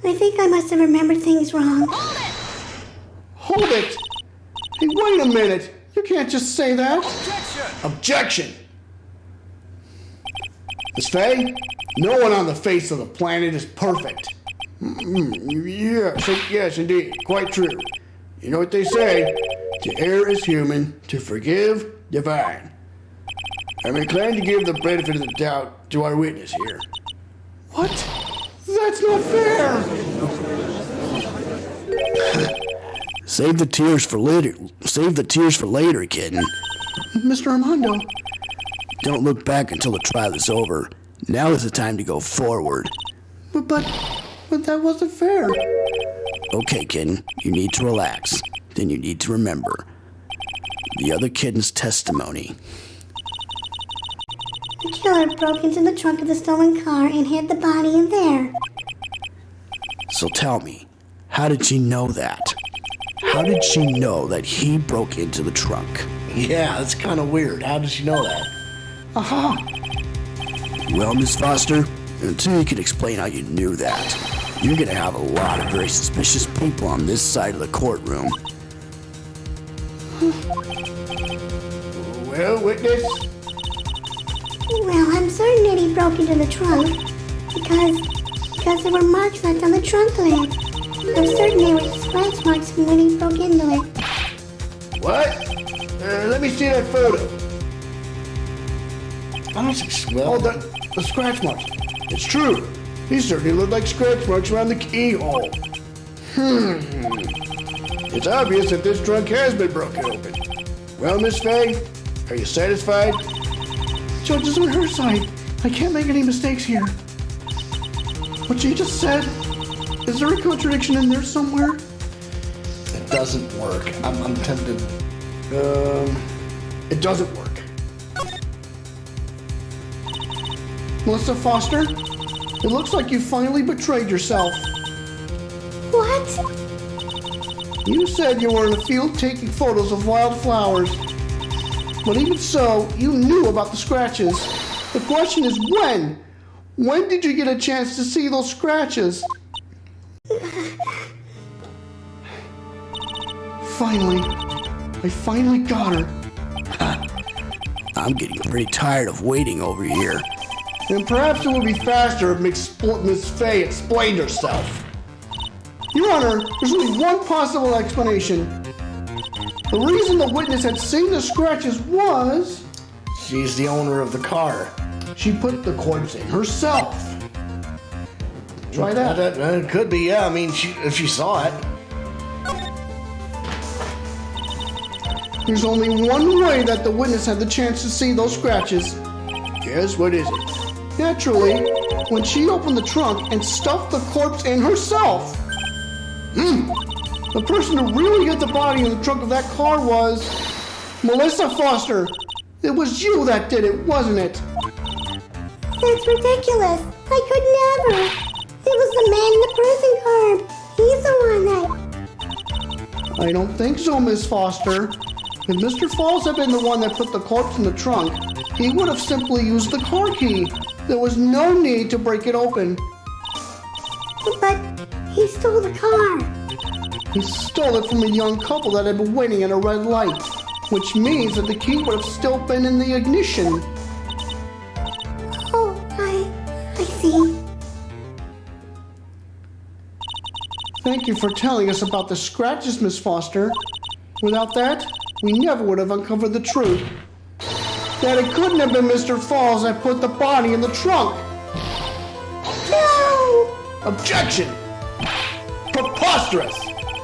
I think I must have remembered things wrong. Hold it! Hey, wait a minute! You can't just say that! Objection! Miss Faye, no one on the face of the planet is perfect. Yes, indeed. Quite true. You know what they say? To err is human, to forgive, divine. I'm inclined to give the benefit of the doubt to our witness here. What? That's not fair! Save the tears for later. Save the tears for later, kitten. Mr. Armando. Don't look back until the trial is over. Now is the time to go forward. But that wasn't fair. Okay, kitten, you need to relax. Then you need to remember the other kitten's testimony. The killer broke into the trunk of the stolen car and hid the body in there. So tell me, how did she know that? How did she know that he broke into the trunk? Yeah, that's kind of weird. How did she know that? Aha! Well, Miss Foster, until you can explain how you knew that, you're gonna have a lot of very suspicious people on this side of the courtroom. Well, witness? Well, I'm certain that he broke into the trunk because there were marks left on the trunk lid. I'm certain they were scratch marks from when he broke into it. What? Let me see that photo. I don't see. Well, the scratch marks. It's true. These certainly look like scratch marks around the keyhole. It's obvious that this trunk has been broken open. Well, Miss Faye, are you satisfied? Judge is on her side. I can't make any mistakes here. What she just said, is there a contradiction in there somewhere? It doesn't work. I'm tempted. It doesn't work. Melissa Foster, it looks like you finally betrayed yourself. What? You said you were in the field taking photos of wildflowers. But even so, you knew about the scratches. The question is when? When did you get a chance to see those scratches? Finally. I finally got her. I'm getting pretty tired of waiting over here. And perhaps it would be faster if Miss Faye explained herself. Your Honor, there's only one possible explanation. The reason the witness had seen the scratches was... She's the owner of the car. she put the corpse in herself. Try that. It could be, yeah. I mean, if she saw it. There's only one way that the witness had the chance to see those scratches. Yes, what is it? Naturally, when she opened the trunk and stuffed the corpse in herself. The person who really hid the body in the trunk of that car was Melissa Foster. It was you that did it, wasn't it? That's ridiculous. I could never. It was the man in the prison car. He's the one that... I don't think so, Miss Foster. If Mr. Falls had been the one that put the corpse in the trunk, he would have simply used the car key. There was no need to break it open. But he stole the car. He stole it from a young couple that had been waiting at a red light, which means that the key would have still been in the ignition. Oh, I see. Thank you for telling us about the scratches, Miss Foster. Without that, we never would have uncovered the truth. That it couldn't have been Mr. Falls that put the body in the trunk. No! Objection! Preposterous!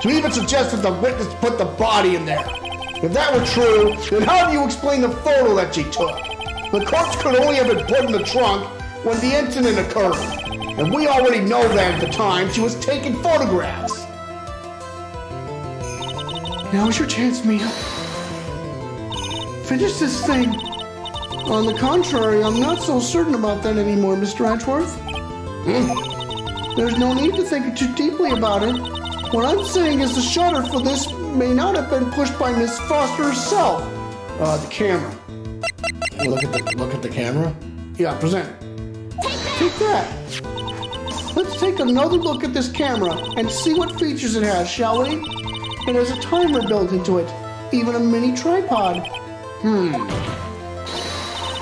To even suggest that the witness put the body in there. If that were true, then how do you explain the photo that she took? The corpse could only have been put in the trunk when the incident occurred. And we already know that at the time she was taking photographs. Now's your chance, Mia. Finish this thing. On the contrary, I'm not so certain about that anymore, Mr. Edgeworth. There's no need to think too deeply about it. What I'm saying is the shutter for this may not have been pushed by Miss Foster herself. The camera. Look at the camera. Yeah, present it. Take that. Let's take another look at this camera and see what features it has, shall we? It has a timer built into it, even a mini tripod.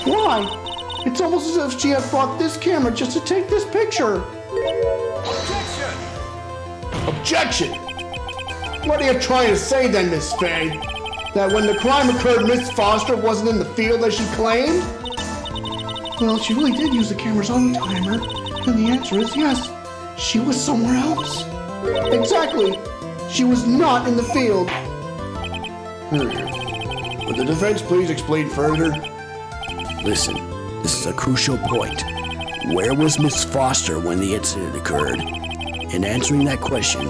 Why? It's almost as if she had bought this camera just to take this picture. Objection! What are you trying to say then, Miss Faye? That when the crime occurred, Miss Foster wasn't in the field as she claimed? Well, she really did use the camera's own timer, and the answer is yes. She was somewhere else. Exactly. She was not in the field. Would the defense please explain further? Listen, this is a crucial point. Where was Miss Foster when the incident occurred? In answering that question,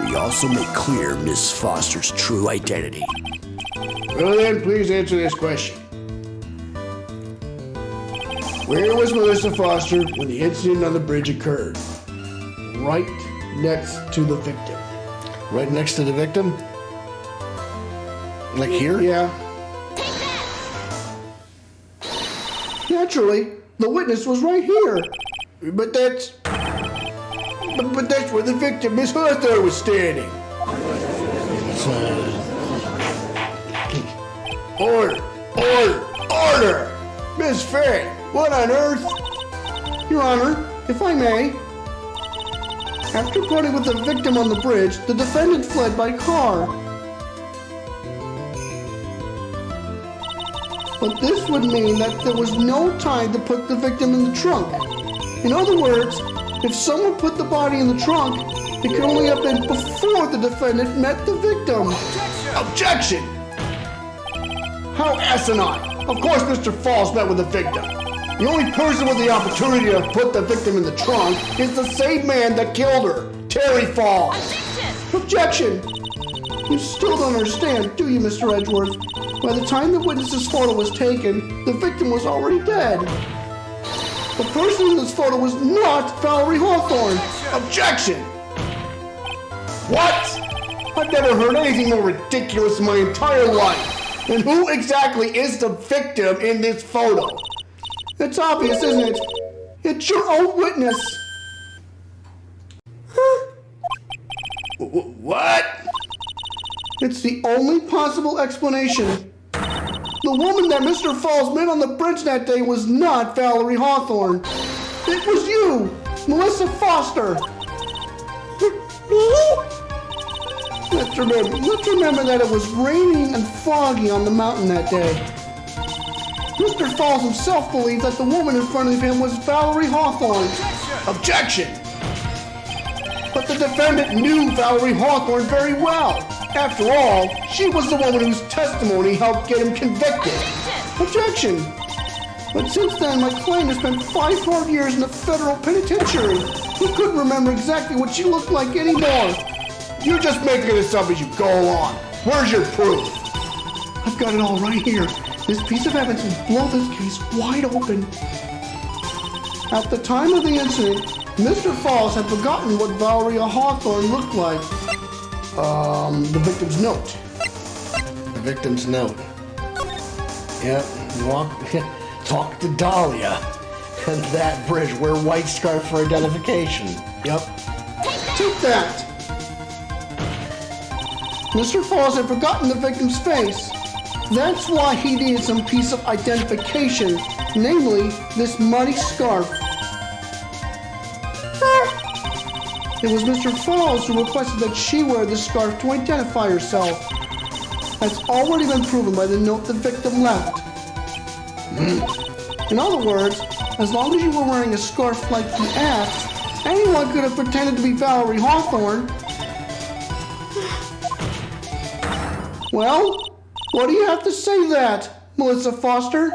we also make clear Miss Foster's true identity. Well then, please answer this question. Where was Melissa Foster when the incident on the bridge occurred? Right Next to the victim. Right next to the victim? Like here? Yeah. Naturally, the witness was right here. But that's where the victim, Miss Foster, was standing. Order! Miss Faye, what on earth? Your Honor, if I may. After parting with the victim on the bridge, the defendant fled by car. But this would mean that there was no time to put the victim in the trunk. In other words, if someone put the body in the trunk, it could only have been before the defendant met the victim. Objection! How asinine! Of course Mr. Falls met with the victim. The only person with the opportunity to put the victim in the trunk is the same man that killed her, Terry Falls. Objection! You still don't understand, do you, Mr. Edgeworth? By the time the witness's photo was taken, the victim was already dead. The person in this photo was not Valerie Hawthorne. Objection! What? I've never heard anything more ridiculous in my entire life. And who exactly is the victim in this photo? It's obvious, isn't it? It's your own witness. What? It's the only possible explanation. The woman that Mr. Falls met on the bridge that day was not Valerie Hawthorne. It was you, Melissa Foster. Let's remember that it was raining and foggy on the mountain that day. Mr. Falls himself believed that the woman in front of him was Valerie Hawthorne. Objection! But the defendant knew Valerie Hawthorne very well. After all, she was the woman whose testimony helped get him convicted. Objection! But since then, my client has spent 5 hard years in the federal penitentiary. He couldn't remember exactly what she looked like anymore. You're just making this up as you go along. Where's your proof? I've got it all right here. This piece of evidence will blow this case wide open. At the time of the incident, Mr. Falls had forgotten what Valerie Hawthorne looked like. The victim's note. The victim's note. Yep. Talk to Dahlia. And that bridge. Wear white scarf for identification. Yep. Take that! Mr. Falls had forgotten the victim's face. That's why he needed some piece of identification, namely this muddy scarf. It was Mr. Falls who requested that she wear the scarf to identify herself. That's already been proven by the note the victim left. In other words, as long as you were wearing a scarf like the asked, anyone could have pretended to be Valerie Hawthorne. Well, what do you have to say to that, Melissa Foster?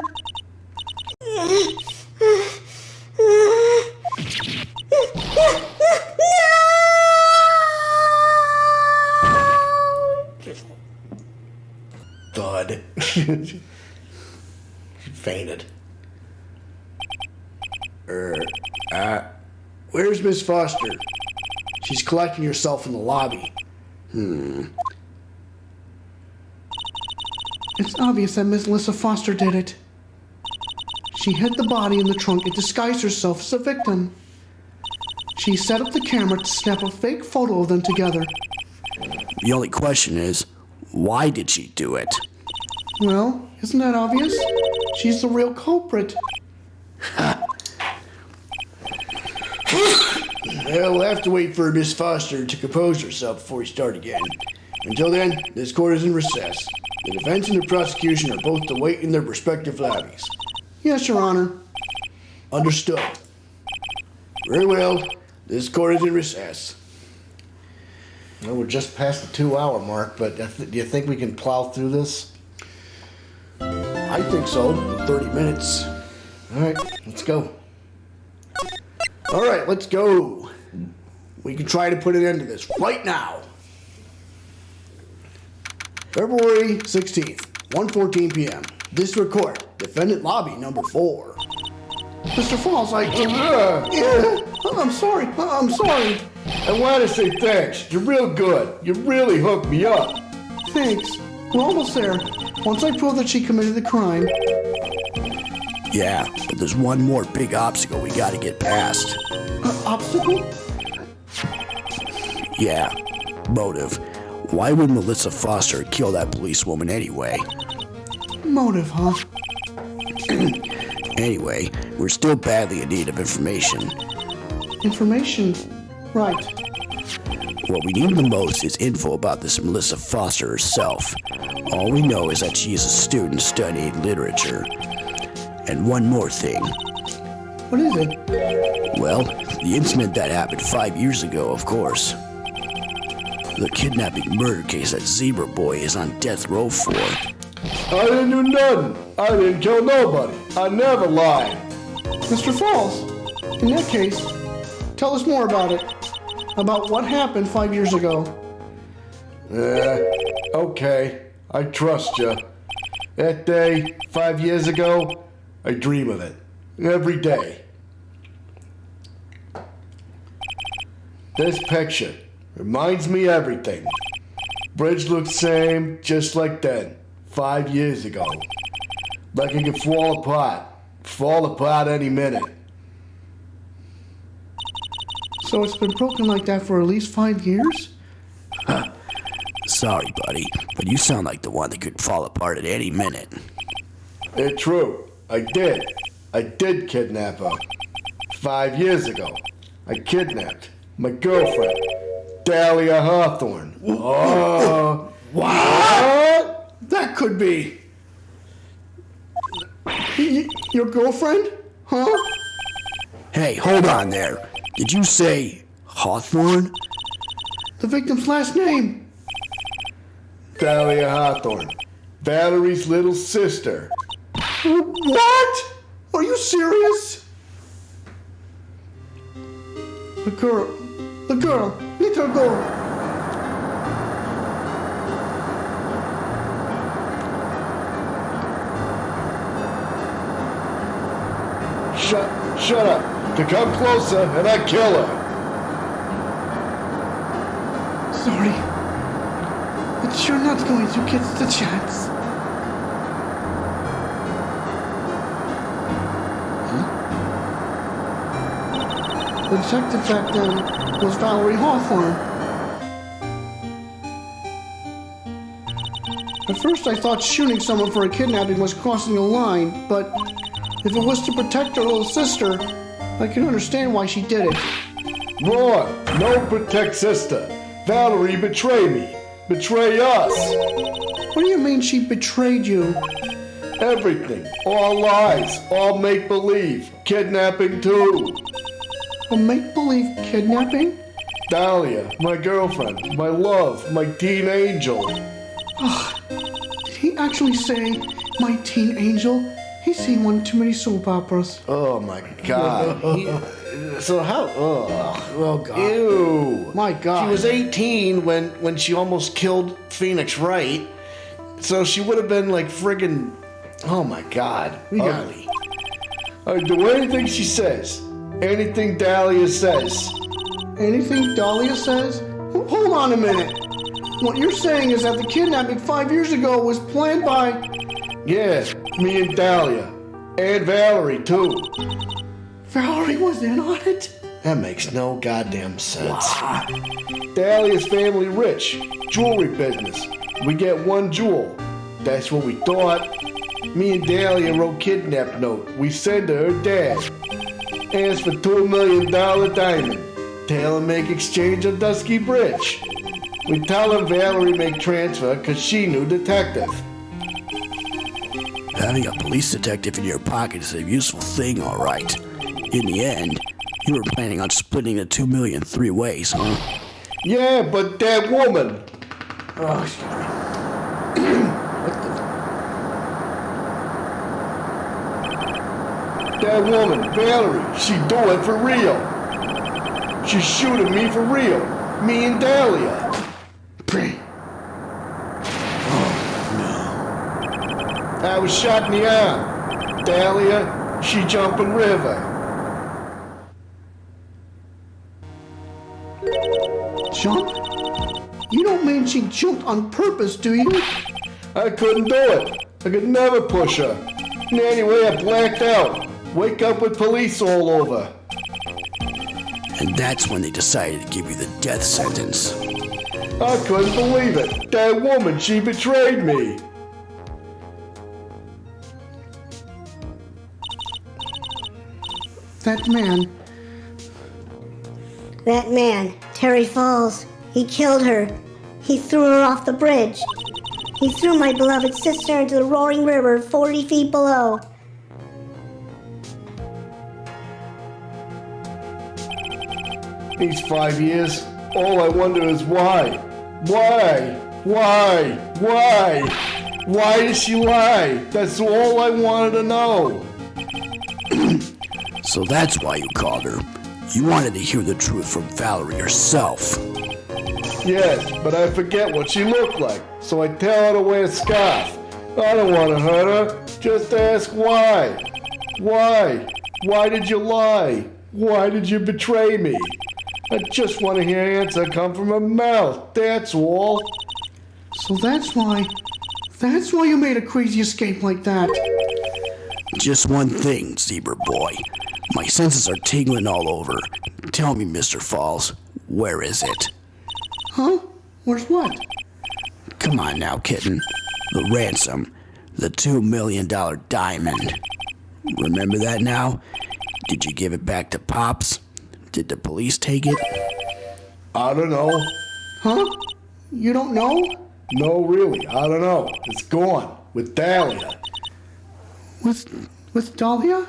Thud. She fainted. Where's Miss Foster? She's collecting herself in the lobby. It's obvious that Miss Melissa Foster did it. She hid the body in the trunk and disguised herself as a victim. She set up the camera to snap a fake photo of them together. The only question is, why did she do it? Well, isn't that obvious? She's the real culprit. Well, we'll have to wait for Miss Foster to compose herself before we start again. Until then, this court is in recess. The defense and the prosecution are both to wait in their respective lobbies. Yes, Your Honor. Understood. Very well. This court is in recess. Well, we're just past the 2-hour mark, but do you think we can plow through this? I think so. In 30 minutes. All right, let's go. All right, let's go. We can try to put an end to this right now. February 16th, 1:14 p.m. District Court, Defendant Lobby number 4. Mr. Falls, I'm sorry. I'm sorry. I want to say thanks. You're real good. You really hooked me up. Thanks. We're almost there. Once I prove that she committed the crime. Yeah, but there's one more big obstacle we gotta get past. Obstacle? Yeah, motive. Why would Melissa Foster kill that policewoman anyway? Motive, huh? Anyway, we're still badly in need of information. Information. Right. What we need the most is info about this Melissa Foster herself. All we know is that she is a student studying literature. And one more thing. What is it? Well, the incident that happened 5 years ago, of course. The kidnapping murder case that Zebra Boy is on death row for. I didn't do nothing. I didn't kill nobody. I never lied. Mr. Falls, in that case, tell us more about it. About what happened 5 years ago. Okay. I trust you. That day, 5 years ago, I dream of it. Every day. This picture reminds me everything. Bridge looks same, just like then, 5 years ago. Like it could fall apart any minute. So it's been broken like that for at least 5 years? Sorry, buddy, but you sound like the one that could fall apart at any minute. It's true. I did kidnap her. 5 years ago. I kidnapped my girlfriend, Dahlia Hawthorne. Oh. What? That could be. Your girlfriend? Huh? Hey, hold on there. Did you say Hawthorne? The victim's last name. Dahlia Hawthorne. Valerie's little sister. What? Are you serious? The girl, little girl. Shut up. To come closer and I kill her. Sorry, but you're not going to get the chance. The detective back then was Valerie Hawthorne. At first I thought shooting someone for a kidnapping was crossing a line, but if it was to protect her little sister, I can understand why she did it. Wrong. No protect sister. Valerie betrayed me. Betray us. What do you mean she betrayed you? Everything. All lies. All make-believe. Kidnapping too. A make-believe kidnapping? Dahlia, my girlfriend, my love, my teen angel. Did he actually say, my teen angel? He's seen one too many soap operas. Oh my God. So how? Oh, God. Ew. My God. She was 18 when she almost killed Phoenix Wright. So she would have been like friggin'. Oh my God. Ugly. I do anything she says. Anything Dahlia says. Anything Dahlia says? Hold on a minute. What you're saying is that the kidnapping 5 years ago was planned by... Yeah, me and Dahlia. And Valerie, too. Valerie was in on it? That makes no goddamn sense. Dahlia's family rich. Jewelry business. We get one jewel. That's what we thought. Me and Dahlia wrote kidnap note. We send to her dad. Ask for $2 million diamond. Tell him make exchange on Dusky Bridge. We tell him Valerie make transfer cause she knew detective. Having a police detective in your pocket is a useful thing, all right. In the end, you were planning on splitting the $2 million 3 ways, huh? Yeah, but that woman. Oh, excuse me. That woman, Valerie, she do it for real. She's shooting me for real. Me and Dahlia. I was shot in the arm. Dahlia, she jumping river. Jump? You don't mean she jumped on purpose, do you? I couldn't do it. I could never push her. And anyway, I blacked out. Wake up with police all over. And that's when they decided to give you the death sentence. I couldn't believe it. That woman, she betrayed me. That man, Terry Falls, he killed her. He threw her off the bridge. He threw my beloved sister into the roaring river 40 feet below. These 5 years, all I wonder is why? Why? Why? Why? Why did she lie? That's all I wanted to know. So that's why you called her. You wanted to hear the truth from Valerie herself. Yes, but I forget what she looked like, so I tell her to wear a scarf. I don't want to hurt her. Just ask why. Why? Why did you lie? Why did you betray me? I just want to hear an answer come from her mouth. That's all. so that's why you made a crazy escape like that. Just one thing, Zebra Boy. My senses are tingling all over. Tell me, Mr. Falls, where is it? Huh? Where's what? Come on now, kitten. The ransom. The $2 million diamond. Remember that now? Did you give it back to Pops? Did the police take it? I don't know. Huh? You don't know? No, really, I don't know. It's gone with Dahlia. With Dahlia?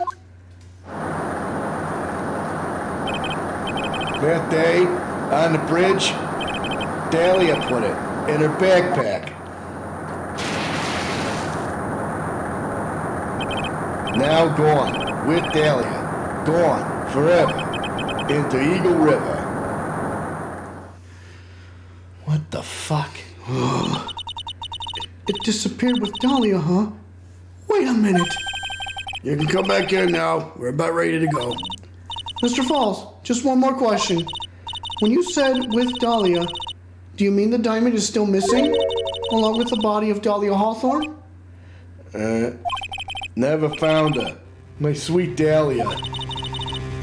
That day, on the bridge, Dahlia put it in her backpack. Now gone, with Dahlia. Gone, forever, into Eagle River. What the fuck? It disappeared with Dahlia, huh? Wait a minute. You can come back in now. We're about ready to go. Mr. Falls, just one more question. When you said with Dahlia, do you mean the diamond is still missing? Along with the body of Dahlia Hawthorne? Never found her. My sweet Dahlia.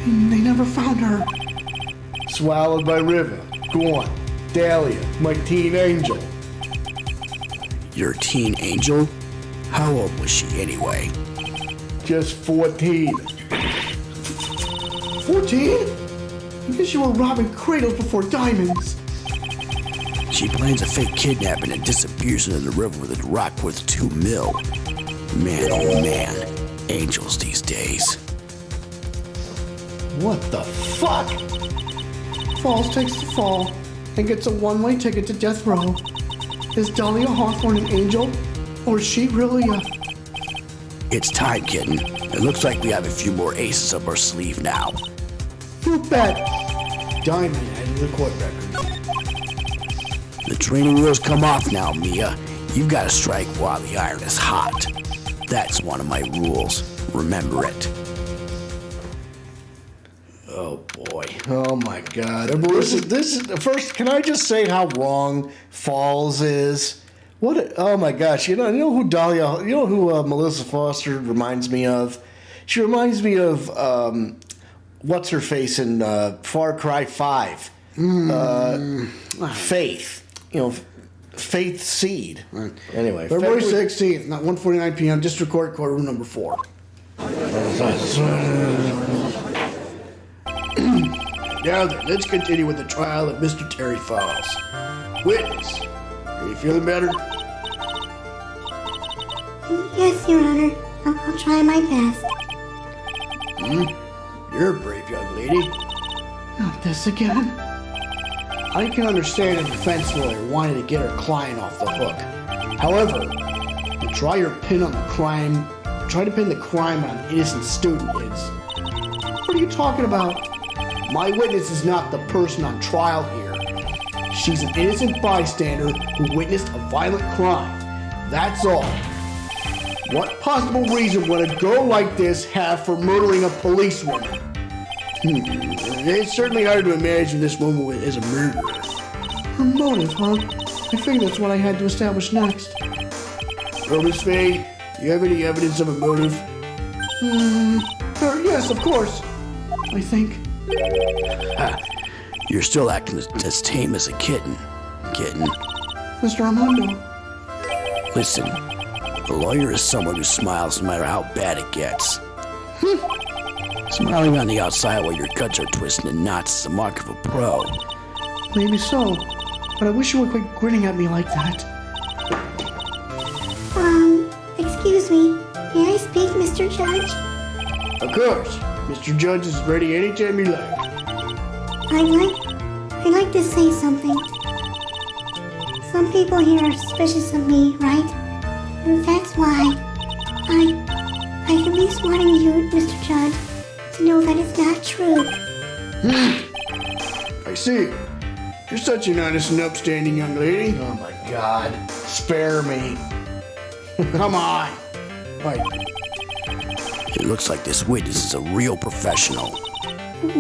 They never found her. Swallowed by river. Gone. Dahlia, my teen angel. Your teen angel? How old was she anyway? Just 14. 14? I guess you were robbing cradles before diamonds. She plans a fake kidnapping and disappears into the river with a rock worth $2 million. Man, oh man, angels these days. What the fuck? Falls takes the fall and gets a one-way ticket to death row. Is Dahlia Hawthorne an angel? Or is she really a... It's time, kitten. It looks like we have a few more aces up our sleeve now. You bet. Diamond and the court record. The training wheels come off now, Mia. You've got to strike while the iron is hot. That's one of my rules. Remember it. Oh boy. Oh my god. This is first, can I just say how wrong Falls is? Oh my gosh. You know who Dahlia, you know who Melissa Foster reminds me of? She reminds me of what's her face in Far Cry 5. Faith. You know, Faith Seed. Right. Anyway, February 16th, not 1:49 p.m., District Court, courtroom number 4. Now then, let's continue with the trial of Mr. Terry Falls. Witness, are you feeling better? Yes, Your Honor. I'll try my best. You're a brave young lady. Not this again. I can understand a defense lawyer wanting to get her client off the hook. However, to try to pin the crime on an innocent student is... What are you talking about? My witness is not the person on trial here. She's an innocent bystander who witnessed a violent crime. That's all. What possible reason would a girl like this have for murdering a policewoman? It's certainly hard to imagine this woman is a murderer. Her motive, huh? I figured that's what I had to establish next. Well, Miss Faye, do you have any evidence of a motive? Yes, of course. I think. You're still acting as tame as a kitten. Mr. Armando. Listen, a lawyer is someone who smiles no matter how bad it gets. Smiling on the outside while your guts are twisting in knots is the mark of a pro. Maybe so, but I wish you would quit grinning at me like that. Excuse me. May I speak, Mr. Judge? Of course. Mr. Judge is ready anytime you like. I'd like to say something. Some people here are suspicious of me, right? And that's why I at least wanted you, Mr. Judge, to know that it's not true. I see. You're such an honest and upstanding young lady. Oh my God. Spare me. Come on. Right. It looks like this witness is a real professional.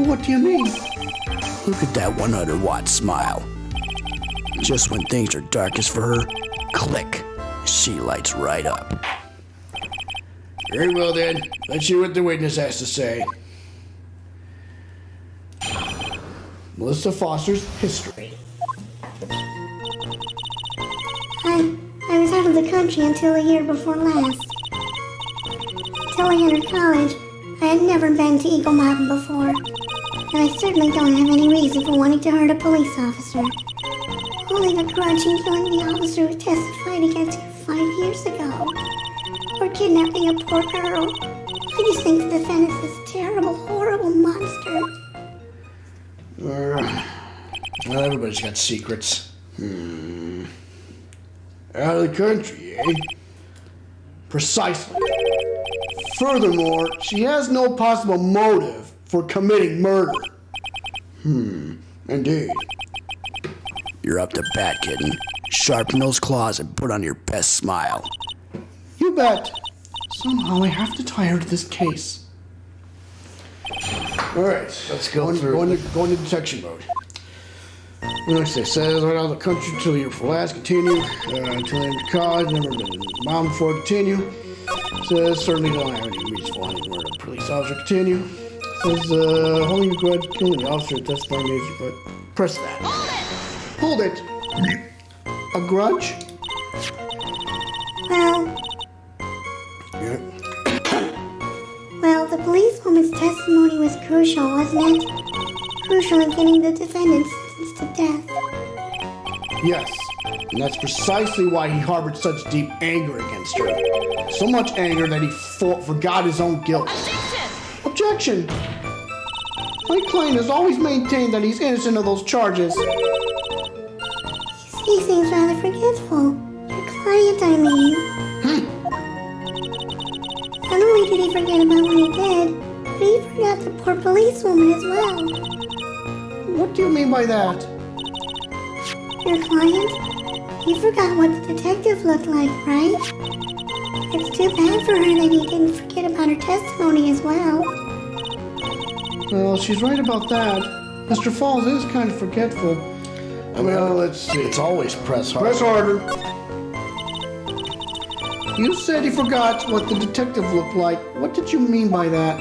What do you mean? Look at that 100-watt smile. Just when things are darkest for her, click, she lights right up. Very well then. Let's hear what the witness has to say. Melissa Foster's history. I was out of the country until a year before last. Until I entered college, I had never been to Eagle Mountain before, and I certainly don't have any reason for wanting to hurt a police officer. Holding a grudge and killing the officer who testified against you 5 years ago, or kidnapping a poor girl. I just think the defendant's this terrible, horrible monster. Well, everybody's got secrets. Out of the country, eh? Precisely. Furthermore, she has no possible motive for committing murder. Indeed. You're up to bat, kitten. Sharpen those claws and put on your best smile. You bet. Somehow I have to tie her to this case. All right, Let's go through. Go into detection mode. Next it says, right out of the country until you're for last, continue. Until you enter college, never been in mom before, continue. Says, certainly don't have any reason for wanting to murder a police officer, continue. Says, holding a grudge, killing the officer, testifying nature, but press that. Hold it. A grudge? Well, the policewoman's testimony was crucial, wasn't it? Crucial in getting the defendant sentenced to death. Yes, and that's precisely why he harbored such deep anger against her. So much anger that he forgot his own guilt. Objection! My client has always maintained that he's innocent of those charges. He seems rather forgetful. Your client, I mean. Not only did he forget about what he did, but he forgot the poor policewoman as well. What do you mean by that? Your client? He forgot what the detective looked like, right? It's too bad for her that he didn't forget about her testimony as well. Well, she's right about that. Mr. Falls is kind of forgetful. Well, let's see. It's always press hard. Press harder. You said he forgot what the detective looked like. What did you mean by that?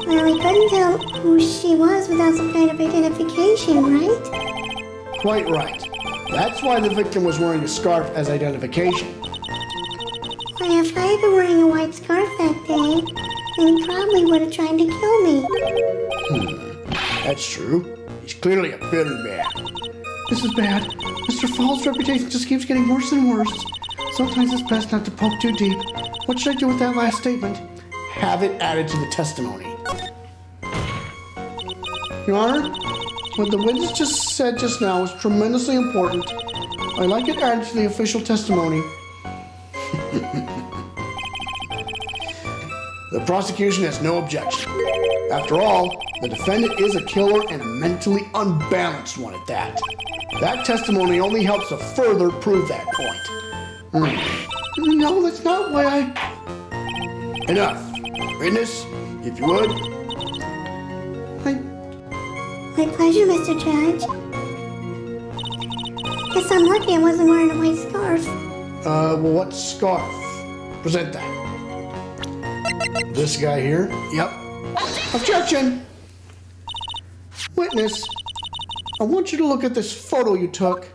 Well, he couldn't tell who she was without some kind of identification, right? Quite right. That's why the victim was wearing a scarf as identification. Why, if I had been wearing a white scarf that day, then he probably would have tried to kill me. That's true. He's clearly a bitter man. This is bad. Mr. Falls' reputation just keeps getting worse and worse. Sometimes it's best not to poke too deep. What should I do with that last statement? Have it added to the testimony. Your Honor, what the witness just said just now is tremendously important. I'd like it added to the official testimony. The prosecution has no objection. After all, The defendant is a killer and a mentally unbalanced one at that. That testimony only helps to further prove that point. No, that's not why I... Enough. Witness, if you would. My pleasure, Mr. Judge. Guess I'm lucky I wasn't wearing a white scarf. Well, what scarf? Present that. This guy here? Yep. Objection! Witness, I want you to look at this photo you took.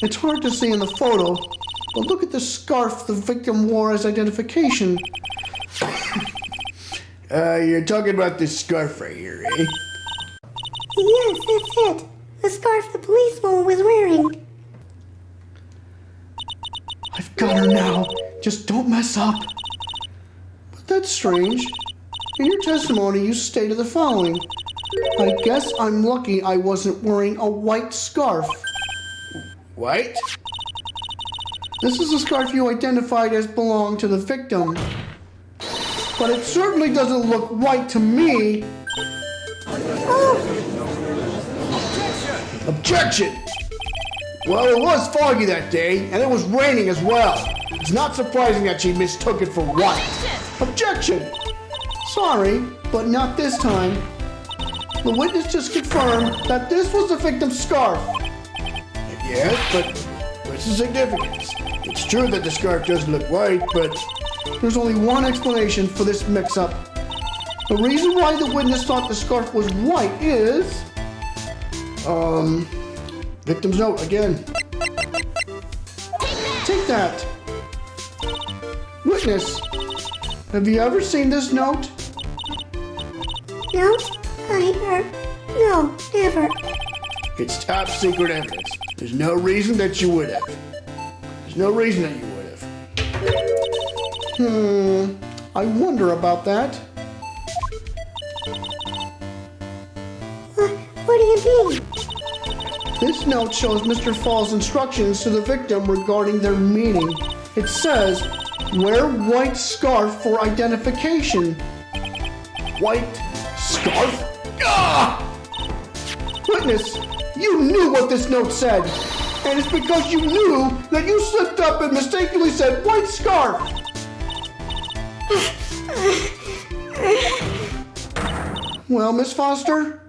It's hard to see in the photo, but look at the scarf the victim wore as identification. You're talking about this scarf right here, eh? Yes, that's it. The scarf the policewoman was wearing. I've got her now. Just don't mess up. But that's strange. In your testimony, you stated the following. I guess I'm lucky I wasn't wearing a white scarf. White? This is the scarf you identified as belonged to the victim. But it certainly doesn't look white to me. Objection! Well, it was foggy that day, and it was raining as well. It's not surprising that she mistook it for white. Objection! Sorry, but not this time. The witness just confirmed that this was the victim's scarf. Yes, but what's the significance? It's true that the scarf doesn't look white, but... There's only one explanation for this mix-up. The reason why the witness thought the scarf was white is... Victim's note again. Take that. Witness, have you ever seen this note? No? No, never. It's top secret evidence. There's no reason that you would have. There's no reason that you would have. I wonder about that. What do you mean? This note shows Mr. Fall's instructions to the victim regarding their meaning. It says, wear white scarf for identification. White scarf? Ah! Witness, you knew what this note said. And it's because you knew that you slipped up and mistakenly said white scarf. Well, Miss Foster?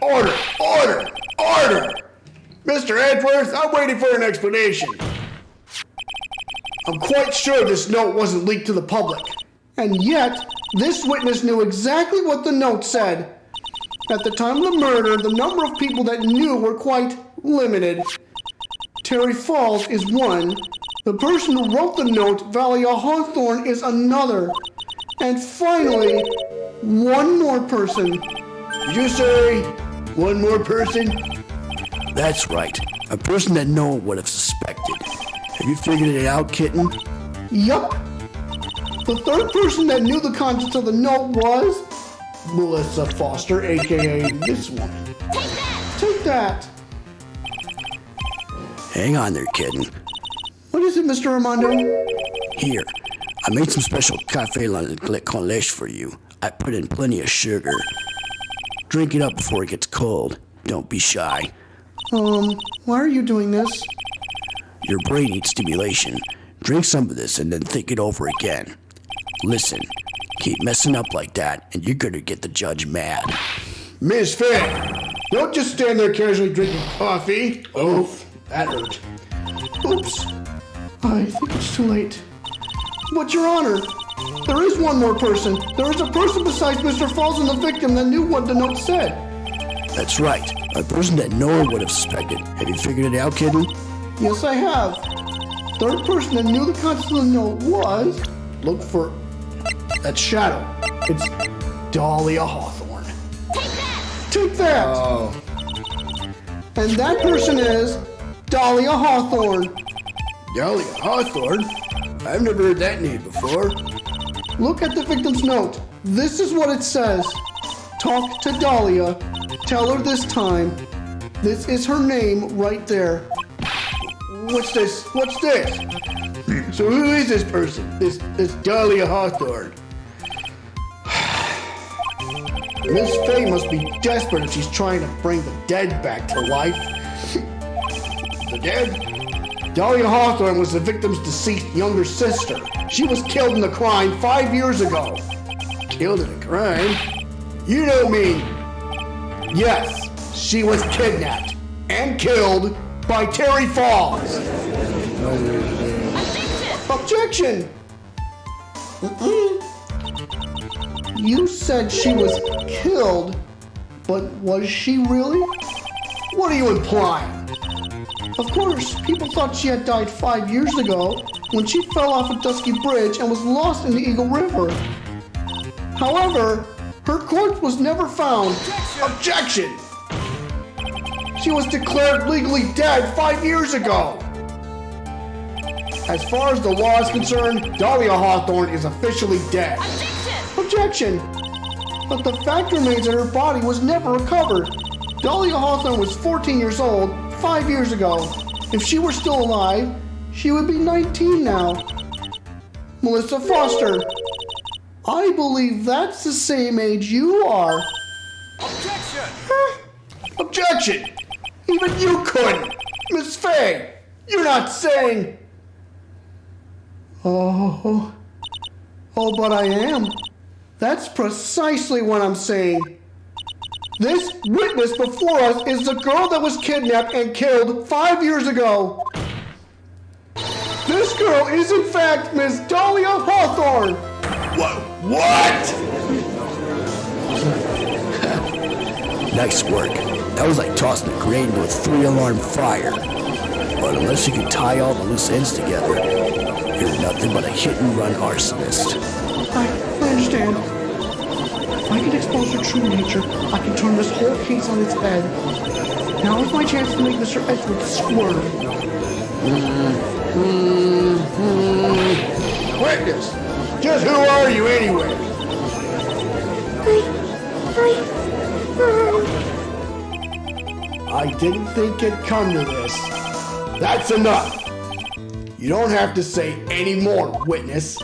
Order! Order! Order! Mr. Edgeworth, I'm waiting for an explanation. I'm quite sure this note wasn't leaked to the public. And yet, this witness knew exactly what the note said. At the time of the murder, the number of people that knew were quite limited. Terry Falls is one. The person who wrote the note, Valia Hawthorne, is another. And finally, one more person. Did you say one more person? That's right. A person that no one would have suspected. Have you figured it out, kitten? Yup. The third person that knew the contents of the note was Melissa Foster, aka this woman. Take that. Hang on there, kitten. What is it, Mr. Armando? Here, I made some special café con leche for you. I put in plenty of sugar. Drink it up before it gets cold. Don't be shy. Why are you doing this? Your brain needs stimulation. Drink some of this and then think it over again. Listen, keep messing up like that and you're gonna get the judge mad. Miss Fair, don't just stand there casually drinking coffee. Oh, that hurt. Oops. I think it's too late. But, Your Honor, there is one more person. There is a person besides Mr. Falls and the victim that knew what the note said. That's right. A person that no one would have suspected. Have you figured it out, kitten? Yes, I have. Third person that knew the contents of the note was... Look for that shadow. It's Dahlia Hawthorne. Take that! Oh. And that person is Dahlia Hawthorne. Dahlia Hawthorne? I've never heard that name before. Look at the victim's note. This is what it says. Talk to Dahlia. Tell her this time. This is her name right there. What's this? What's this? So who is this person? This Dahlia Hawthorne? Miss Fay must be desperate if she's trying to bring the dead back to life. The dead? Dahlia Hawthorne was the victim's deceased younger sister. She was killed in a crime 5 years ago. Killed in a crime? You don't mean... Yes, she was kidnapped and killed by Terry Falls. Objection! You said she was killed, but was she really? What are you implying? Of course, people thought she had died 5 years ago when she fell off a dusky bridge and was lost in the Eagle River. However, her corpse was never found. Objection! She was declared legally dead 5 years ago. As far as the law is concerned, Dahlia Hawthorne is officially dead. Objection! But the fact remains that her body was never recovered. Dahlia Hawthorne was 14 years old 5 years ago. If she were still alive, she would be 19 now. Melissa Foster, I believe that's the same age you are. Objection! Even you couldn't! Miss Fay, you're not saying... Oh, but I am. That's precisely what I'm saying. This witness before us is the girl that was kidnapped and killed 5 years ago. This girl is in fact Miss Dahlia Hawthorne. What? Nice work. That was like tossing a grenade into a 3-alarm fire. But unless you can tie all the loose ends together, you're nothing but a hit-and-run arsonist. I understand. If I can expose her true nature, I can turn this whole case on its head. Now is my chance to make Mr. Edward squirm. Witness, just who are you anyway? I didn't think it'd come to this. That's enough. You don't have to say any more, witness.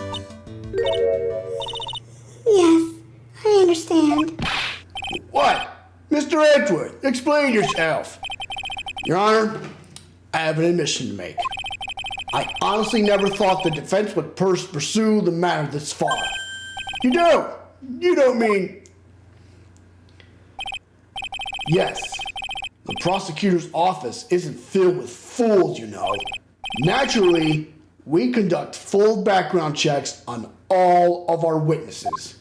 Yes, I understand. What? Mr. Edgeworth, explain yourself. Your Honor, I have an admission to make. I honestly never thought the defense would pursue the matter this far. You don't? You don't mean... Yes, the prosecutor's office isn't filled with fools, you know. Naturally, we conduct full background checks on all of our witnesses.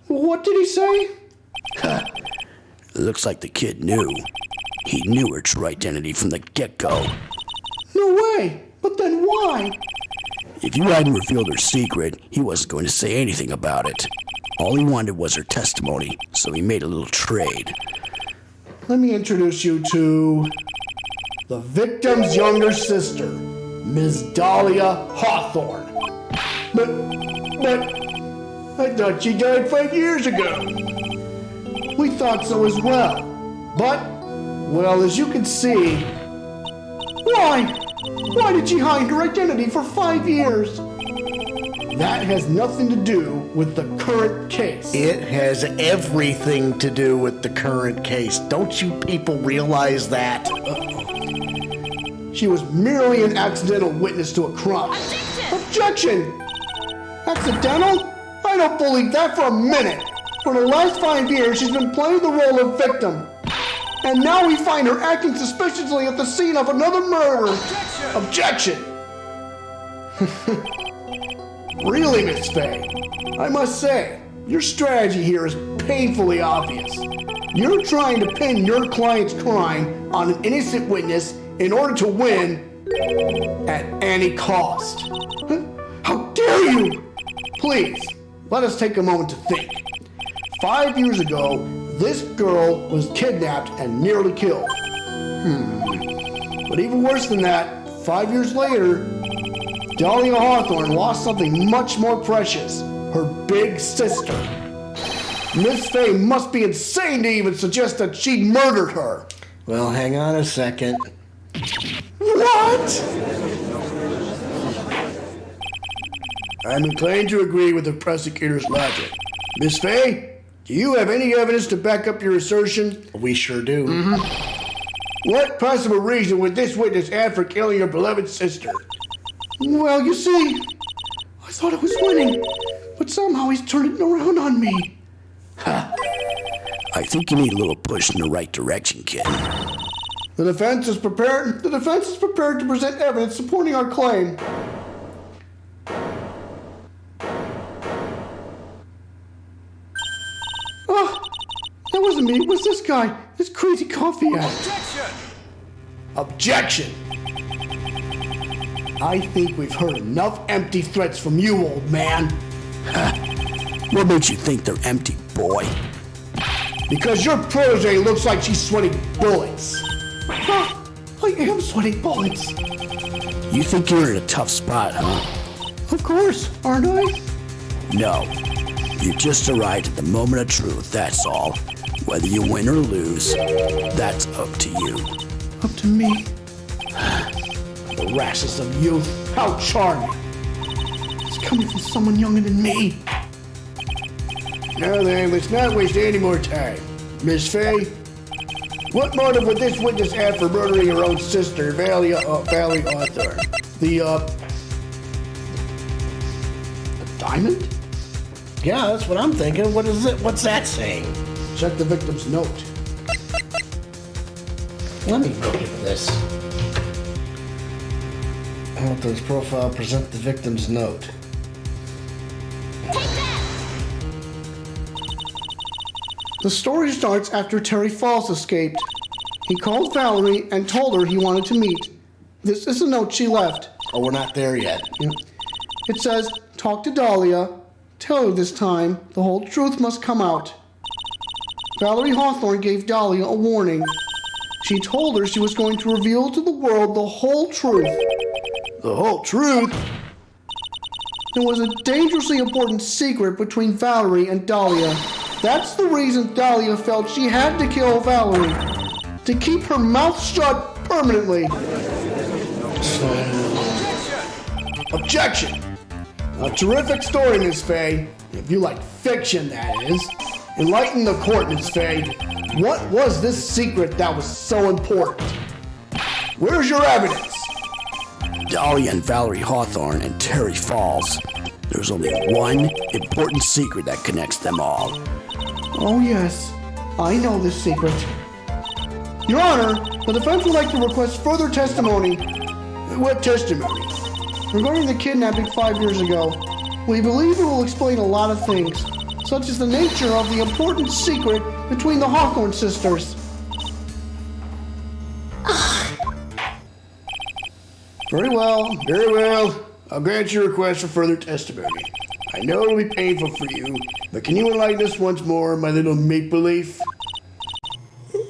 What did he say? Looks like the kid knew. He knew her true identity from the get-go. No way! But then why? If you hadn't revealed her secret, he wasn't going to say anything about it. All he wanted was her testimony, so he made a little trade. Let me introduce you to the victim's younger sister, Ms. Dahlia Hawthorne. But, I thought she died 5 years ago. We thought so as well. But, well, as you can see... Why? Why did she hide her identity for 5 years? That has nothing to do with the current case. It has everything to do with the current case. Don't you people realize that? She was merely an accidental witness to a crime. Objection! Accidental? I don't believe that for a minute. For the last 5 years, she's been playing the role of victim. And now we find her acting suspiciously at the scene of another murder. Objection! Really, Miss Fay, I must say, your strategy here is painfully obvious. You're trying to pin your client's crime on an innocent witness in order to win at any cost. How dare you! Please, let us take a moment to think. 5 years ago, this girl was kidnapped and nearly killed. But even worse than that, 5 years later, Dahlia Hawthorne lost something much more precious, her big sister. Miss Fay must be insane to even suggest that she murdered her. Well, hang on a second. What? I'm inclined to agree with the prosecutor's logic. Miss Fay, do you have any evidence to back up your assertion? We sure do. What possible reason would this witness have for killing your beloved sister? Well, you see, I thought I was winning, but somehow he's turned it around on me. I think you need a little push in the right direction, kid. The defense is prepared to present evidence supporting our claim. Oh, that wasn't me. It was this guy. This crazy coffee addict. Objection! I think we've heard enough empty threats from you, old man. What makes you think they're empty, boy? Because your protege looks like she's sweating bullets. I am sweating bullets. You think you're in a tough spot, huh? Of course, aren't I? No. You just arrived at the moment of truth, that's all. Whether you win or lose, that's up to you. Up to me. The rashness of youth, how charming. It's coming from someone younger than me. Now then, let's not waste any more time. Miss Fay, what motive would this witness have for murdering her own sister, Valley Arthur? The diamond? Yeah, that's what I'm thinking. What is it? What's that saying? Check the victim's note. Let me look at this. Author's profile, present the victim's note. The story starts after Terry Falls escaped. He called Valerie and told her he wanted to meet. This is the note she left. Oh, we're not there yet. It says, talk to Dahlia. Tell her this time the whole truth must come out. Valerie Hawthorne gave Dahlia a warning. She told her she was going to reveal to the world the whole truth. The whole truth? There was a dangerously important secret between Valerie and Dahlia. That's the reason Dahlia felt she had to kill Valerie. To keep her mouth shut permanently. Objection! A terrific story, Miss Fay. If you like fiction, that is. Enlighten the court, Miss Fay. What was this secret that was so important? Where's your evidence? Dahlia and Valerie Hawthorne and Terry Falls. There's only one important secret that connects them all. Oh yes, I know this secret. Your Honor, the defense would like to request further testimony. What testimony? Regarding the kidnapping 5 years ago, we believe it will explain a lot of things, such as the nature of the important secret between the Hawthorne sisters. Very well, very well. I'll grant your request for further testimony. I know it'll be painful for you, but can you enlighten us once more, my little make-believe?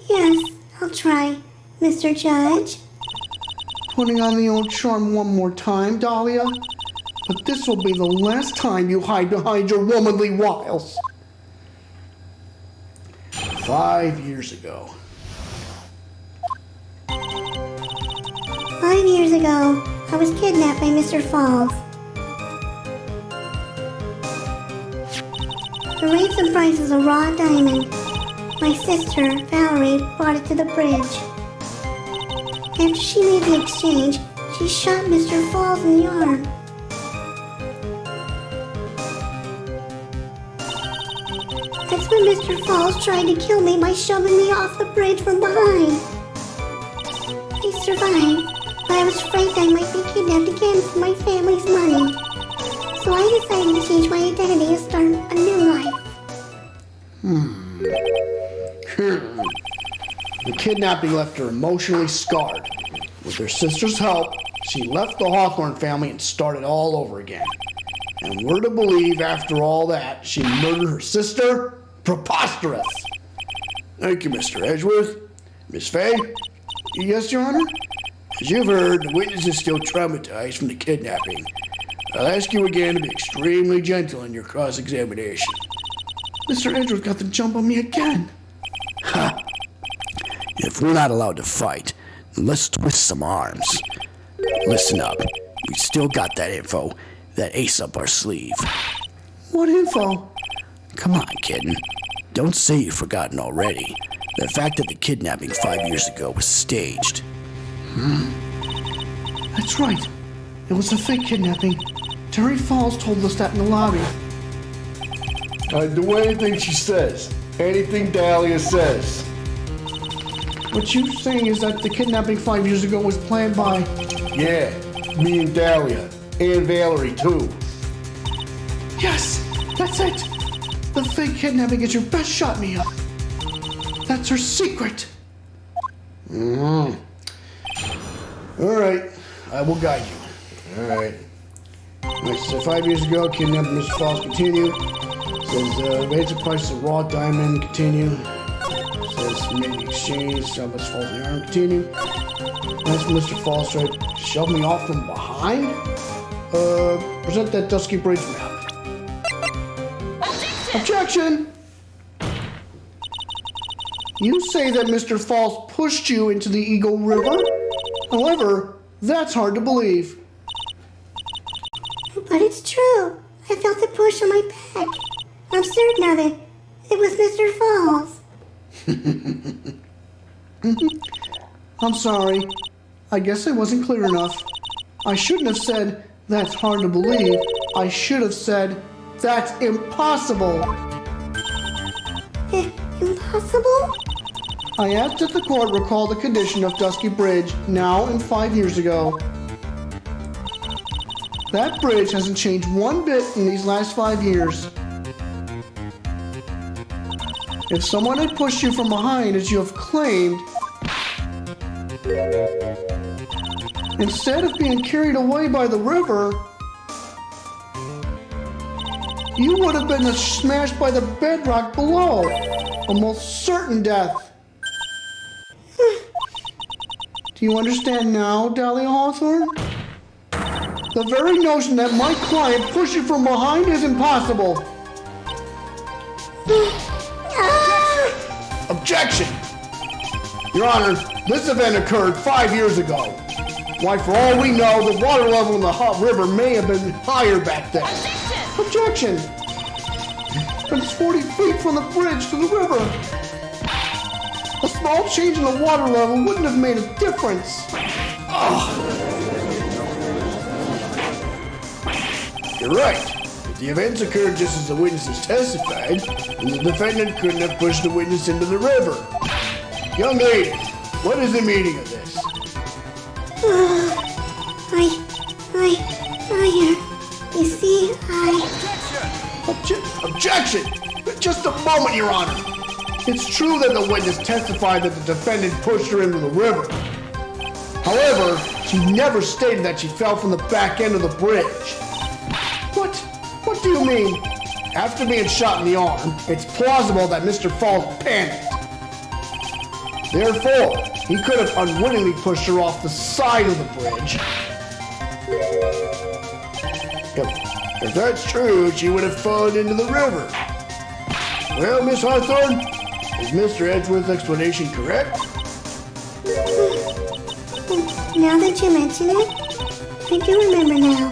Yes, I'll try, Mr. Judge. Putting on the old charm one more time, Dahlia. But this will be the last time you hide behind your womanly wiles. 5 years ago. 5 years ago, I was kidnapped by Mr. Falls. The ransom price is a raw diamond. My sister, Valerie, brought it to the bridge. After she made the exchange, she shot Mr. Falls in the arm. That's when Mr. Falls tried to kill me by shoving me off the bridge from behind. I survived, but I was afraid I might be kidnapped again for my family's money. So I decided to change my identity and start a new life. The kidnapping left her emotionally scarred. With her sister's help, she left the Hawthorne family and started all over again. And we're to believe after all that, she murdered her sister? Preposterous! Thank you, Mr. Edgeworth. Miss Fay? Yes, Your Honor? As you've heard, the witness is still traumatized from the kidnapping. I'll ask you again to be extremely gentle in your cross-examination. Mr. Edgeworth got the jump on me again. Ha! If we're not allowed to fight, then let's twist some arms. Listen up. We still got that info. that ace up our sleeve. What info? Come on, kitten. Don't say you've forgotten already. The fact that the kidnapping 5 years ago was staged. That's right. It was a fake kidnapping. Terry Falls told us that in the lobby. I'd do anything she says. Anything Dahlia says. What you're saying is that the kidnapping 5 years ago was planned by... Yeah, me and Dahlia. And Valerie, too. Yes, that's it. The fake kidnapping is your best shot, Mia. That's her secret. All right, I will guide you. All right. So 5 years ago, kidnapping Mr. Falls continued. Says basic price of raw diamond continue. Says maybe exchange, sell Mr. Falls the arm continue. That's Mr. Falls tried to shove me off from behind. Present that Dusky Bridge map. Objection! You say that Mr. Falls pushed you into the Eagle River? However, that's hard to believe. But it's true. I felt the push on my back. I'm certain of it. It was Mr. Falls. I'm sorry. I guess I wasn't clear enough. I shouldn't have said, that's hard to believe. I should have said, that's impossible. Impossible? I asked that the court recall the condition of Dusky Bridge now and 5 years ago. That bridge hasn't changed one bit in these last 5 years. If someone had pushed you from behind as you have claimed, instead of being carried away by the river, you would have been smashed by the bedrock below. A most certain death. Do you understand now, Dahlia Hawthorne? The very notion that my client pushed you from behind is impossible. Objection! Your Honor, this event occurred 5 years ago. Why, for all we know, the water level in the hot river may have been higher back then. Objection! But it's 40 feet from the bridge to the river. A small change in the water level wouldn't have made a difference. You're right. If the events occurred just as the witnesses testified, then the defendant couldn't have pushed the witness into the river. Young lady, what is the meaning of this? You see, Objection! Just a moment, Your Honor. It's true that the witness testified that the defendant pushed her into the river. However, she never stated that she fell from the back end of the bridge. What do you mean? After being shot in the arm, it's plausible that Mr. Falls panicked. Therefore, he could have unwittingly pushed her off the side of the bridge. If that's true, she would have fallen into the river. Well, Miss Hawthorne, is Mr. Edgeworth's explanation correct? now that you mention it, I do remember now.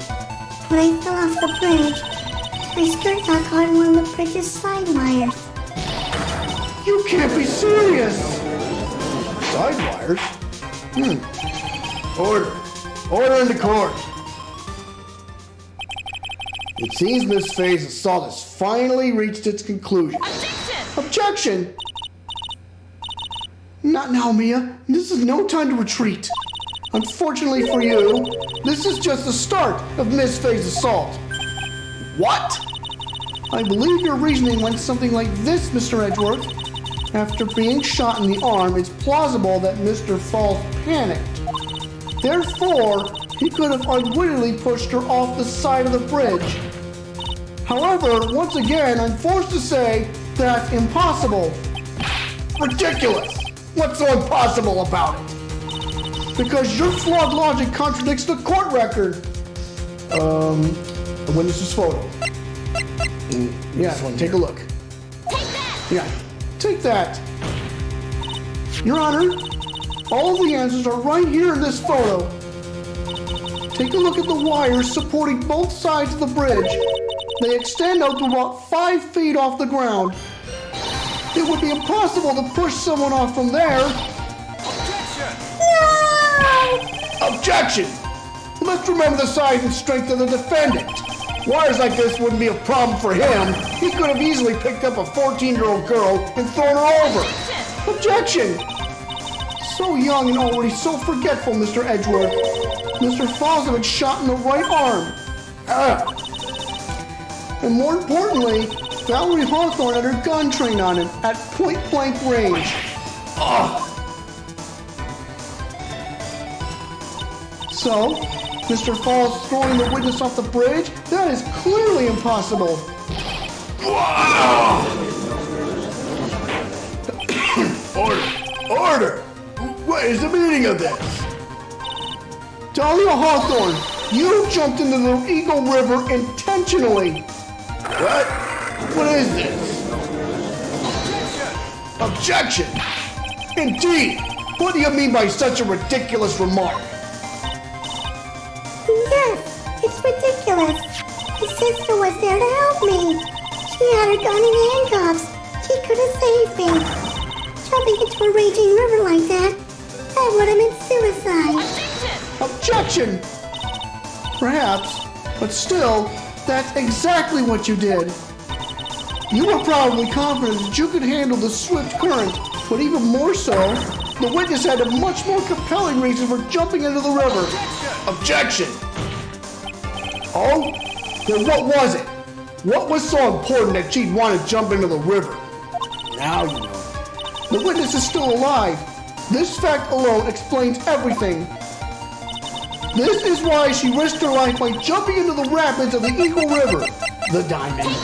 When I fell off the bridge, my skirt got caught in one of the bridge's side wires. You can't be serious! Side wires? Order in the court. It seems Miss Faye's assault has finally reached its conclusion. Objection! Not now, Mia. This is no time to retreat. Unfortunately for you, this is just the start of Miss Faye's assault. What? I believe your reasoning went something like this, Mr. Edgeworth. After being shot in the arm, it's plausible that Mr. Falls panicked. Therefore, he could have unwittingly pushed her off the side of the bridge. However, once again, I'm forced to say that's impossible. Ridiculous! What's so impossible about it? Because your flawed logic contradicts the court record. The witness's photo. Yeah, Take a look. yeah, take that. Your Honor, all of the answers are right here in this photo. Take a look at the wires supporting both sides of the bridge. They extend out to about 5 feet off the ground. It would be impossible to push someone off from there. Objection! Let's remember the size and strength of the defendant. Wires like this wouldn't be a problem for him. He could have easily picked up a 14-year-old girl and thrown her over. Objection! So young and already so forgetful, Mr. Edgeworth. Mr. Falls had been shot in the right arm. And more importantly, Valerie Hawthorne had her gun trained on him at point-blank range. So, Mr. Falls throwing the witness off the bridge? That is clearly impossible. Order! What is the meaning of this? Dahlia Hawthorne, you jumped into the Eagle River intentionally. What? What is this? Objection! Indeed. What do you mean by such a ridiculous remark? Yes, it's ridiculous. My sister was there to help me. She had her gun in handcuffs. She could have saved me. Jumping into a raging river like that would have meant suicide. Objection! Perhaps, but still, that's exactly what you did. You were probably confident that you could handle the swift current, but even more so, the witness had a much more compelling reason for jumping into the river. Objection! Oh? Then what was it? What was so important that she'd want to jump into the river? Now you know. The witness is still alive. This fact alone explains everything. This is why she risked her life by jumping into the rapids of the Eagle River. The diamond.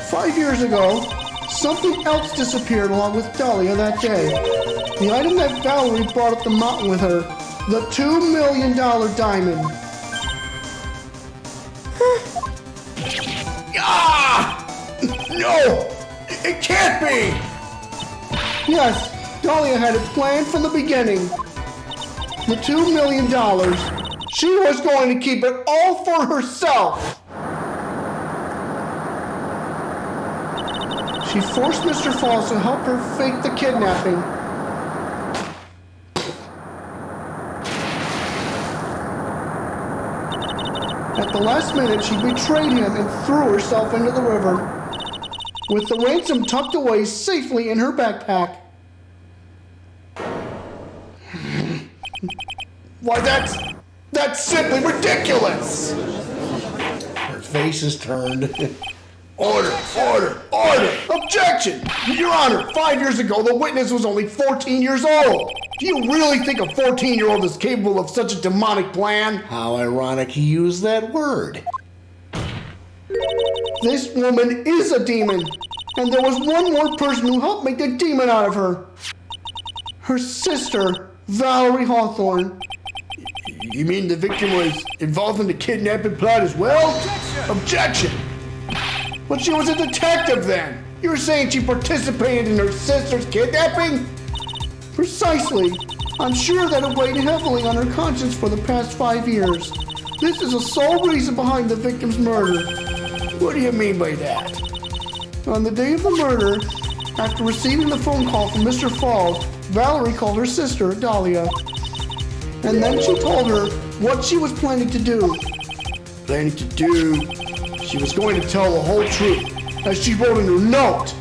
5 years ago, something else disappeared along with Dahlia that day. The item that Valerie brought up the mountain with her, the $2 million diamond. No! It can't be! Yes, Dahlia had it planned from the beginning. The $2 million. She was going to keep it all for herself. She forced Mr. Falls to help her fake the kidnapping. At the last minute, she betrayed him and threw herself into the river, with the ransom tucked away safely in her backpack. Why, that's simply ridiculous! Her face is turned. Order! Objection! Your Honor, 5 years ago, the witness was only 14 years old. Do you really think a 14-year-old is capable of such a demonic plan? How ironic he used that word. This woman is a demon, and there was one more person who helped make the demon out of her. Her sister, Valerie Hawthorne. You mean the victim was involved in the kidnapping plot as well? Objection! But she was a detective then. You're saying she participated in her sister's kidnapping? Precisely. I'm sure that it weighed heavily on her conscience for the past 5 years. This is the sole reason behind the victim's murder. What do you mean by that? On the day of the murder, after receiving the phone call from Mr. Falls, Valerie called her sister, Dahlia. And then she told her what she was planning to do. Planning to do? She was going to tell the whole truth, as she wrote in her note.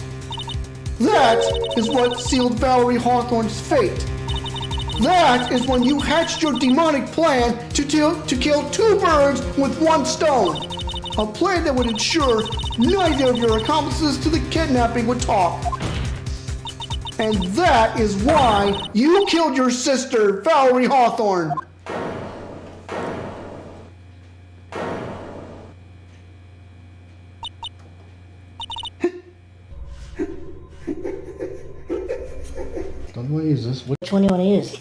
That is what sealed Valerie Hawthorne's fate. That is when you hatched your demonic plan to kill 2 birds with 1 stone. A plan that would ensure neither of your accomplices to the kidnapping would talk. And that is why you killed your sister, Valerie Hawthorne. Don't want to use this. Which one do you want to use?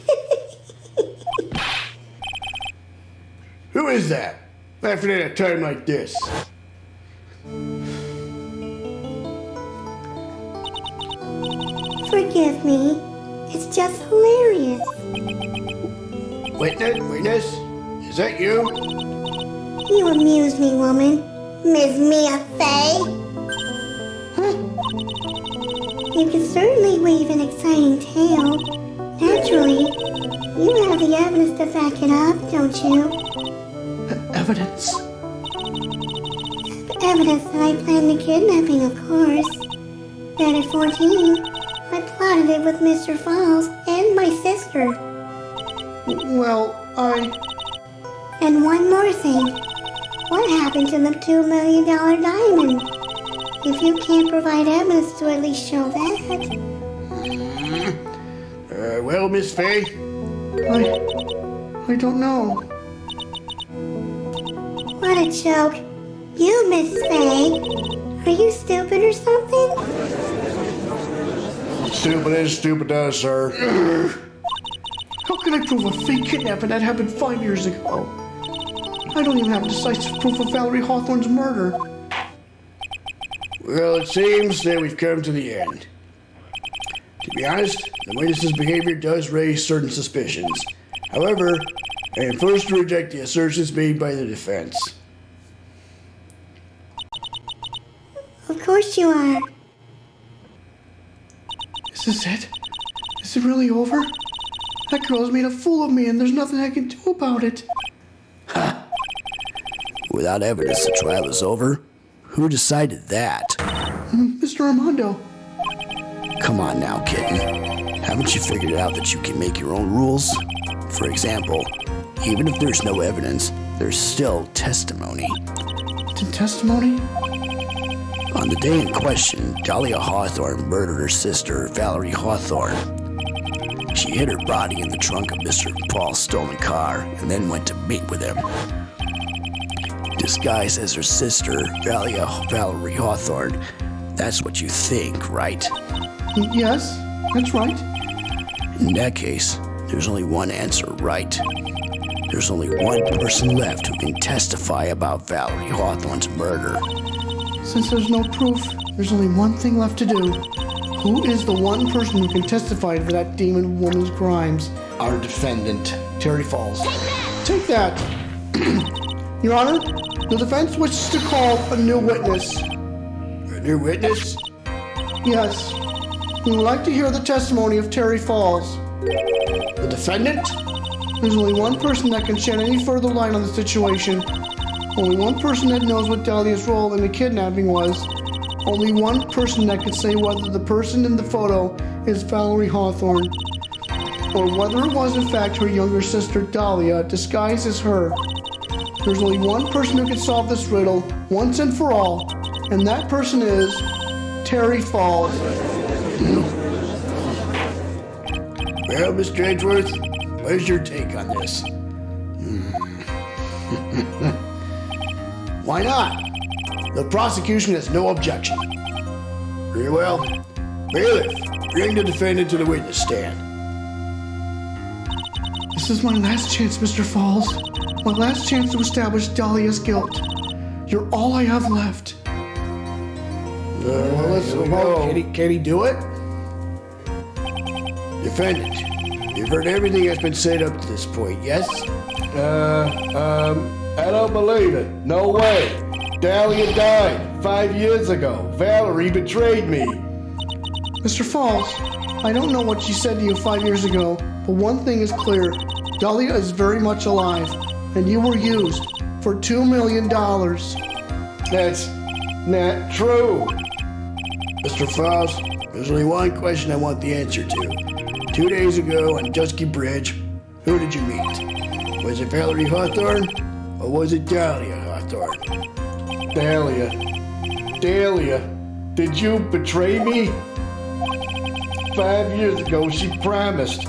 Who is that? Laughing at a time like this. Forgive me. It's just hilarious. Witness? Is that you? You amuse me, woman. Miss Mia Fey. You can certainly weave an exciting tale. Naturally, you have the evidence to back it up, don't you? Evidence? Evidence that I planned the kidnapping, of course. That at 14, I plotted it with Mr. Falls and my sister. Well, And one more thing. What happened to the $2 million diamond? If you can't provide evidence to at least show that. Well, Miss Fay, I don't know. What a joke. You, Miss Fay. Are you stupid or something? Stupid is, stupid does, sir. How can I prove a fake kidnapping that happened 5 years ago? I don't even have decisive proof of Valerie Hawthorne's murder. well, it seems that we've come to the end. To be honest, the witness's behavior does raise certain suspicions. However, I am forced to reject the assertions made by the defense. Of course you are. Is this it? Is it really over? That girl has made a fool of me and there's nothing I can do about it. Without evidence, the trial is over? Who decided that? Mr. Armando. Come on now, kitten. Haven't you figured out that you can make your own rules? For example, even if there's no evidence, there's still testimony. Testimony? On the day in question, Dahlia Hawthorne murdered her sister, Valerie Hawthorne. She hid her body in the trunk of Mr. Paul's stolen car and then went to meet with him. Disguised as her sister, Valerie Hawthorne. That's what you think, right? Yes, that's right. In that case, there's only one answer right. There's only one person left who can testify about Valerie Hawthorne's murder. Since there's no proof, there's only one thing left to do. Who is the one person who can testify for that demon woman's crimes? Our defendant, Terry Falls. Take that. Your Honor, the defense wishes to call a new witness. A new witness? Yes. We would like to hear the testimony of Terry Falls. The defendant? There's only one person that can shed any further light on the situation. Only one person that knows what Dahlia's role in the kidnapping was. Only one person that can say whether the person in the photo is Valerie Hawthorne, or whether it was in fact her younger sister Dahlia disguised as her. There's only one person who can solve this riddle once and for all, and that person is Terry Falls. Well, Mr. Edgeworth, what's your take on this? Why not? The prosecution has no objection. Very well. Bailiff, bring the defendant to the witness stand. This is my last chance, Mr. Falls. My last chance to establish Dahlia's guilt. You're all I have left. Can he do it? Defendant, you've heard everything that's been said up to this point, yes? I don't believe it. No way. Dahlia died 5 years ago. Valerie betrayed me. Mr. Falls, I don't know what she said to you 5 years ago, but one thing is clear. Dahlia is very much alive, and you were used for $2 million. That's not true. Mr. Falls, there's only one question I want the answer to. 2 days ago on Dusky Bridge, who did you meet? Was it Valerie Hawthorne, or was it Dahlia Hawthorne? Dahlia, did you betray me? 5 years ago, she promised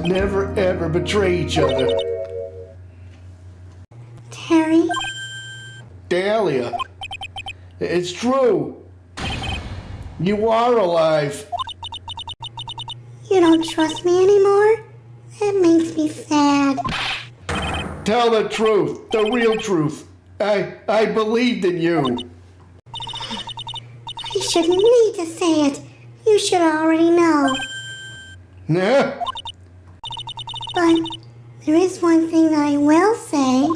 never ever betray each other. Terry? Dahlia, it's true. You are alive. You don't trust me anymore? That makes me sad. Tell the truth, the real truth. I believed in you. I shouldn't need to say it. You should already know. Nah. But There is one thing that I will say.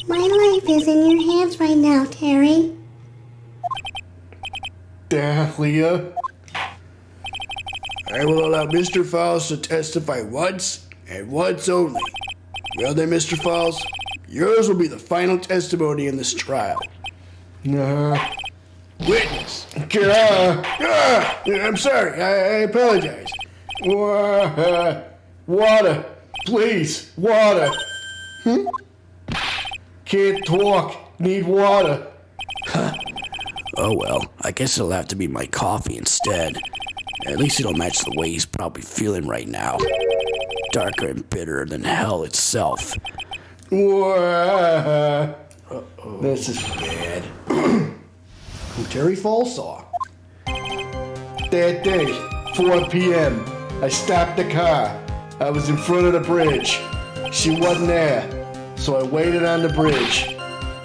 My life is in your hands right now, Terry. Dahlia. I will allow Mr. Falls to testify once and once only. Well then, Mr. Falls, yours will be the final testimony in this trial. Witness. I'm sorry. I apologize. Water. Please. Water. Can't talk. Need water. Oh well, I guess it'll have to be my coffee instead. At least it'll match the way he's probably feeling right now. Darker and bitterer than hell itself. This is bad. Who Terry Falls saw. That day, 4 p.m., I stopped the car. I was in front of the bridge. She wasn't there, so I waited on the bridge.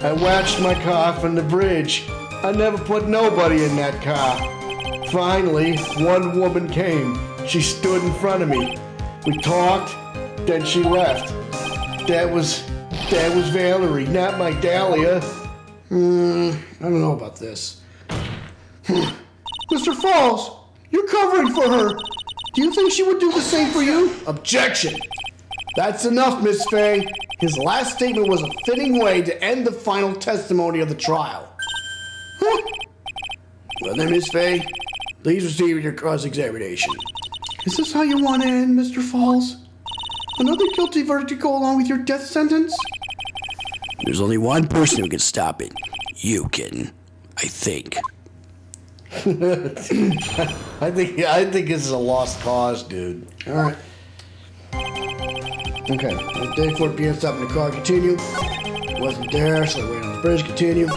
I watched my car from the bridge. I never put nobody in that car. Finally, one woman came. She stood in front of me. We talked, then she left. That was Valerie, not my Dahlia. I don't know about this. Mr. Falls, you're covering for her. Do you think she would do the same for you? Objection! That's enough, Miss Fay. His last statement was a fitting way to end the final testimony of the trial. Well then, Miss Fay, please proceed with your cross-examination. Is this how you want to end, Mr. Falls? Another guilty verdict to go along with your death sentence? There's only one person who can stop it. You, kitten. I think. I think this is a lost cause, dude. All right. Okay. That day, 4 p.m. stopped in the car. Continue. Wasn't there, so I waited on the bridge. Continue.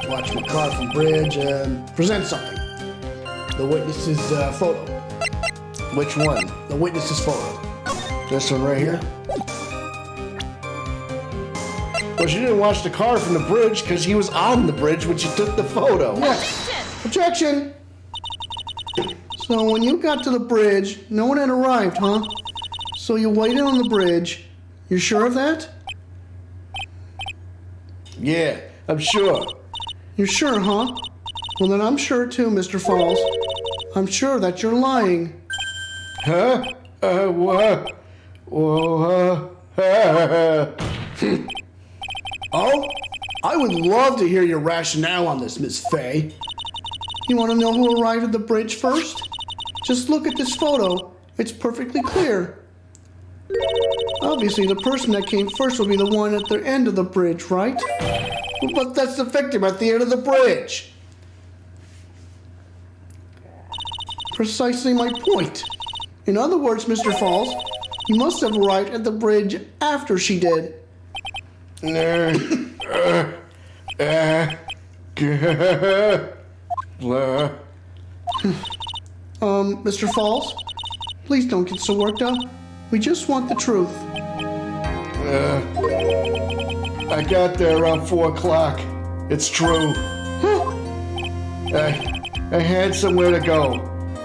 Watch my car from bridge and present something. The witness's photo. Which one? The witness's photo. This one right here? Well, she didn't watch the car from the bridge because he was on the bridge when she took the photo. Yes. Objection. So when you got to the bridge, no one had arrived, huh? So you waited on the bridge. You're sure of that? Yeah, I'm sure. You're sure, huh? Well, then I'm sure too, Mr. Falls. I'm sure that you're lying. Huh? What? Oh? I would love to hear your rationale on this, Miss Fay. You want to know who arrived at the bridge first? Just look at this photo. It's perfectly clear. Obviously, the person that came first will be the one at the end of the bridge, right? But that's the victim at the end of the bridge. Precisely my point. In other words, Mr. Falls, you must have arrived at the bridge after she did. Mr. Falls, please don't get so worked up. We just want the truth. I got there around 4 o'clock. It's true. I had somewhere to go.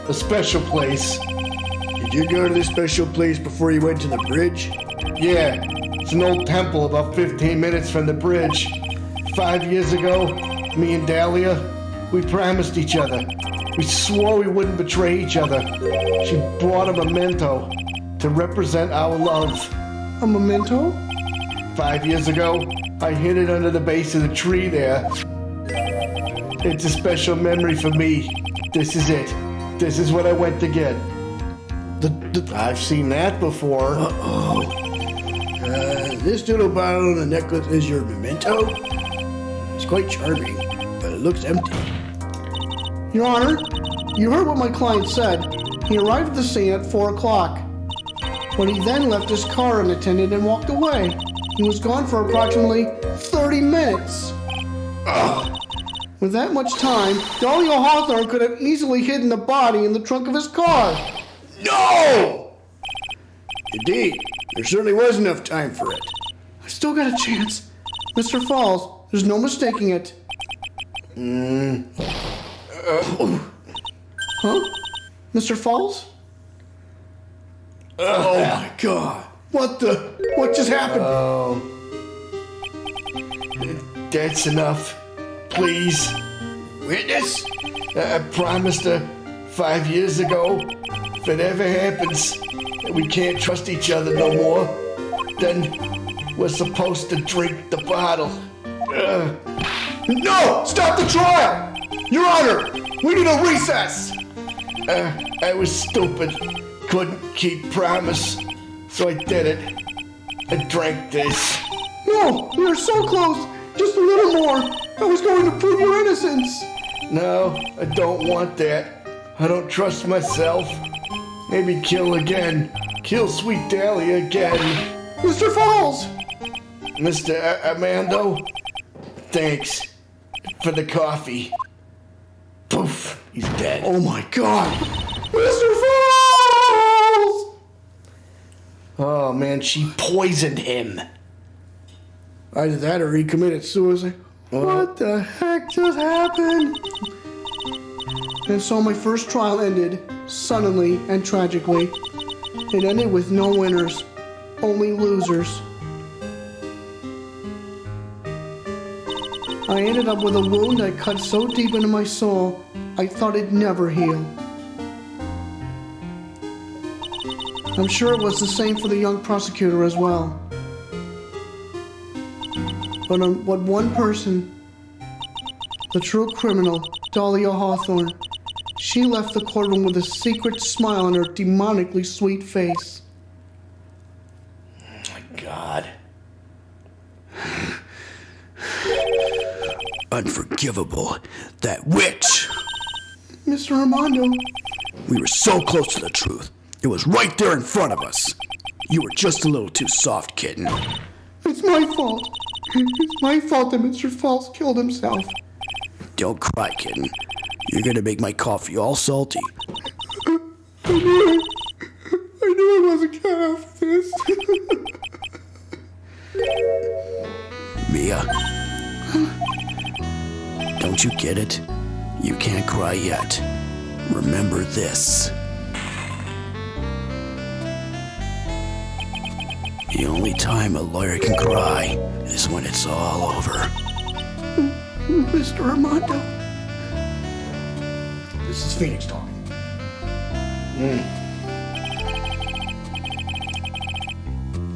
A special place. Did you go to this special place before you went to the bridge? Yeah, it's an old temple about 15 minutes from the bridge. 5 years ago, me and Dahlia, we promised each other. We swore we wouldn't betray each other. She brought a memento to represent our love. A memento? 5 years ago, I hid it under the base of the tree there. It's a special memory for me. This is it. This is what I went to get. I've seen that before. This doodle bottle on the necklace is your memento? It's quite charming, but it looks empty. Your Honor, you heard what my client said. He arrived at the scene at 4 o'clock. But he then left his car unattended and walked away. He was gone for approximately 30 minutes. With that much time, Dahlia Hawthorne could have easily hidden the body in the trunk of his car. No! Indeed, there certainly was enough time for it. I still got a chance. Mr. Falls, there's no mistaking it. Huh? Mr. Falls? Oh my God. What just happened? That's enough. Please. Witness? I promised her 5 years ago, if it ever happens that we can't trust each other no more, then we're supposed to drink the bottle. No! Stop the trial! Your Honor, we need a recess! I was stupid. Couldn't keep promise, so I did it. I drank this. No, you're so close. Just a little more. I was going to prove your innocence. No, I don't want that. I don't trust myself. Maybe kill again. Kill Sweet Dahlia again. Mr. Falls! Mr. Armando, thanks for the coffee. Poof, he's dead. Oh my God! Mr. Falls! Oh man, she poisoned him. Either that or he committed suicide. What the heck just happened? And so my first trial ended, suddenly and tragically. It ended with no winners, only losers. I ended up with a wound that cut so deep into my soul, I thought it'd never heal. I'm sure it was the same for the young prosecutor as well. But one person, the true criminal, Dahlia Hawthorne, she left the courtroom with a secret smile on her demonically sweet face. Oh my God. Unforgivable. That witch! Mr. Armando, We were so close to the truth. It was right there in front of us. You were just a little too soft, kitten. it's my fault. It's my fault that Mr. Falls killed himself. Don't cry, kitten. You're gonna make my coffee all salty. I knew I wasn't cut out for this. Mia. Don't you get it? You can't cry yet. Remember this. The only time a lawyer can cry is when it's all over. Mr. Armando. This is Phoenix talking.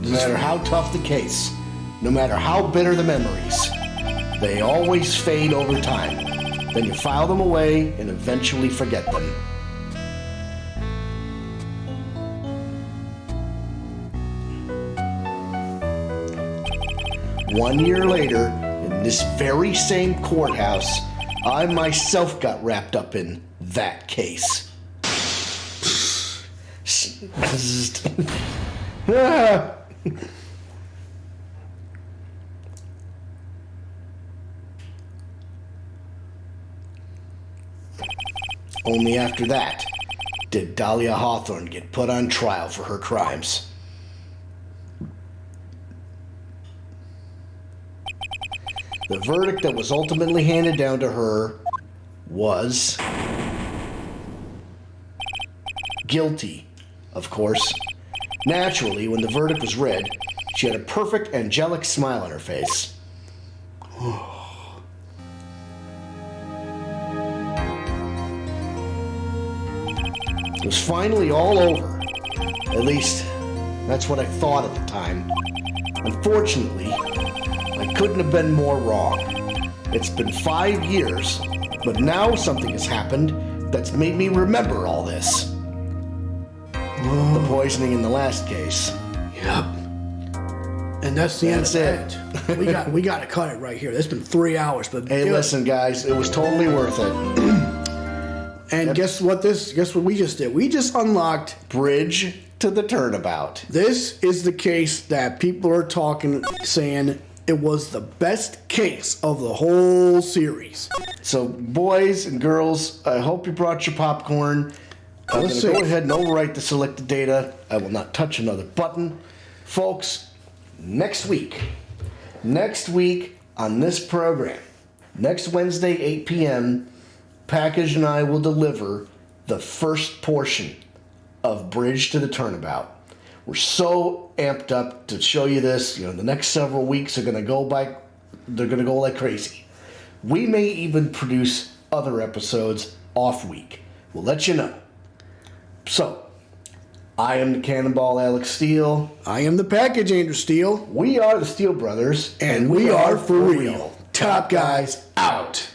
No matter how tough the case, no matter how bitter the memories, they always fade over time. Then you file them away and eventually forget them. One year later, in this very same courthouse, I myself got wrapped up in that case. Only after that did Dahlia Hawthorne get put on trial for her crimes. The verdict that was ultimately handed down to her was guilty, of course. Naturally, when the verdict was read, she had a perfect angelic smile on her face. It was finally all over. At least, that's what I thought at the time. Unfortunately, I couldn't have been more wrong. It's been 5 years, but now something has happened that's made me remember all this. The poisoning in the last case. Yep. And that's the That's end of it. We got to cut it right here. It's been 3 hours, but Hey, listen, guys, it was totally worth it. And guess what we just did? We just unlocked. Bridge to the Turnabout. This is the case that people are saying it was the best case of the whole series. So, boys and girls, I hope you brought your popcorn. I'm going to go ahead and overwrite the selected data. I will not touch another button. Folks, next week on this program, next Wednesday, 8 p.m., Package and I will deliver the first portion of Bridge to the Turnabout. We're so amped up to show you this. The next several weeks are going to go by. They're going to go like crazy. We may even produce other episodes off week. We'll let you know. So, I am the Cannonball Alex Steele. I am the Package Andrew Steele. We are the Steele Brothers. And we are for real. Top guys out.